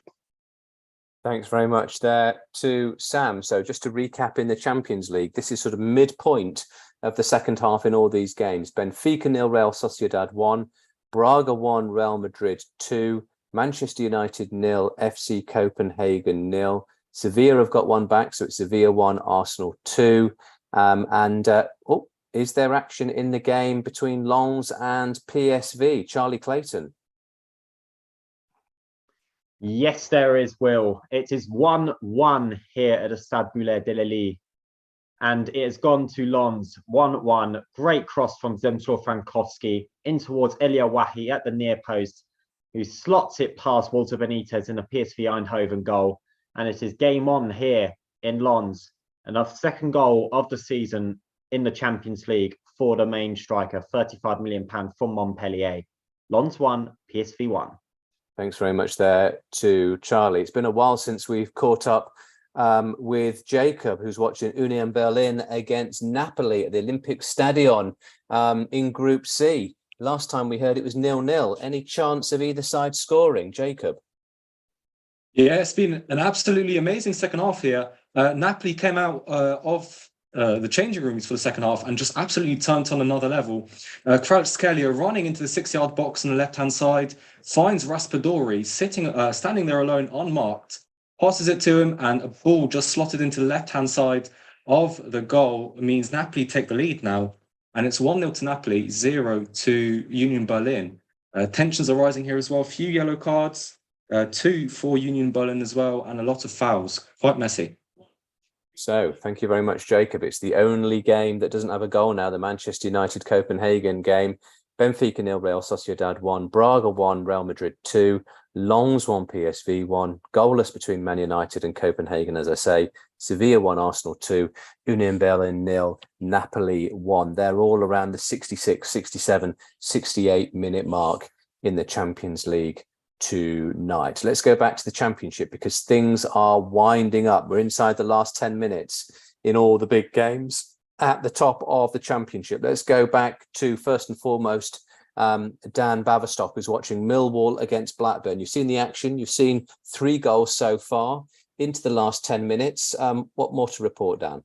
Speaker 1: Thanks very much there to Sam. So just to recap in the Champions League, this is sort of midpoint of the second half in all these games. Benfica 0, Real Sociedad 1, Braga 1, Real Madrid 2, Manchester United 0, FC Copenhagen 0. Sevilla have got one back, so it's Sevilla 1, Arsenal 2. Is there action in the game between Lens and PSV? Charlie Clayton.
Speaker 12: Yes, there is, Will. It is 1-1 here at the Stade Moulay de Lille. And it has gone to Lens, 1-1. Great cross from Zemsor Frankowski in towards Elia Wahi at the near post, who slots it past Walter Benitez in a PSV Eindhoven goal. And it is game on here in Lens. And our second goal of the season in the Champions League for the main striker, £35 million from Montpellier. Lens 1, PSV 1.
Speaker 1: Thanks very much there to Charlie. It's been a while since we've caught up with Jacob, who's watching Union Berlin against Napoli at the Olympic Stadion in Group C. Last time we heard it was 0-0. Any chance of either side scoring, Jacob?
Speaker 15: Yeah, it's been an absolutely amazing second half here. Napoli came out of the changing rooms for the second half and just absolutely turned on another level. Kvaratskhelia running into the 6-yard box on the left-hand side, finds Raspadori standing there alone, unmarked, passes it to him, and a ball just slotted into the left-hand side of the goal means Napoli take the lead now. And it's 1-0 to Napoli, 0 to Union Berlin. Tensions are rising here as well. A few yellow cards, 2 for Union Berlin as well, and a lot of fouls. Quite messy.
Speaker 1: So thank you very much, Jacob. It's the only game that doesn't have a goal now, the Manchester United Copenhagen game. Benfica 0, Real Sociedad 1, Braga 1, Real Madrid 2, Lens 1, PSV 1, goalless between Man United and Copenhagen, as I say, Sevilla 1, Arsenal 2, Union Berlin 0, Napoli 1. They're all around the 66, 67, 68 minute mark in the Champions League tonight. Let's go back to the Championship because things are winding up. We're inside the last 10 minutes in all the big games at the top of the Championship. Let's go back to, first and foremost, Dan Baverstock, who's watching Millwall against Blackburn. You've seen the action. You've seen 3 goals so far into the last 10 minutes. What more to report, Dan?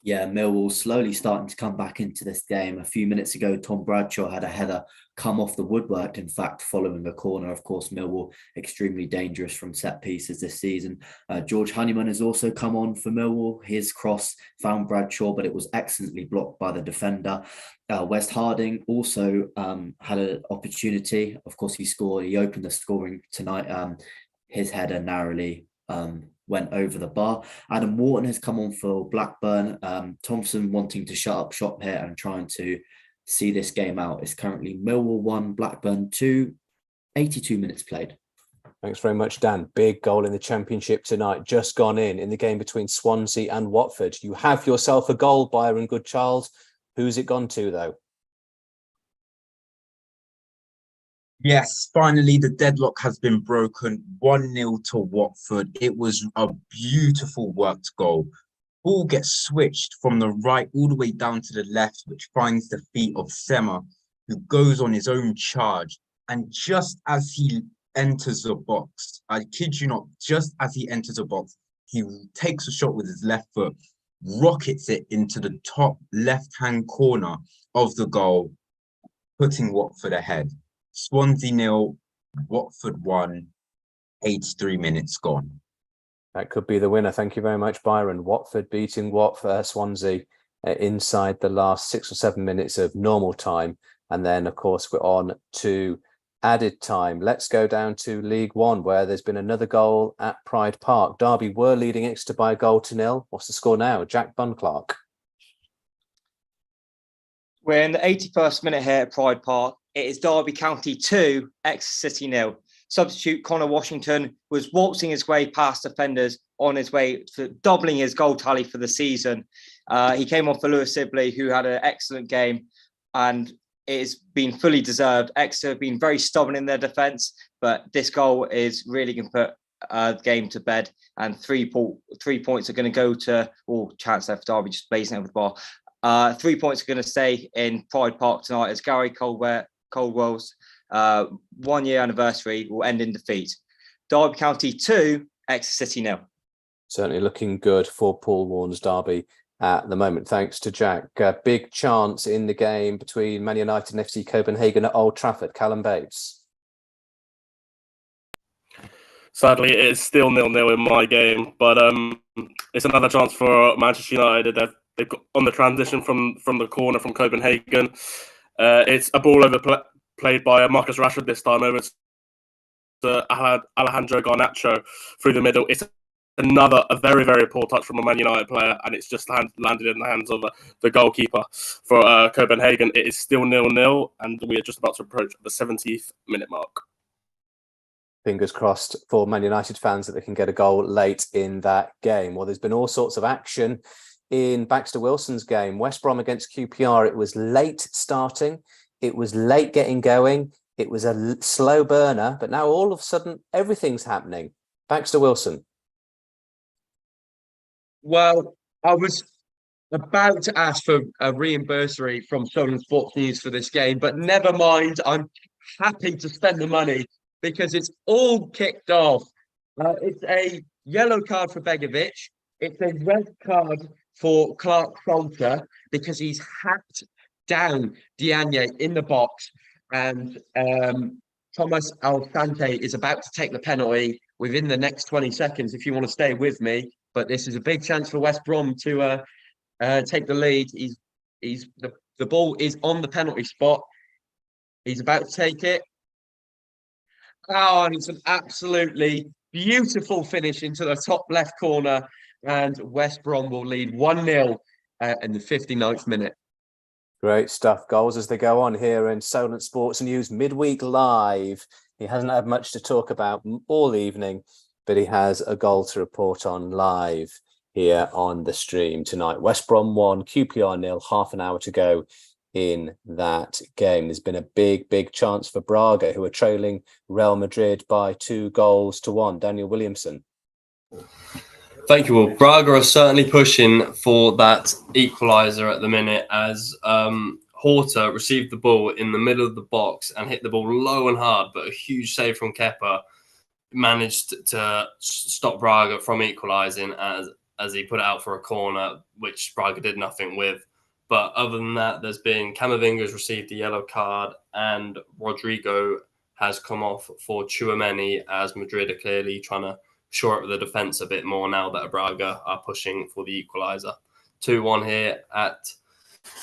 Speaker 5: Yeah, Millwall slowly starting to come back into this game. A few minutes ago, Tom Bradshaw had a header come off the woodwork, in fact, following a corner. Of course, Millwall extremely dangerous from set pieces this season. George Honeyman has also come on for Millwall. His cross found Bradshaw, but it was excellently blocked by the defender. West Harding also had an opportunity. Of course, he scored. He opened the scoring tonight. His header narrowly went over the bar. Adam Wharton has come on for Blackburn. Thompson wanting to shut up shop here and trying to see this game out. It's currently Millwall 1, Blackburn 2, 82 minutes played.
Speaker 1: Thanks very much, Dan. Big goal in the Championship tonight, just gone in the game between Swansea and Watford. You have yourself a goal, Byron Goodchild. Who's it gone to, though?
Speaker 3: Yes, finally the deadlock has been broken. 1-0 to Watford. It was a beautiful worked goal. Ball gets switched from the right all the way down to the left, which finds the feet of Sema, who goes on his own charge. And just as he enters the box, I kid you not, just as he enters the box, he takes a shot with his left foot, rockets it into the top left-hand corner of the goal, putting Watford ahead. Swansea 0, Watford 1, 83 minutes gone.
Speaker 1: That could be the winner. Thank you very much, Byron. Watford beating Swansea inside the last 6 or 7 minutes of normal time. And then, of course, we're on to added time. Let's go down to League One, where there's been another goal at Pride Park. Derby were leading Exeter by a goal to 0. What's the score now? Jack Bunclark.
Speaker 8: We're in the 81st minute here at Pride Park. It is Derby County 2, Exeter City 0. Substitute Connor Washington was waltzing his way past defenders on his way to doubling his goal tally for the season. He came on for Lewis Sibley, who had an excellent game, and it has been fully deserved. Exeter have been very stubborn in their defence, but this goal is really going to put the game to bed, and 3 points are going to go to, chance left Derby just blazing over the bar. 3 points are going to stay in Pride Park tonight as Gary Caldwell's 1 year anniversary will end in defeat. Derby County 2, Exeter City 0.
Speaker 1: Certainly looking good for Paul Warne's Derby at the moment, thanks to Jack. Big chance in the game between Man United and FC Copenhagen at Old Trafford. Callum Bates.
Speaker 10: Sadly, it is still 0-0 in my game, but it's another chance for Manchester United. They've got on the transition from the corner from Copenhagen. It's a ball played by Marcus Rashford this time over to Alejandro Garnacho through the middle. It's a very, very poor touch from a Man United player, and it's just landed in the hands of the goalkeeper for Copenhagen. It is still 0-0, and we are just about to approach the 70th minute mark.
Speaker 1: Fingers crossed for Man United fans that they can get a goal late in that game. Well, there's been all sorts of action in Baxter Wilson's game. West Brom against QPR, it was late starting. It was late getting going. It was a slow burner, but now all of a sudden, everything's happening. Baxter Wilson.
Speaker 7: Well, I was about to ask for a reimbursement from Solent Sports News for this game, but never mind. I'm happy to spend the money because it's all kicked off. It's a yellow card for Begovic. It's a red card for Clark Salter because he's hacked down Diagne in the box, and Thomas Alsante is about to take the penalty within the next 20 seconds if you want to stay with me. But this is a big chance for West Brom to take the lead. The ball is on the penalty spot. He's about to take it. Oh, and it's an absolutely beautiful finish into the top left corner, and West Brom will lead 1-0 in the 59th minute.
Speaker 1: Great stuff. Goals as they go on here in Solent Sports News Midweek Live. He hasn't had much to talk about all evening, but he has a goal to report on live here on the stream tonight. West Brom 1, QPR 0, half an hour to go in that game. There's been a big chance for Braga, who are trailing Real Madrid by 2-1. Daniel Williamson.
Speaker 13: Thank you, Will. Braga are certainly pushing for that equaliser at the minute as Horta received the ball in the middle of the box and hit the ball low and hard, but a huge save from Kepa managed to stop Braga from equalising as as he put it out for a corner, which Braga did nothing with. But other than that, there's been Camavinga's received a yellow card and Rodrigo has come off for Tchouaméni, as Madrid are clearly trying to shore up the defence a bit more now that Braga are pushing for the equaliser. 2-1 here at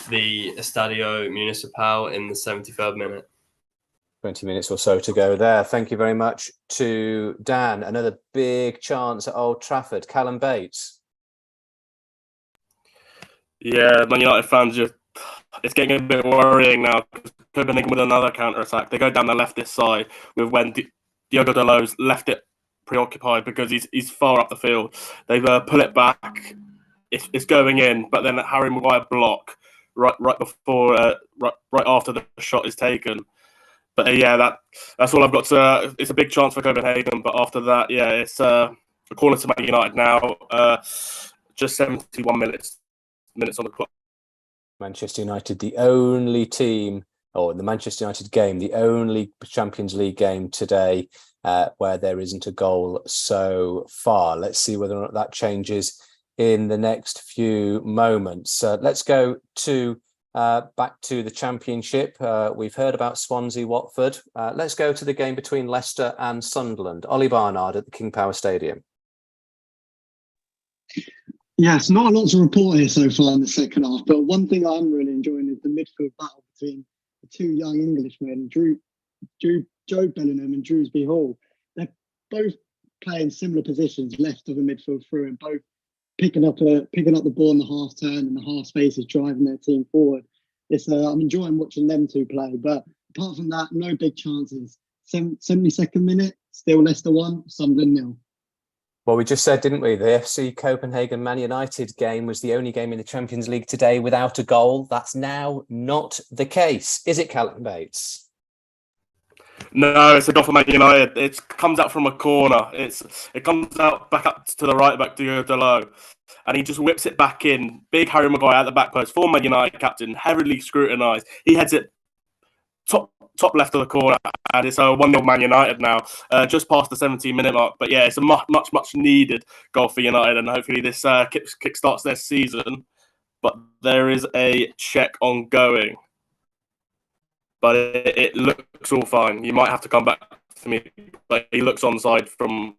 Speaker 13: the Estadio Municipal in the 73rd minute.
Speaker 1: 20 minutes or so to go there. Thank you very much to Dan. Another big chance at Old Trafford. Callum Bates.
Speaker 10: Yeah, Man United fans, it's getting a bit worrying now. Copenhagen with another counter-attack. They go down the leftist side with when Diogo Dalot's left it preoccupied because he's far up the field. They've pull it back. It's going in, but then Harry Maguire block right before right after the shot is taken. But that's all I've got to. It's a big chance for Copenhagen, but after that, it's a corner to Man United now. Just 71 minutes on the clock.
Speaker 1: Manchester United, the only team, or in the Manchester United game, the only Champions League game today where there isn't a goal so far. Let's see whether or not that changes in the next few moments. Let's go to back to the Championship. We've heard about Swansea, Watford. Let's go to the game between Leicester and Sunderland. Ollie Barnard at the King Power Stadium.
Speaker 16: Yes, not a lot to report here so far in the second half, but one thing I'm really enjoying is the midfield battle between the two young Englishmen, Joe Bellingham and Drewsby Hall. They're both playing similar positions left of the midfield through, and both picking up the ball in the half turn and the half spaces, driving their team forward. I'm enjoying watching them two play, but apart from that, no big chances. 72nd minute, still Leicester 1, Sunderland 0.
Speaker 1: Well, we just said, didn't we? The FC Copenhagen Man United game was the only game in the Champions League today without a goal. That's now not the case. Is it, Callum Bates?
Speaker 10: No, it's a goal for Man United. It comes out from a corner. It comes out back up to the right back to Dalot, and he just whips it back in. Big Harry Maguire at the back post. Former Man United captain, heavily scrutinised. He heads it top left of the corner, and it's a 1-0 Man United now, just past the 17-minute mark. But it's a much needed goal for United, and hopefully this kick-starts their season. But there is a check ongoing, but it looks all fine. You might have to come back to me, but he looks onside from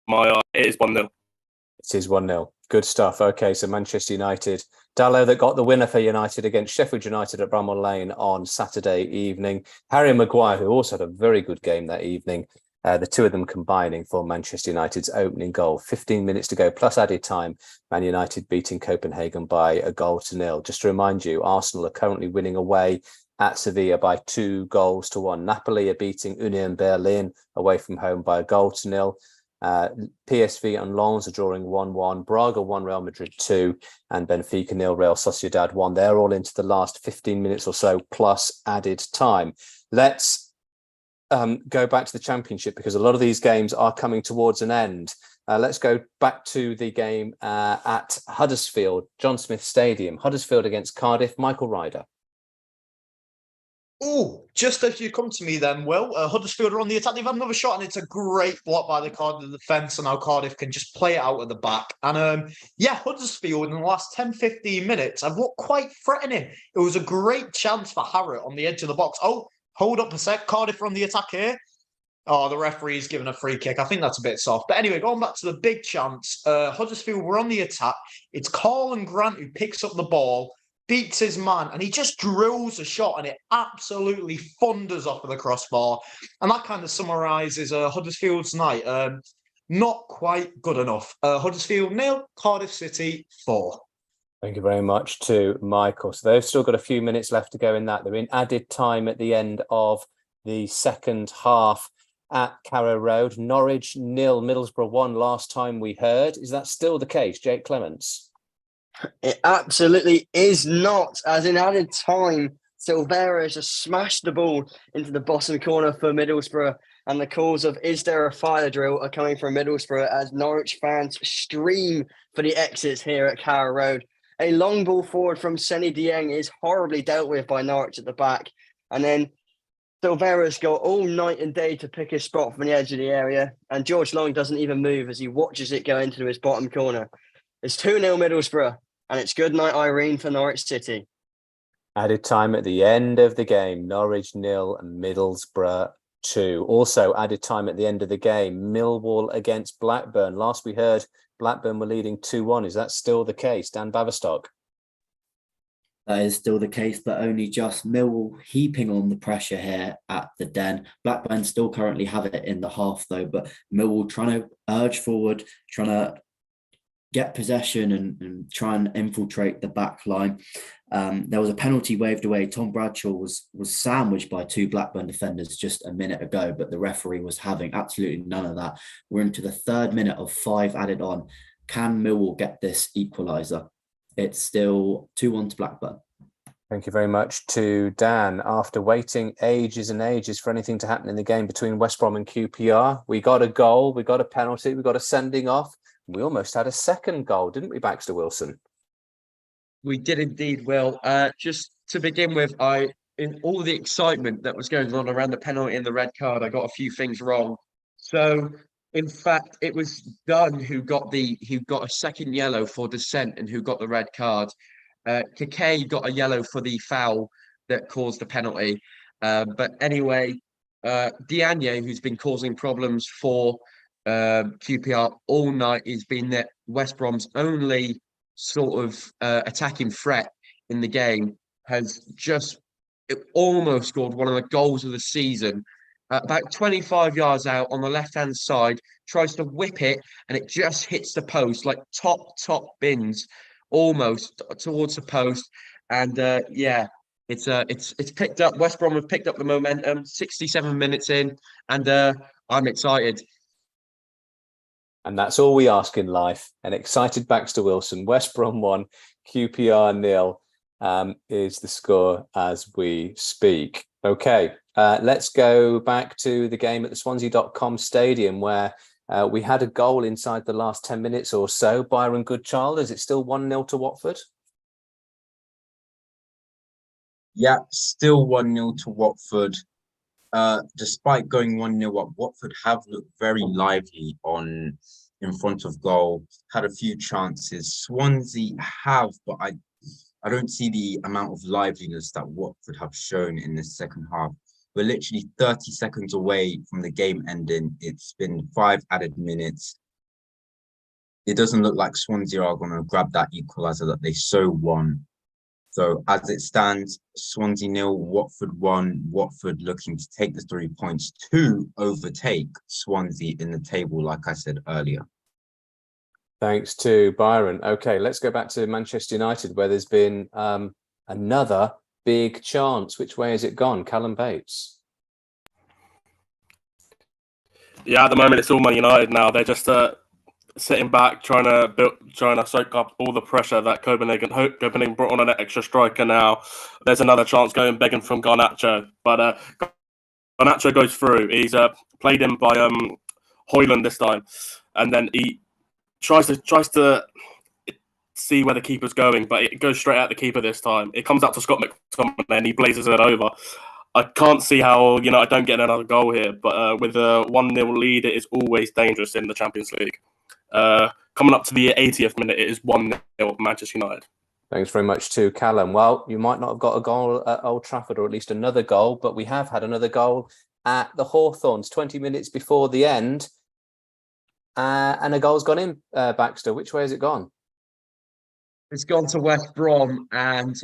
Speaker 10: my eye. It is 1-0.
Speaker 1: It is 1-0. Good stuff. Okay, so Manchester United. Dalot that got the winner for United against Sheffield United at Bramall Lane on Saturday evening. Harry Maguire, who also had a very good game that evening. The two of them combining for Manchester United's opening goal. 15 minutes to go, plus added time. Man United beating Copenhagen by 1-0. Just to remind you, Arsenal are currently winning away at Sevilla by 2-1. Napoli are beating Union Berlin away from home by 1-0. PSV and Lens are drawing 1-1. Braga 1, Real Madrid 2, and Benfica 0, Real Sociedad 1. They're all into the last 15 minutes or so, plus added time. Let's go back to the Championship, because a lot of these games are coming towards an end. Let's go back to the game at Huddersfield, John Smith Stadium. Huddersfield against Cardiff. Michael Ryder.
Speaker 6: Oh, just as you come to me then, Will. Huddersfield are on the attack. They've had another shot, and it's a great block by the Cardiff defence, and now Cardiff can just play it out at the back. And Huddersfield in the last 10, 15 minutes have looked quite threatening. It was a great chance for Harrott on the edge of the box. Oh, hold up a sec. Cardiff are on the attack here. Oh, the referee's given a free kick. I think that's a bit soft. But anyway, going back to the big chance, Huddersfield were on the attack. It's Colin Grant who picks up the ball, beats his man, and he just drills a shot, and it absolutely thunders off of the crossbar. And that kind of summarises Huddersfield's night. Not quite good enough. Huddersfield 0, Cardiff City 4.
Speaker 1: Thank you very much to Michael. So they've still got a few minutes left to go in that. They're in added time at the end of the second half at Carrow Road. Norwich 0, Middlesbrough 1 last time we heard. Is that still the case, Jake Clements?
Speaker 4: It absolutely is not. As in added time, Silveira just smashed the ball into the bottom corner for Middlesbrough, and the calls of "Is there a fire drill?" are coming from Middlesbrough as Norwich fans stream for the exits here at Carrow Road. A long ball forward from Seny Dieng is horribly dealt with by Norwich at the back, and then Silvera's got all night and day to pick his spot from the edge of the area, and George Long doesn't even move as he watches it go into his bottom corner. It's 2-0 Middlesbrough, and it's good night Irene for Norwich City.
Speaker 1: Added time at the end of the game, Norwich 0 and Middlesbrough 2. Also added time at the end of the game, Millwall against Blackburn. Last we heard, Blackburn were leading 2-1. Is that still the case? Dan Baverstock?
Speaker 5: That is still the case, but only just. Millwall heaping on the pressure here at the Den. Blackburn still currently have it in the half though, but Millwall trying to urge forward, trying to get possession and try and infiltrate the back line. There was a penalty waved away. Tom Bradshaw was sandwiched by two Blackburn defenders just a minute ago, but the referee was having absolutely none of that. We're into the 3rd minute of 5 added on. Can Millwall get this equaliser? It's still 2-1 to Blackburn.
Speaker 1: Thank you very much to Dan. After waiting ages and ages for anything to happen in the game between West Brom and QPR, we got a goal, we got a penalty, we got a sending off. We almost had a second goal, didn't we, Baxter Wilson?
Speaker 7: We did indeed, Will. Just to begin with, in all the excitement that was going on around the penalty and the red card, I got a few things wrong. So, in fact, it was Dunn who got a second yellow for dissent and who got the red card. Kake got a yellow for the foul that caused the penalty. But anyway, Diagne, who's been causing problems for QPR all night, has been West Brom's only sort of attacking threat in the game, has just almost scored one of the goals of the season. About 25 yards out on the left-hand side, tries to whip it, and it just hits the post, like top bins, almost towards the post. And it's picked up. West Brom have picked up the momentum. 67 minutes in, and I'm excited.
Speaker 1: And that's all we ask in life. An excited Baxter Wilson. West Brom 1, QPR 0 is the score as we speak. Okay, let's go back to the game at the Swansea.com stadium where we had a goal inside the last 10 minutes or so. Byron Goodchild, is it still 1-0 to Watford?
Speaker 3: Yeah, still 1-0 to Watford. Despite going 1-0 up, Watford have looked very lively in front of goal, had a few chances. Swansea have, but I don't see the amount of liveliness that Watford have shown in the second half. We're literally 30 seconds away from the game ending. It's been 5 added minutes. It doesn't look like Swansea are going to grab that equaliser that they so want. So as it stands, Swansea 0, Watford 1. Watford looking to take the 3 points to overtake Swansea in the table, like I said earlier.
Speaker 1: Thanks to Byron. Okay, let's go back to Manchester United, where there's been another big chance. Which way has it gone? Callum Bates.
Speaker 10: Yeah, at the moment it's all Man United now. They're just sitting back, trying to soak up all the pressure that Copenhagen brought on an extra striker. Now there's another chance going begging from Garnacho, but Garnacho goes through. He's played in by Højlund this time, and then he tries to see where the keeper's going, but it goes straight at the keeper this time. It comes out to Scott McTominay and he blazes it over. I can't see how I don't get another goal here, but with a 1-0 lead, it is always dangerous in the Champions League. Coming up to the 80th minute, it is 1-0 Manchester United.
Speaker 1: Thanks very much to Callum. Well, you might not have got a goal at Old Trafford, or at least another goal, but we have had another goal at the Hawthorns 20 minutes before the end. And a goal's gone in, Baxter. Which way has it gone?
Speaker 7: It's gone to West Brom, and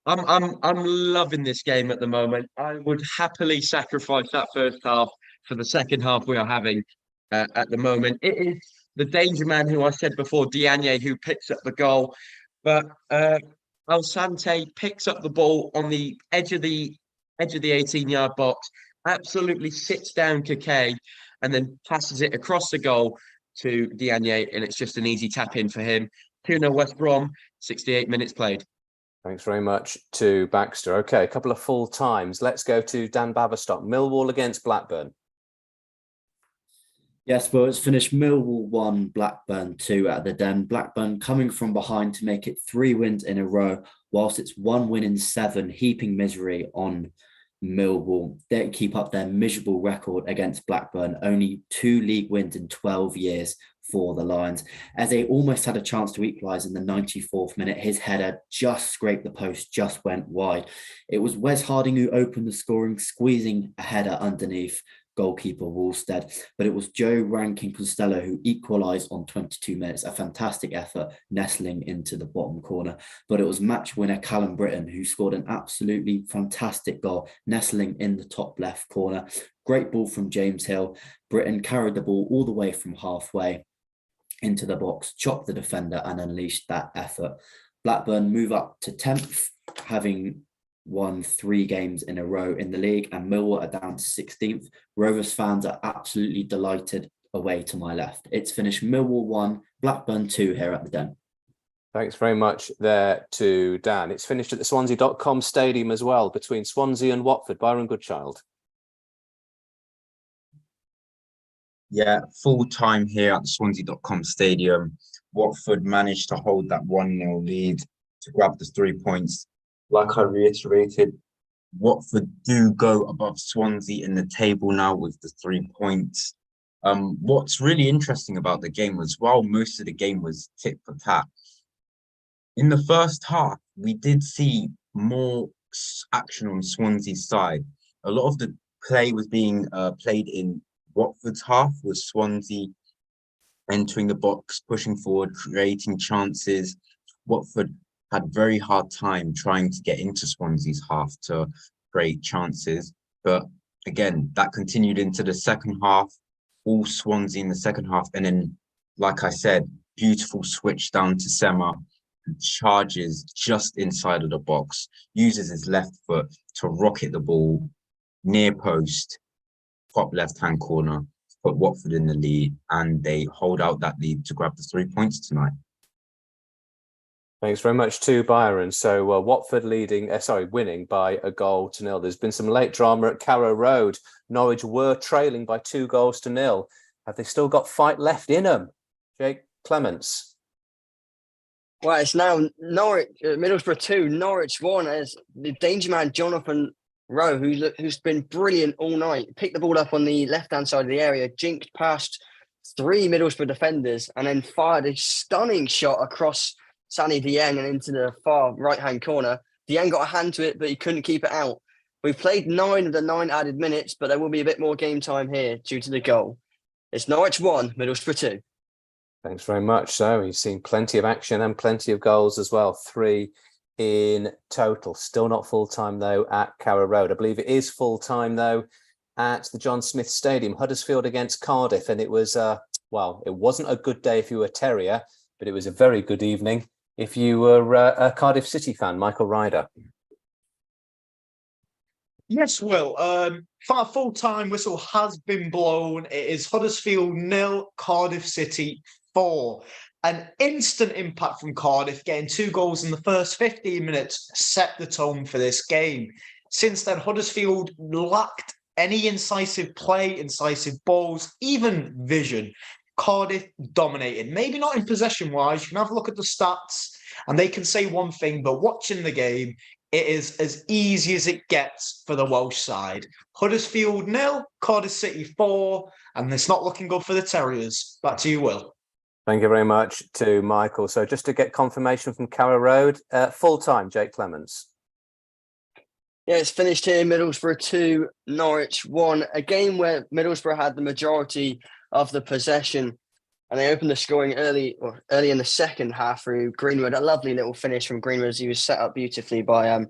Speaker 7: I'm loving this game at the moment. I would happily sacrifice that first half for the second half we are having at the moment. It is the danger man who I said before, Diagne, who picks up the goal, but Alsante picks up the ball on the edge of the 18-yard box, absolutely sits down Kake, and then passes it across the goal to Diagne, and it's just an easy tap in for him. 2-0 West Brom, 68 minutes played.
Speaker 1: Thanks very much to Baxter. Okay, a couple of full times. Let's go to Dan Baverstock. Millwall against Blackburn.
Speaker 5: Yes, well, it's finished Millwall 1, Blackburn 2 at the Den. Blackburn coming from behind to make it 3 wins in a row, whilst it's 1 win in 7, heaping misery on Millwall, they keep up their miserable record against Blackburn, only 2 league wins in 12 years for the Lions. As they almost had a chance to equalise in the 94th minute, his header just scraped the post, just went wide. It was Wes Harding who opened the scoring, squeezing a header underneath goalkeeper Wallstead, but it was Joe Rankin Costello who equalised on 22 minutes, a fantastic effort nestling into the bottom corner. But it was match winner Callum Britton who scored an absolutely fantastic goal, nestling in the top left corner. Great ball from James Hill. Britton carried the ball all the way from halfway into the box, chopped the defender and unleashed that effort. Blackburn move up to 10th, having won 3 games in a row in the league, and Millwall are down to 16th. Rovers fans are absolutely delighted away to my left. It's finished Millwall 1, Blackburn 2 here at the Den.
Speaker 1: Thanks very much there to Dan. It's finished at the Swansea.com stadium as well, between Swansea and Watford. Byron Goodchild.
Speaker 3: Yeah, full time here at the Swansea.com stadium. Watford managed to hold that 1-0 lead to grab the 3 points. Like I reiterated, Watford do go above Swansea in the table now with the 3 points. What's really interesting about the game was, while most of the game was tit for tat, in the first half, we did see more action on Swansea's side. A lot of the play was being played in Watford's half, with Swansea entering the box, pushing forward, creating chances. Watford had very hard time trying to get into Swansea's half to create chances. But again, that continued into the second half, all Swansea in the second half. And then, like I said, beautiful switch down to Sema, who charges just inside of the box, uses his left foot to rocket the ball near post, top left-hand corner, put Watford in the lead, and they hold out that lead to grab the 3 points tonight.
Speaker 1: Thanks very much to Byron. So Watford winning by 1-0. There's been some late drama at Carrow Road. Norwich were trailing by 2-0. Have they still got fight left in them? Jake Clements.
Speaker 4: Well, it's now Norwich, Middlesbrough 2, Norwich 1, as the danger man Jonathan Rowe, who's been brilliant all night, picked the ball up on the left-hand side of the area, jinked past 3 Middlesbrough defenders, and then fired a stunning shot across Sani Dieng and into the far right-hand corner. Dieng got a hand to it, but he couldn't keep it out. We've played 9 of the 9 added minutes, but there will be a bit more game time here due to the goal. It's Norwich 1, Middlesbrough 2.
Speaker 1: Thanks very much. So we've seen plenty of action and plenty of goals as well. 3 in total. Still not full-time, though, at Carrow Road. I believe it is full-time, though, at the John Smith Stadium. Huddersfield against Cardiff. And it was, it wasn't a good day if you were a Terrier, but it was a very good evening if you were a Cardiff City fan. Michael Ryder.
Speaker 6: Yes, Will. Full-time whistle has been blown. It is Huddersfield 0, Cardiff City 4. An instant impact from Cardiff, getting 2 goals in the first 15 minutes, set the tone for this game. Since then, Huddersfield lacked any incisive play, incisive balls, even vision. Cardiff dominated. Maybe not in possession-wise. You can have a look at the stats, and they can say one thing, but watching the game, it is as easy as it gets for the Welsh side. Huddersfield 0, Cardiff City 4, and it's not looking good for the Terriers. Back to you, Will.
Speaker 1: Thank you very much to Michael. So just to get confirmation from Carrow Road, full-time, Jake Clements.
Speaker 4: Yeah, it's finished here, Middlesbrough 2, Norwich 1. A game where Middlesbrough had the majority of the possession, and they opened the scoring early in the second half through Greenwood. A lovely little finish from Greenwood as he was set up beautifully by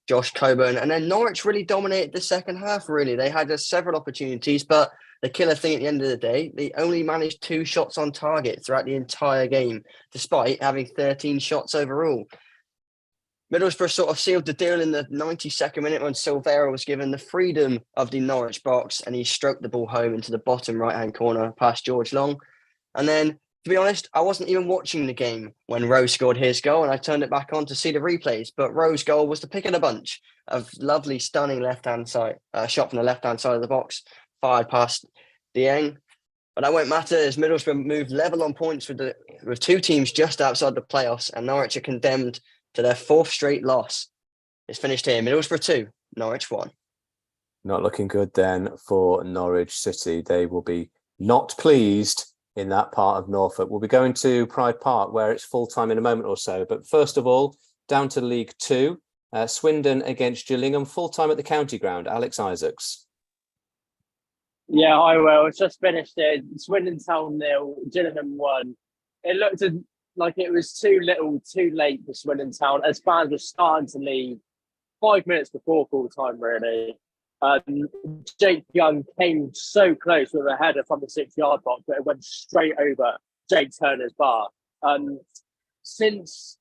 Speaker 4: Josh Coburn. And then Norwich really dominated the second half, really. They had several opportunities, but the killer thing at the end of the day, they only managed 2 shots on target throughout the entire game, despite having 13 shots overall. Middlesbrough sort of sealed the deal in the 92nd minute when Silvera was given the freedom of the Norwich box, and he stroked the ball home into the bottom right-hand corner past George Long. And then, to be honest, I wasn't even watching the game when Rowe scored his goal, and I turned it back on to see the replays. But Rowe's goal was the pick of the bunch, a lovely, stunning left-hand side shot from the left-hand side of the box, fired past Dieng. But that won't matter as Middlesbrough moved level on points with 2 teams just outside the playoffs, and Norwich are condemned to their 4th straight loss. It's finished here, Middlesbrough 2, Norwich 1.
Speaker 1: Not looking good then for Norwich City. They will be not pleased in that part of Norfolk. We'll be going to Pride Park, where it's full-time in a moment or so. But first of all, down to League Two, Swindon against Gillingham, full-time at the County Ground. Alex Isaacs.
Speaker 9: Yeah, hi, Will. It's just finished it. Swindon Town 0, Gillingham 1. It looked like it was too little, too late for Swindon Town, as fans were starting to leave 5 minutes before full time, really. Jake Young came so close with a header from the 6-yard box, but it went straight over Jake Turner's bar. Since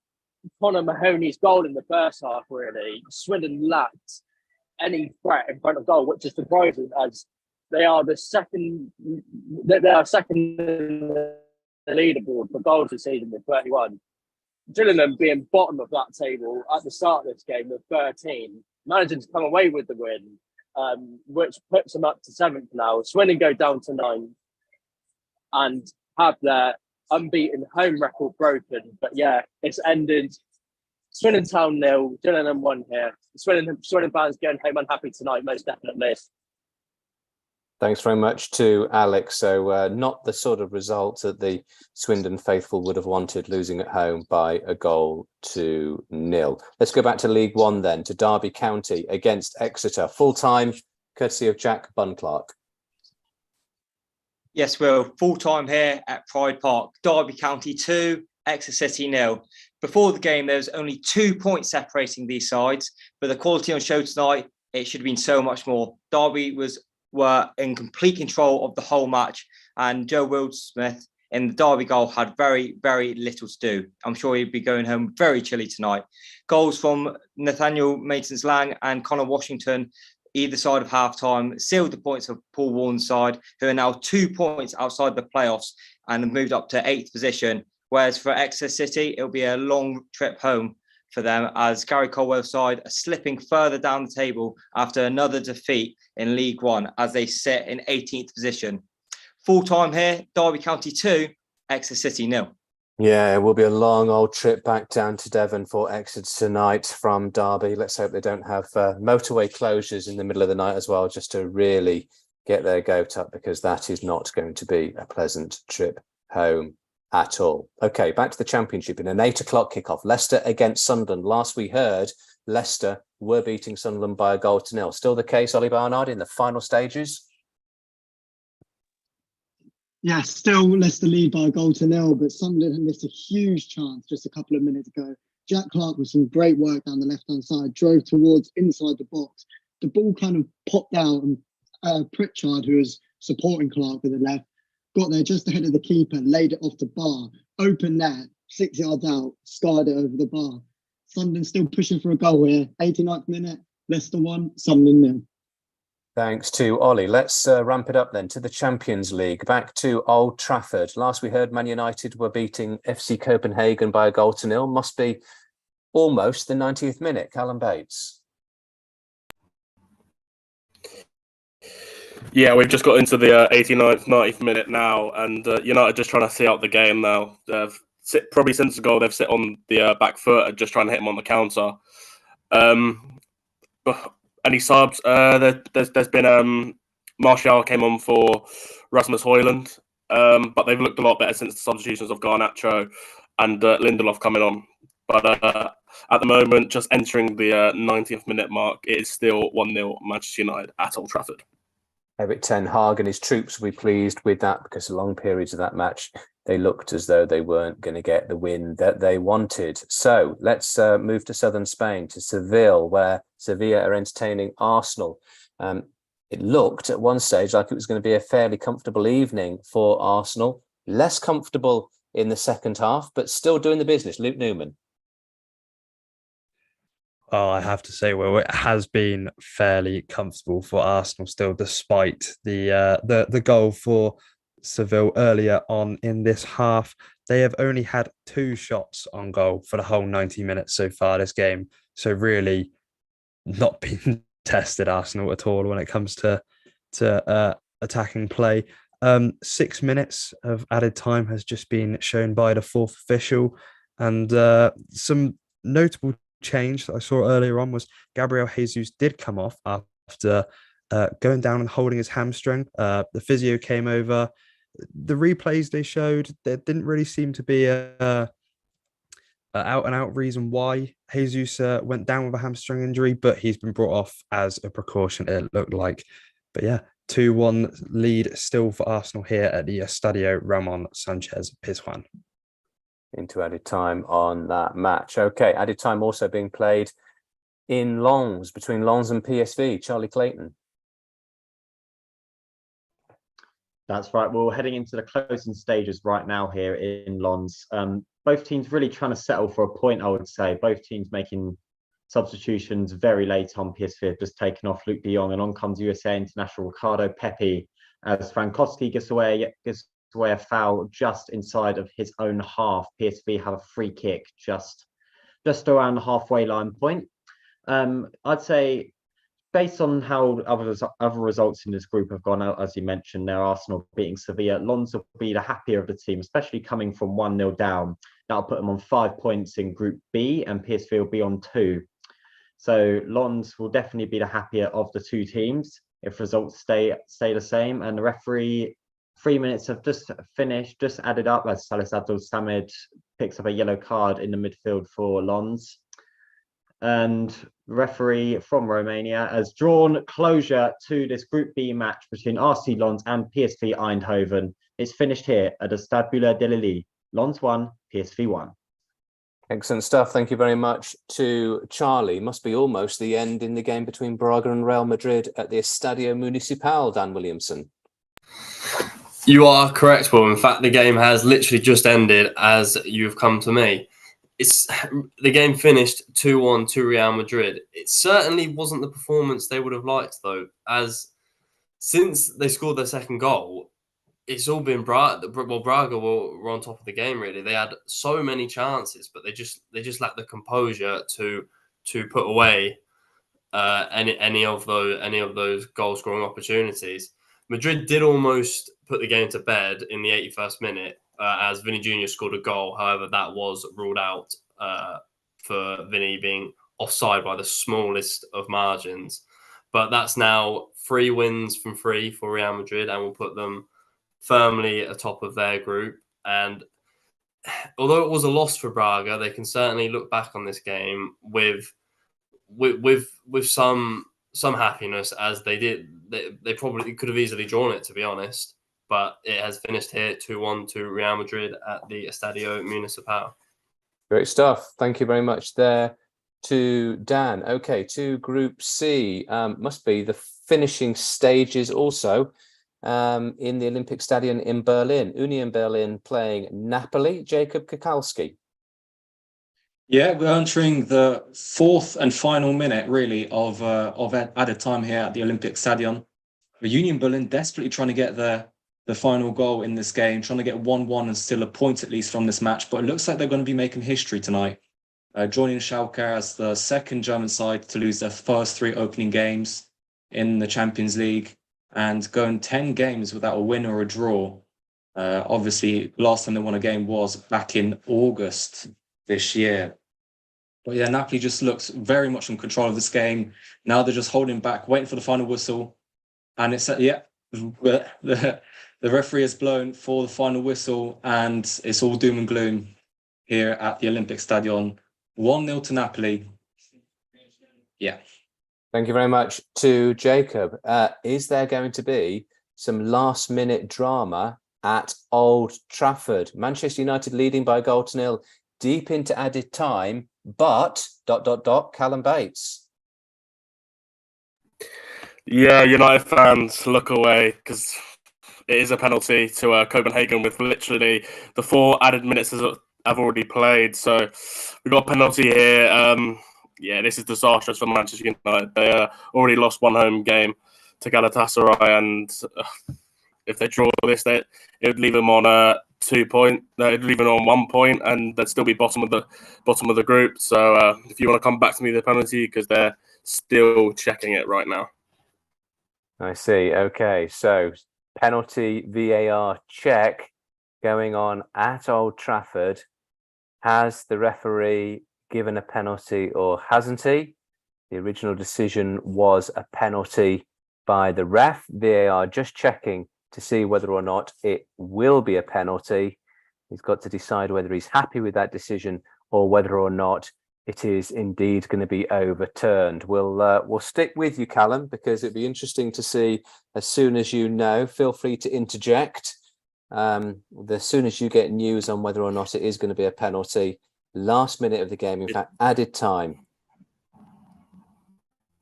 Speaker 9: Connor Mahoney's goal in the first half, really, Swindon lacked any threat in front of goal, which is surprising, as they are second in the leaderboard for goals this season with 31. Gillingham being bottom of that table at the start of this game with 13, managing to come away with the win, which puts them up to 7th now. Swindon go down to 9th and have their unbeaten home record broken. But yeah, it's ended Swindon Town 0, Gillingham 1 here. Swindon fans going home unhappy tonight, most definitely.
Speaker 1: Thanks very much to Alex. So not the sort of result that the Swindon faithful would have wanted, losing at home by a goal to 0. Let's go back to League One then, to Derby County against Exeter. Full-time, courtesy of Jack Bunclark.
Speaker 8: Yes, Will. Full-time here at Pride Park. Derby County 2, Exeter City 0. Before the game, there was only 2 points separating these sides, but the quality on show tonight, it should have been so much more. Derby were in complete control of the whole match, and Joe Wildsmith in the Derby goal had very, very little to do. I'm sure he'd be going home very chilly tonight. Goals from Nathaniel Maitons-Lang and Connor Washington, either side of half-time, sealed the points of Paul Warren's side, who are now 2 points outside the playoffs and have moved up to 8th position. Whereas for Exeter City, it'll be a long trip home for them, as Gary Colwell's side are slipping further down the table after another defeat in League One, as they sit in 18th position. Full-time here, Derby County 2, Exeter City 0.
Speaker 1: Yeah, it will be a long old trip back down to Devon for Exeter tonight from Derby. Let's hope they don't have motorway closures in the middle of the night as well, just to really get their goat up, because that is not going to be a pleasant trip home at all. Okay, back to the Championship in an 8 o'clock kickoff. Leicester against Sunderland. Last we heard, Leicester were beating Sunderland by a goal to 0. Still the case, Ollie Barnard, in the final stages?
Speaker 16: Yeah, still Leicester lead by a goal to 0, but Sunderland had missed a huge chance just a couple of minutes ago. Jack Clark, with some great work down the left-hand side, drove towards inside the box. The ball kind of popped out, and Pritchard, who was supporting Clark with the left, got there just ahead of the keeper, laid it off the bar, open net, 6 yards out, skied it over the bar. Sunderland still pushing for a goal here. 89th minute, Leicester 1, Sunderland 0.
Speaker 1: Thanks to Ollie. Let's ramp it up then to the Champions League. Back to Old Trafford. Last we heard, Man United were beating FC Copenhagen by a goal to 0. Must be almost the 90th minute. Callum Bates.
Speaker 10: Yeah, we've just got into the 89th, 90th minute now, and United just trying to see out the game now. Probably since the goal, they've sit on the back foot and just trying to hit them on the counter. Any subs? There's been Martial came on for Rasmus Højlund, but they've looked a lot better since the substitutions of Garnacho and Lindelof coming on. But at the moment, just entering the 90th minute mark, it is still 1-0 Manchester United at Old Trafford.
Speaker 1: Erik ten Hag and his troops will be pleased with that, because for long periods of that match, they looked as though they weren't going to get the win that they wanted. So let's move to southern Spain, to Seville, where Sevilla are entertaining Arsenal. It looked at one stage like it was going to be a fairly comfortable evening for Arsenal. Less comfortable in the second half, but still doing the business. Luke Newman.
Speaker 11: Oh, I have to say, well, it has been fairly comfortable for Arsenal still, despite the goal for Seville earlier on in this half. They have only had 2 shots on goal for the whole 90 minutes so far this game. So really not been tested, Arsenal, at all when it comes to attacking play. 6 minutes of added time has just been shown by the 4th official, and some notable change that I saw earlier on was Gabriel Jesus did come off after going down and holding his hamstring. The physio came over. The replays they showed, there didn't really seem to be a out and out reason why Jesus went down with a hamstring injury, but he's been brought off as a precaution, it looked like. But yeah, 2-1 lead still for Arsenal here at the Estadio Ramon Sanchez Pizjuan.
Speaker 1: Into added time on that match. Okay, added time also being played in Lens, between Lens and PSV. Charlie Clayton.
Speaker 12: That's right. Well, we're heading into the closing stages right now here in Lens. Both teams really trying to settle for a point, I would say. Both teams making substitutions very late on. PSV have just taken off Luke de Jong, and on comes USA international Ricardo Pepi as Frankowski gets away a foul just inside of his own half. PSV have a free kick just around the halfway line point. I'd say, based on how other results in this group have gone out, as you mentioned, there Arsenal beating Sevilla, Lens will be the happier of the team, especially coming from 1-0 down. That'll put them on 5 points in Group B, and PSV will be on 2. So Lens will definitely be the happier of the two teams if results stay the same. And the referee, 3 minutes have just finished, just added up as Salis Abdul Samad picks up a yellow card in the midfield for Lens. And referee from Romania has drawn closure to this Group B match between RC Lens and PSV Eindhoven. It's finished here at the Stade Boulanger de Lille. Lens 1, PSV 1.
Speaker 1: Excellent stuff. Thank you very much to Charlie. Must be almost the end in the game between Braga and Real Madrid at the Estadio Municipal, Dan Williamson.
Speaker 13: You are correct, Will. In fact, the game has literally just ended as you've come to me. The game finished 2-1 to Real Madrid. It certainly wasn't the performance they would have liked, though, as since they scored their second goal, it's all been Braga. Well, Braga were on top of the game, really. They had so many chances, but they just lacked the composure to put away any of those goal scoring opportunities. Madrid did almost put the game to bed in the 81st minute as Vinny Jr. scored a goal. However, that was ruled out for Vinny being offside by the smallest of margins. But that's now 3 wins from 3 for Real Madrid and will put them firmly atop of their group. And although it was a loss for Braga, they can certainly look back on this game with some happiness, as they probably could have easily drawn it, to be honest. But it has finished here 2-1 to Real Madrid at the Estadio Municipal.
Speaker 1: Great stuff. Thank you very much there to Dan. Okay, to Group C. Must be the finishing stages also in the Olympic Stadion in Berlin. Union Berlin playing Napoli. Jacob Kakalski.
Speaker 15: Yeah, we're entering the 4th and final minute, really, of added time here at the Olympic Stadion. The Union Berlin desperately trying to get the final goal in this game, trying to get 1-1 and still a point at least from this match. But it looks like they're going to be making history tonight, joining Schalke as the second German side to lose their first 3 opening games in the Champions League and going 10 games without a win or a draw. Obviously, last time they won a game was back in August this year. But yeah, Napoli just looks very much in control of this game. Now they're just holding back, waiting for the final whistle. And it's, the referee has blown for the final whistle, and it's all doom and gloom here at the Olympic Stadion. 1-0 to Napoli. Yeah.
Speaker 1: Thank you very much to Jacob. Is there going to be some last-minute drama at Old Trafford? Manchester United leading by 1-0 deep into added time, but ... Callum Bates.
Speaker 10: Yeah, United fans, look away, because it is a penalty to Copenhagen with literally the 4 added minutes have already played. So we've got a penalty here. This is disastrous for Manchester United. They already lost 1 home game to Galatasaray, and if they draw this, it would leave them on 2 points. It'd leave them on 1 point, and they'd still be bottom of the group. So if you want to come back to me, the penalty, because they're still checking it right now.
Speaker 1: I see. Okay, so penalty VAR check going on at Old Trafford. Has the referee given a penalty or hasn't he? The original decision was a penalty by the ref. VAR just checking to see whether or not it will be a penalty. He's got to decide whether he's happy with that decision or whether or not it is indeed going to be overturned. We'll stick with you, Callum, because it'd be interesting to see as soon as you know. Feel free to interject. As soon as you get news on whether or not it is going to be a penalty, last minute of the game, in fact, added time.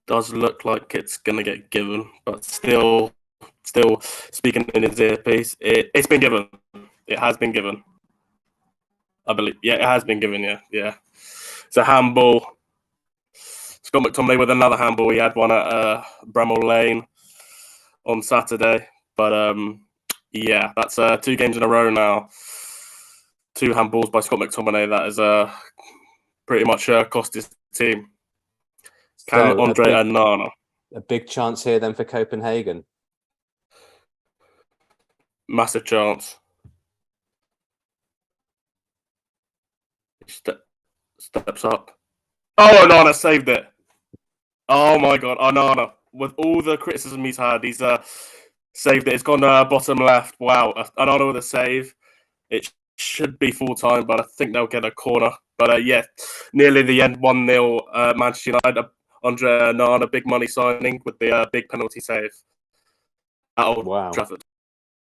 Speaker 10: Does look like it's going to get given, but still speaking in his earpiece, it's been given. It has been given. I believe. Yeah, it has been given. Yeah. It's a handball. Scott McTominay with another handball. He had one at Bramall Lane on Saturday. But yeah, that's 2 games in a row now. 2 handballs by Scott McTominay. That has pretty much cost his team. Can Andre Onana.
Speaker 1: A big chance here then for Copenhagen.
Speaker 10: Massive chance. Steps up. Oh, Onana saved it. Oh my God, Onana. With all the criticism he's had, he's saved it. It's gone bottom left. Wow, Onana with a save. It should be full time, but I think they'll get a corner. But yeah, nearly the end, 1-0 Manchester United. Andre Onana, big money signing with the big penalty save at Old Trafford.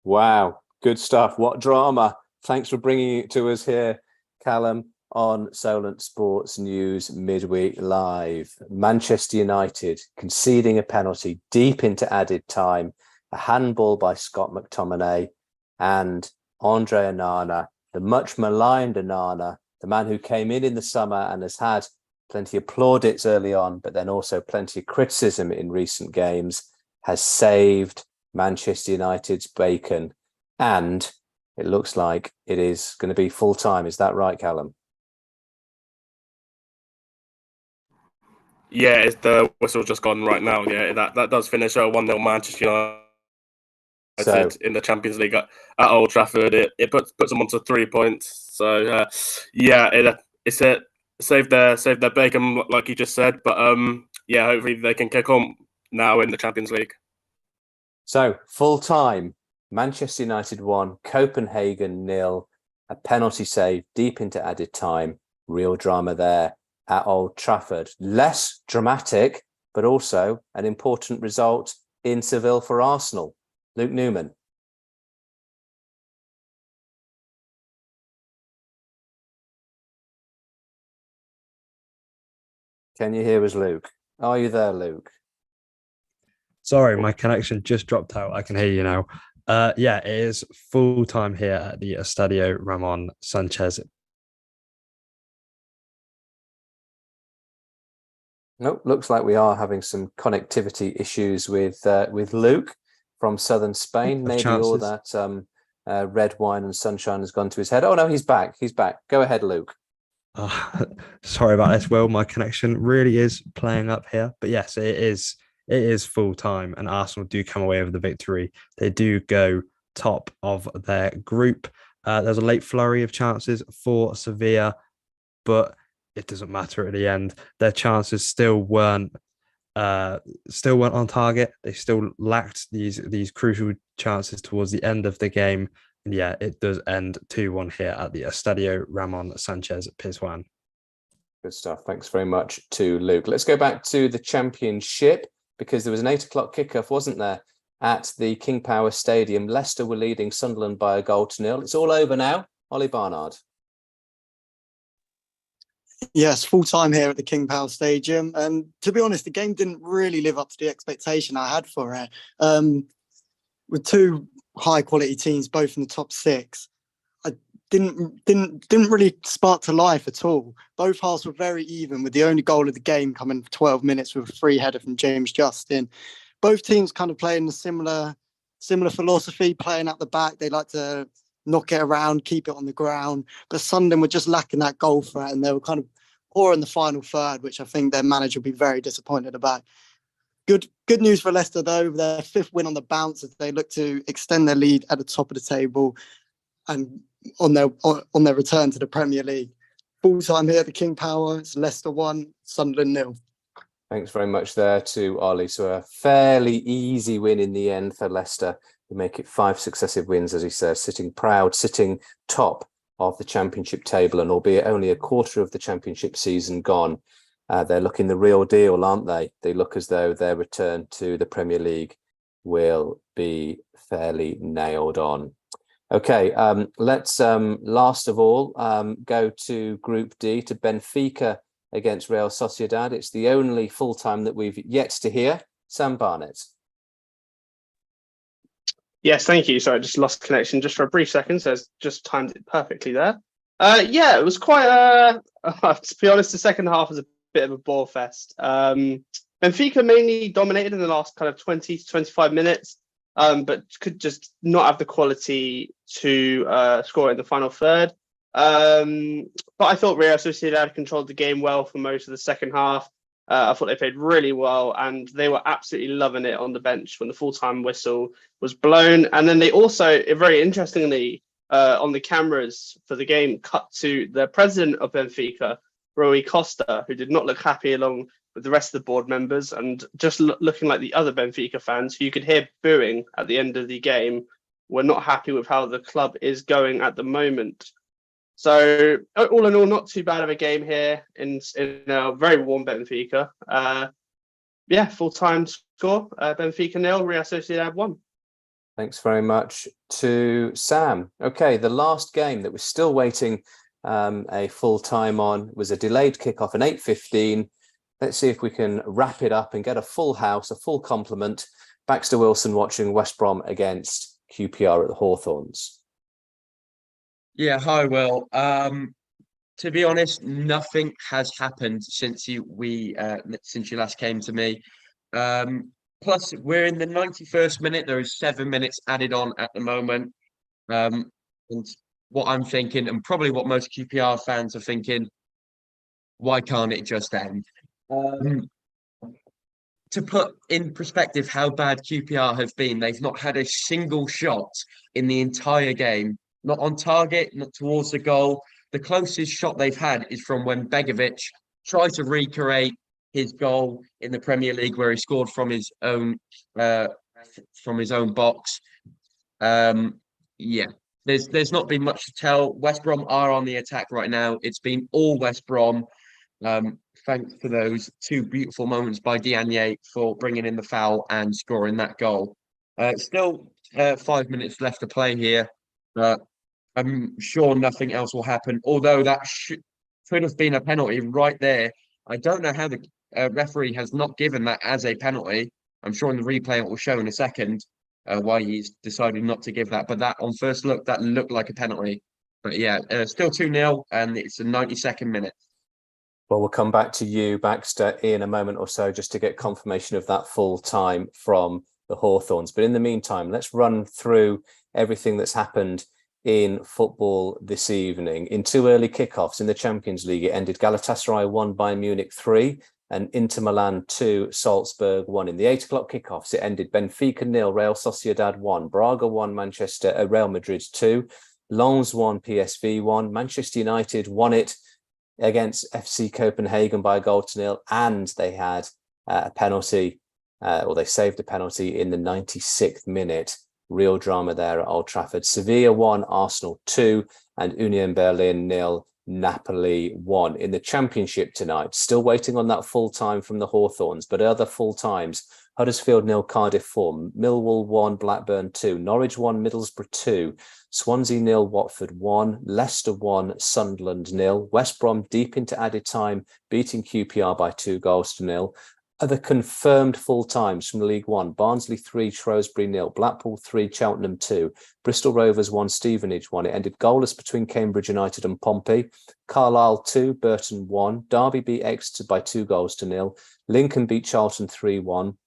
Speaker 1: Wow, good stuff. What drama. Thanks for bringing it to us here, Callum, on Solent Sports News Midweek Live. Manchester United conceding a penalty deep into added time, a handball by Scott McTominay, and Andre Onana, the much maligned Onana, the man who came in the summer and has had plenty of plaudits early on, but then also plenty of criticism in recent games, has saved Manchester United's bacon. And it looks like it is going to be full time. Is that right, Callum?
Speaker 10: Yeah, the whistle's just gone right now. Yeah, that does finish 1-0 Manchester United in the Champions League at Old Trafford. It puts them onto 3 points. So yeah, it's saved their bacon, like you just said. But yeah, hopefully they can kick on now in the Champions League.
Speaker 1: So full time, Manchester United 1, Copenhagen 0, a penalty save deep into added time. Real drama there at Old Trafford. Less dramatic, but also an important result in Seville for Arsenal. Luke Newman. Can you hear us, Luke? Are you there, Luke?
Speaker 11: Sorry, my connection just dropped out. I can hear you now. Yeah, it is full time here at the Estadio Ramon Sanchez.
Speaker 1: Nope, looks like we are having some connectivity issues with Luke from southern Spain. Maybe all that red wine and sunshine has gone to his head. Oh no, he's back. He's back. Go ahead, Luke.
Speaker 11: Sorry about this, Will. My connection really is playing up here. But yes, it is full time, and Arsenal do come away with the victory. They do go top of their group. There's a late flurry of chances for Sevilla, but it doesn't matter at the end. Their chances still weren't on target. They still lacked these crucial chances towards the end of the game. And yeah, it does end 2-1 here at the Estadio Ramon Sanchez Pizjuan.
Speaker 1: Good stuff. Thanks very much to Luke. Let's go back to the Championship, because there was an 8 o'clock kickoff, wasn't there, at the King Power Stadium. Leicester were leading Sunderland by a 0-0. It's all over now. Ollie Barnard.
Speaker 16: Yes, full time here at the King Power Stadium. And to be honest, the game didn't really live up to the expectation I had for it. With 2 high quality teams, both in the top 6, I didn't really spark to life at all. Both halves were very even, with the only goal of the game coming for 12 minutes with a free header from James Justin. Both teams kind of playing a similar philosophy, playing at the back. They like to knock it around, keep it on the ground. But Sunderland were just lacking that goal threat, and they were kind of poor in the final third, which I think their manager will be very disappointed about. Good news for Leicester, though, their 5th win on the bounce as they look to extend their lead at the top of the table and on their return to the Premier League. Full time here at the King Power, it's Leicester 1, Sunderland 0.
Speaker 1: Thanks very much there to Ollie. So a fairly easy win in the end for Leicester. They make it 5 successive wins, as he says, sitting proud, sitting top of the Championship table, and albeit only a quarter of the Championship season gone, they're looking the real deal, aren't they? They look as though their return to the Premier League will be fairly nailed on. Okay, let's last of all go to Group D, to Benfica against Real Sociedad. It's the only full time that we've yet to hear. Sam Barnett.
Speaker 14: Yes, thank you. Sorry, I just lost connection just for a brief second, so it's just timed it perfectly there. Yeah, it was quite to be honest, the second half was a bit of a bore fest. Benfica mainly dominated in the last kind of 20 to 25 minutes, but could just not have the quality to score in the final third. But I thought Real Sociedad controlled the game well for most of the second half. I thought they played really well, and they were absolutely loving it on the bench when the full-time whistle was blown. And then they also, very interestingly, on the cameras for the game, cut to the president of Benfica, Rui Costa, who did not look happy along with the rest of the board members, and just looking like the other Benfica fans who you could hear booing at the end of the game, were not happy with how the club is going at the moment. So all in all, not too bad of a game here in a very warm Benfica. Yeah, full-time score, Benfica 0, Real Sociedad 1.
Speaker 1: Thanks very much to Sam. Okay, the last game that we're still waiting a full time on was a delayed kickoff at 8:15. Let's see if we can wrap it up and get a full house, a full complement. Baxter Wilson watching West Brom against QPR at the Hawthorns.
Speaker 7: Yeah, hi, Will. To be honest, nothing has happened since you last came to me. Plus, we're in the 91st minute. There is 7 minutes added on at the moment. And what I'm thinking, and probably what most QPR fans are thinking, why can't it just end? To put in perspective how bad QPR have been, they've not had a single shot in the entire game. Not on target, not towards the goal. The closest shot they've had is from when Begovic tried to recreate his goal in the Premier League, where he scored from his own box. Yeah, there's not been much to tell. West Brom are on the attack right now. It's been all West Brom. Thanks to those 2 beautiful moments by Diagne for bringing in the foul and scoring that goal. Still 5 minutes left to play here, but I'm sure nothing else will happen, although that could have been a penalty right there. I don't know how the referee has not given that as a penalty. I'm sure in the replay it will show in a second why he's decided not to give that. But that, on first look, that looked like a penalty. But yeah, still 2-0, and it's the 92nd minute.
Speaker 1: Well, we'll come back to you, Baxter, in a moment or so, just to get confirmation of that full time from the Hawthorns. But in the meantime, let's run through everything that's happened in football this evening. In 2 early kickoffs in the Champions League, it ended Galatasaray 1, Bayern Munich 3, and Inter Milan 2, Salzburg 1. In the 8 o'clock kickoffs, it ended Benfica 0, Real Sociedad 1, Braga 1, Real Madrid 2, Lens 1, PSV 1, Manchester United won it against FC Copenhagen by a 0-0, and they had a penalty, or they saved a penalty in the 96th minute. Real drama there at Old Trafford. Sevilla 1, Arsenal 2, and Union Berlin 0, Napoli 1. In the Championship tonight, still waiting on that full time from the Hawthorns, but other full times: Huddersfield 0, Cardiff 4, Millwall 1, Blackburn 2, Norwich 1, Middlesbrough 2, Swansea 0, Watford 1, Leicester 1, Sunderland 0, West Brom deep into added time, beating QPR by 2-0. Other confirmed full times from League One: Barnsley 3, Shrewsbury 0, Blackpool 3, Cheltenham 2, Bristol Rovers 1, Stevenage 1. It ended goalless between Cambridge United and Pompey. Carlisle 2, Burton 1, Derby beat Exeter by 2-0. Lincoln beat Charlton 3-1.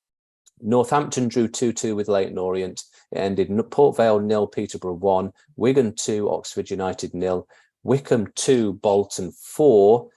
Speaker 1: Northampton drew 2-2 with Leyton Orient. It ended Port Vale 0, Peterborough 1, Wigan 2, Oxford United 0, Wycombe 2, Bolton 4,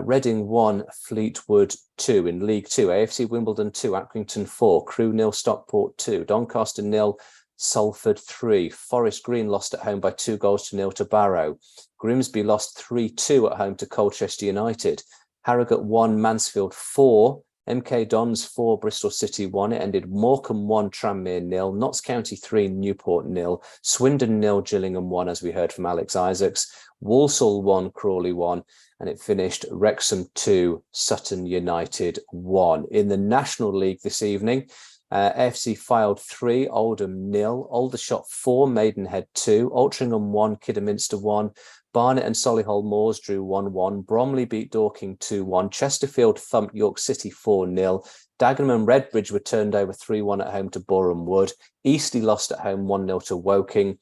Speaker 1: Reading 1, Fleetwood 2. In League 2, AFC Wimbledon 2, Accrington 4, Crewe 0, Stockport 2, Doncaster 0, Salford 3. Forest Green lost at home by 2-0 to Barrow. Grimsby lost 3-2 at home to Colchester United. Harrogate 1, Mansfield 4, MK Dons 4, Bristol City 1. It ended Morecambe 1, Tranmere 0, Notts County 3, Newport 0, Swindon 0, Gillingham 1, as we heard from Alex Isaacs, Walsall 1, Crawley 1, and it finished Wrexham 2, Sutton United 1. In the National League this evening, AFC Fylde 3, Oldham 0, Aldershot 4, Maidenhead 2, Altrincham 1, Kidderminster 1, Barnet and Solihull Moors drew 1-1, Bromley beat Dorking 2-1, Chesterfield thumped York City 4-0, Dagenham and Redbridge were turned over 3-1 at home to Boreham Wood, Eastleigh lost at home 1-0 to Woking,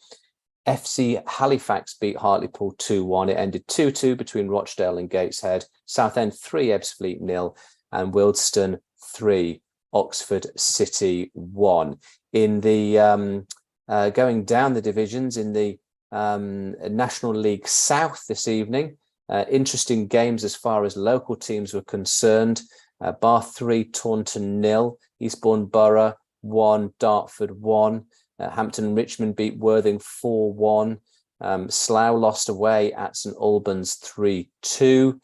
Speaker 1: FC Halifax beat Hartlepool 2-1, it ended 2-2 between Rochdale and Gateshead, Southend 3, Ebbsfleet 0, and Wealdstone 3, Oxford City 1. In the going down the divisions in the National League South this evening, interesting games as far as local teams were concerned. Bath 3, Taunton 0, Eastbourne Borough 1, Dartford 1, Hampton and Richmond beat Worthing 4-1, Slough lost away at St Albans 3-2,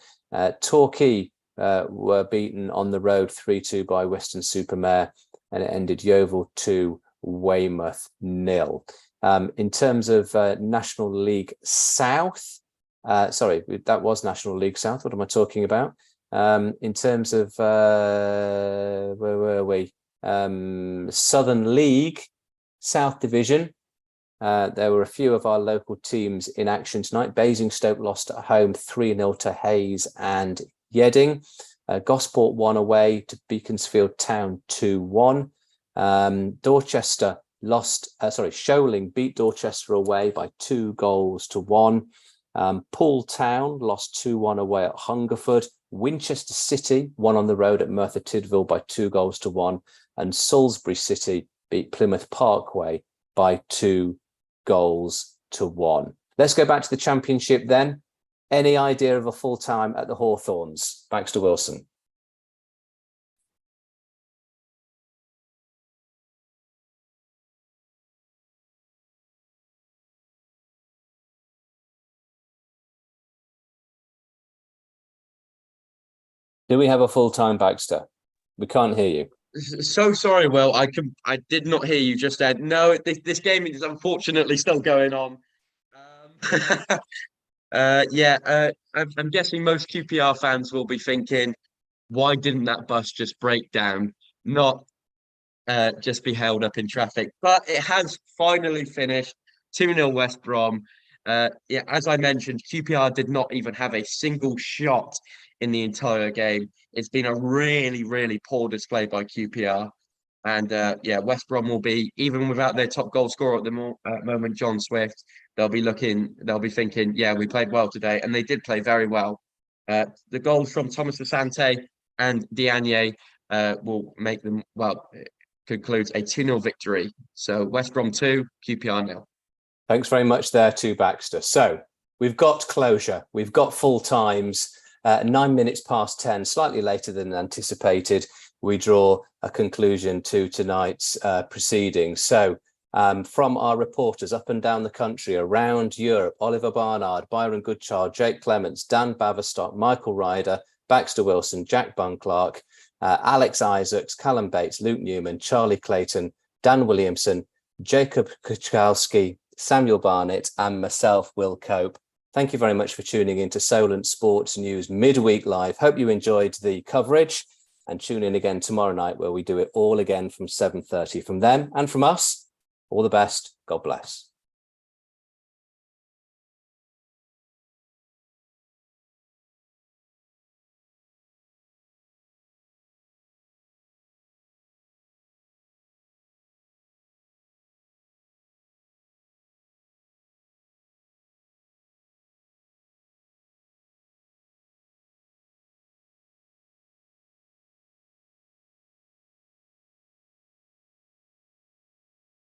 Speaker 1: Torquay were beaten on the road 3-2 by Weston-super-Mare, and it ended Yeovil 2, Weymouth 0. In terms of National League South, sorry, that was National League South. What am I talking about? In terms of, where were we? Southern League, South Division, there were a few of our local teams in action tonight. Basingstoke lost at home 3-0 to Hayes and Yedding. Gosport won away to Beaconsfield Town 2-1. Dorchester Sholing beat Dorchester away by 2-1. Poole Town lost 2-1 away at Hungerford. Winchester City won on the road at Merthyr Tydfil by 2-1. And Salisbury City beat Plymouth Parkway by 2-1. Let's go back to the Championship then. Any idea of a full time at the Hawthorns? Baxter Wilson. Do we have a full-time Baxter? We can't hear you.
Speaker 7: So sorry, Will. I did not hear you just then. No, this game is unfortunately still going on. I'm guessing most QPR fans will be thinking, why didn't that bus just break down, not just be held up in traffic? But it has finally finished 2-0 West Brom. As I mentioned, QPR did not even have a single shot in the entire game. It's been a really, really poor display by QPR. And West Brom will be, even without their top goal scorer at the moment, John Swift, they'll be thinking, yeah, we played well today. And they did play very well. The goals from Thomas Asante and Diagne will make them, concludes a 2-0 victory. So West Brom 2, QPR 0.
Speaker 1: Thanks very much there to Baxter. So we've got closure. We've got full times. 9 minutes past 10, slightly later than anticipated, we draw a conclusion to tonight's proceedings. So from our reporters up and down the country, around Europe, Oliver Barnard, Byron Goodchild, Jake Clements, Dan Baverstock, Michael Ryder, Baxter Wilson, Jack Bunclark, Alex Isaacs, Callum Bates, Luke Newman, Charlie Clayton, Dan Williamson, Jacob Kuchkowski, Samuel Barnett, and myself, Will Cope. Thank you very much for tuning in to Solent Sports News Midweek Live. Hope you enjoyed the coverage, and tune in again tomorrow night where we do it all again from 7:30. From them and from us, all the best. God bless.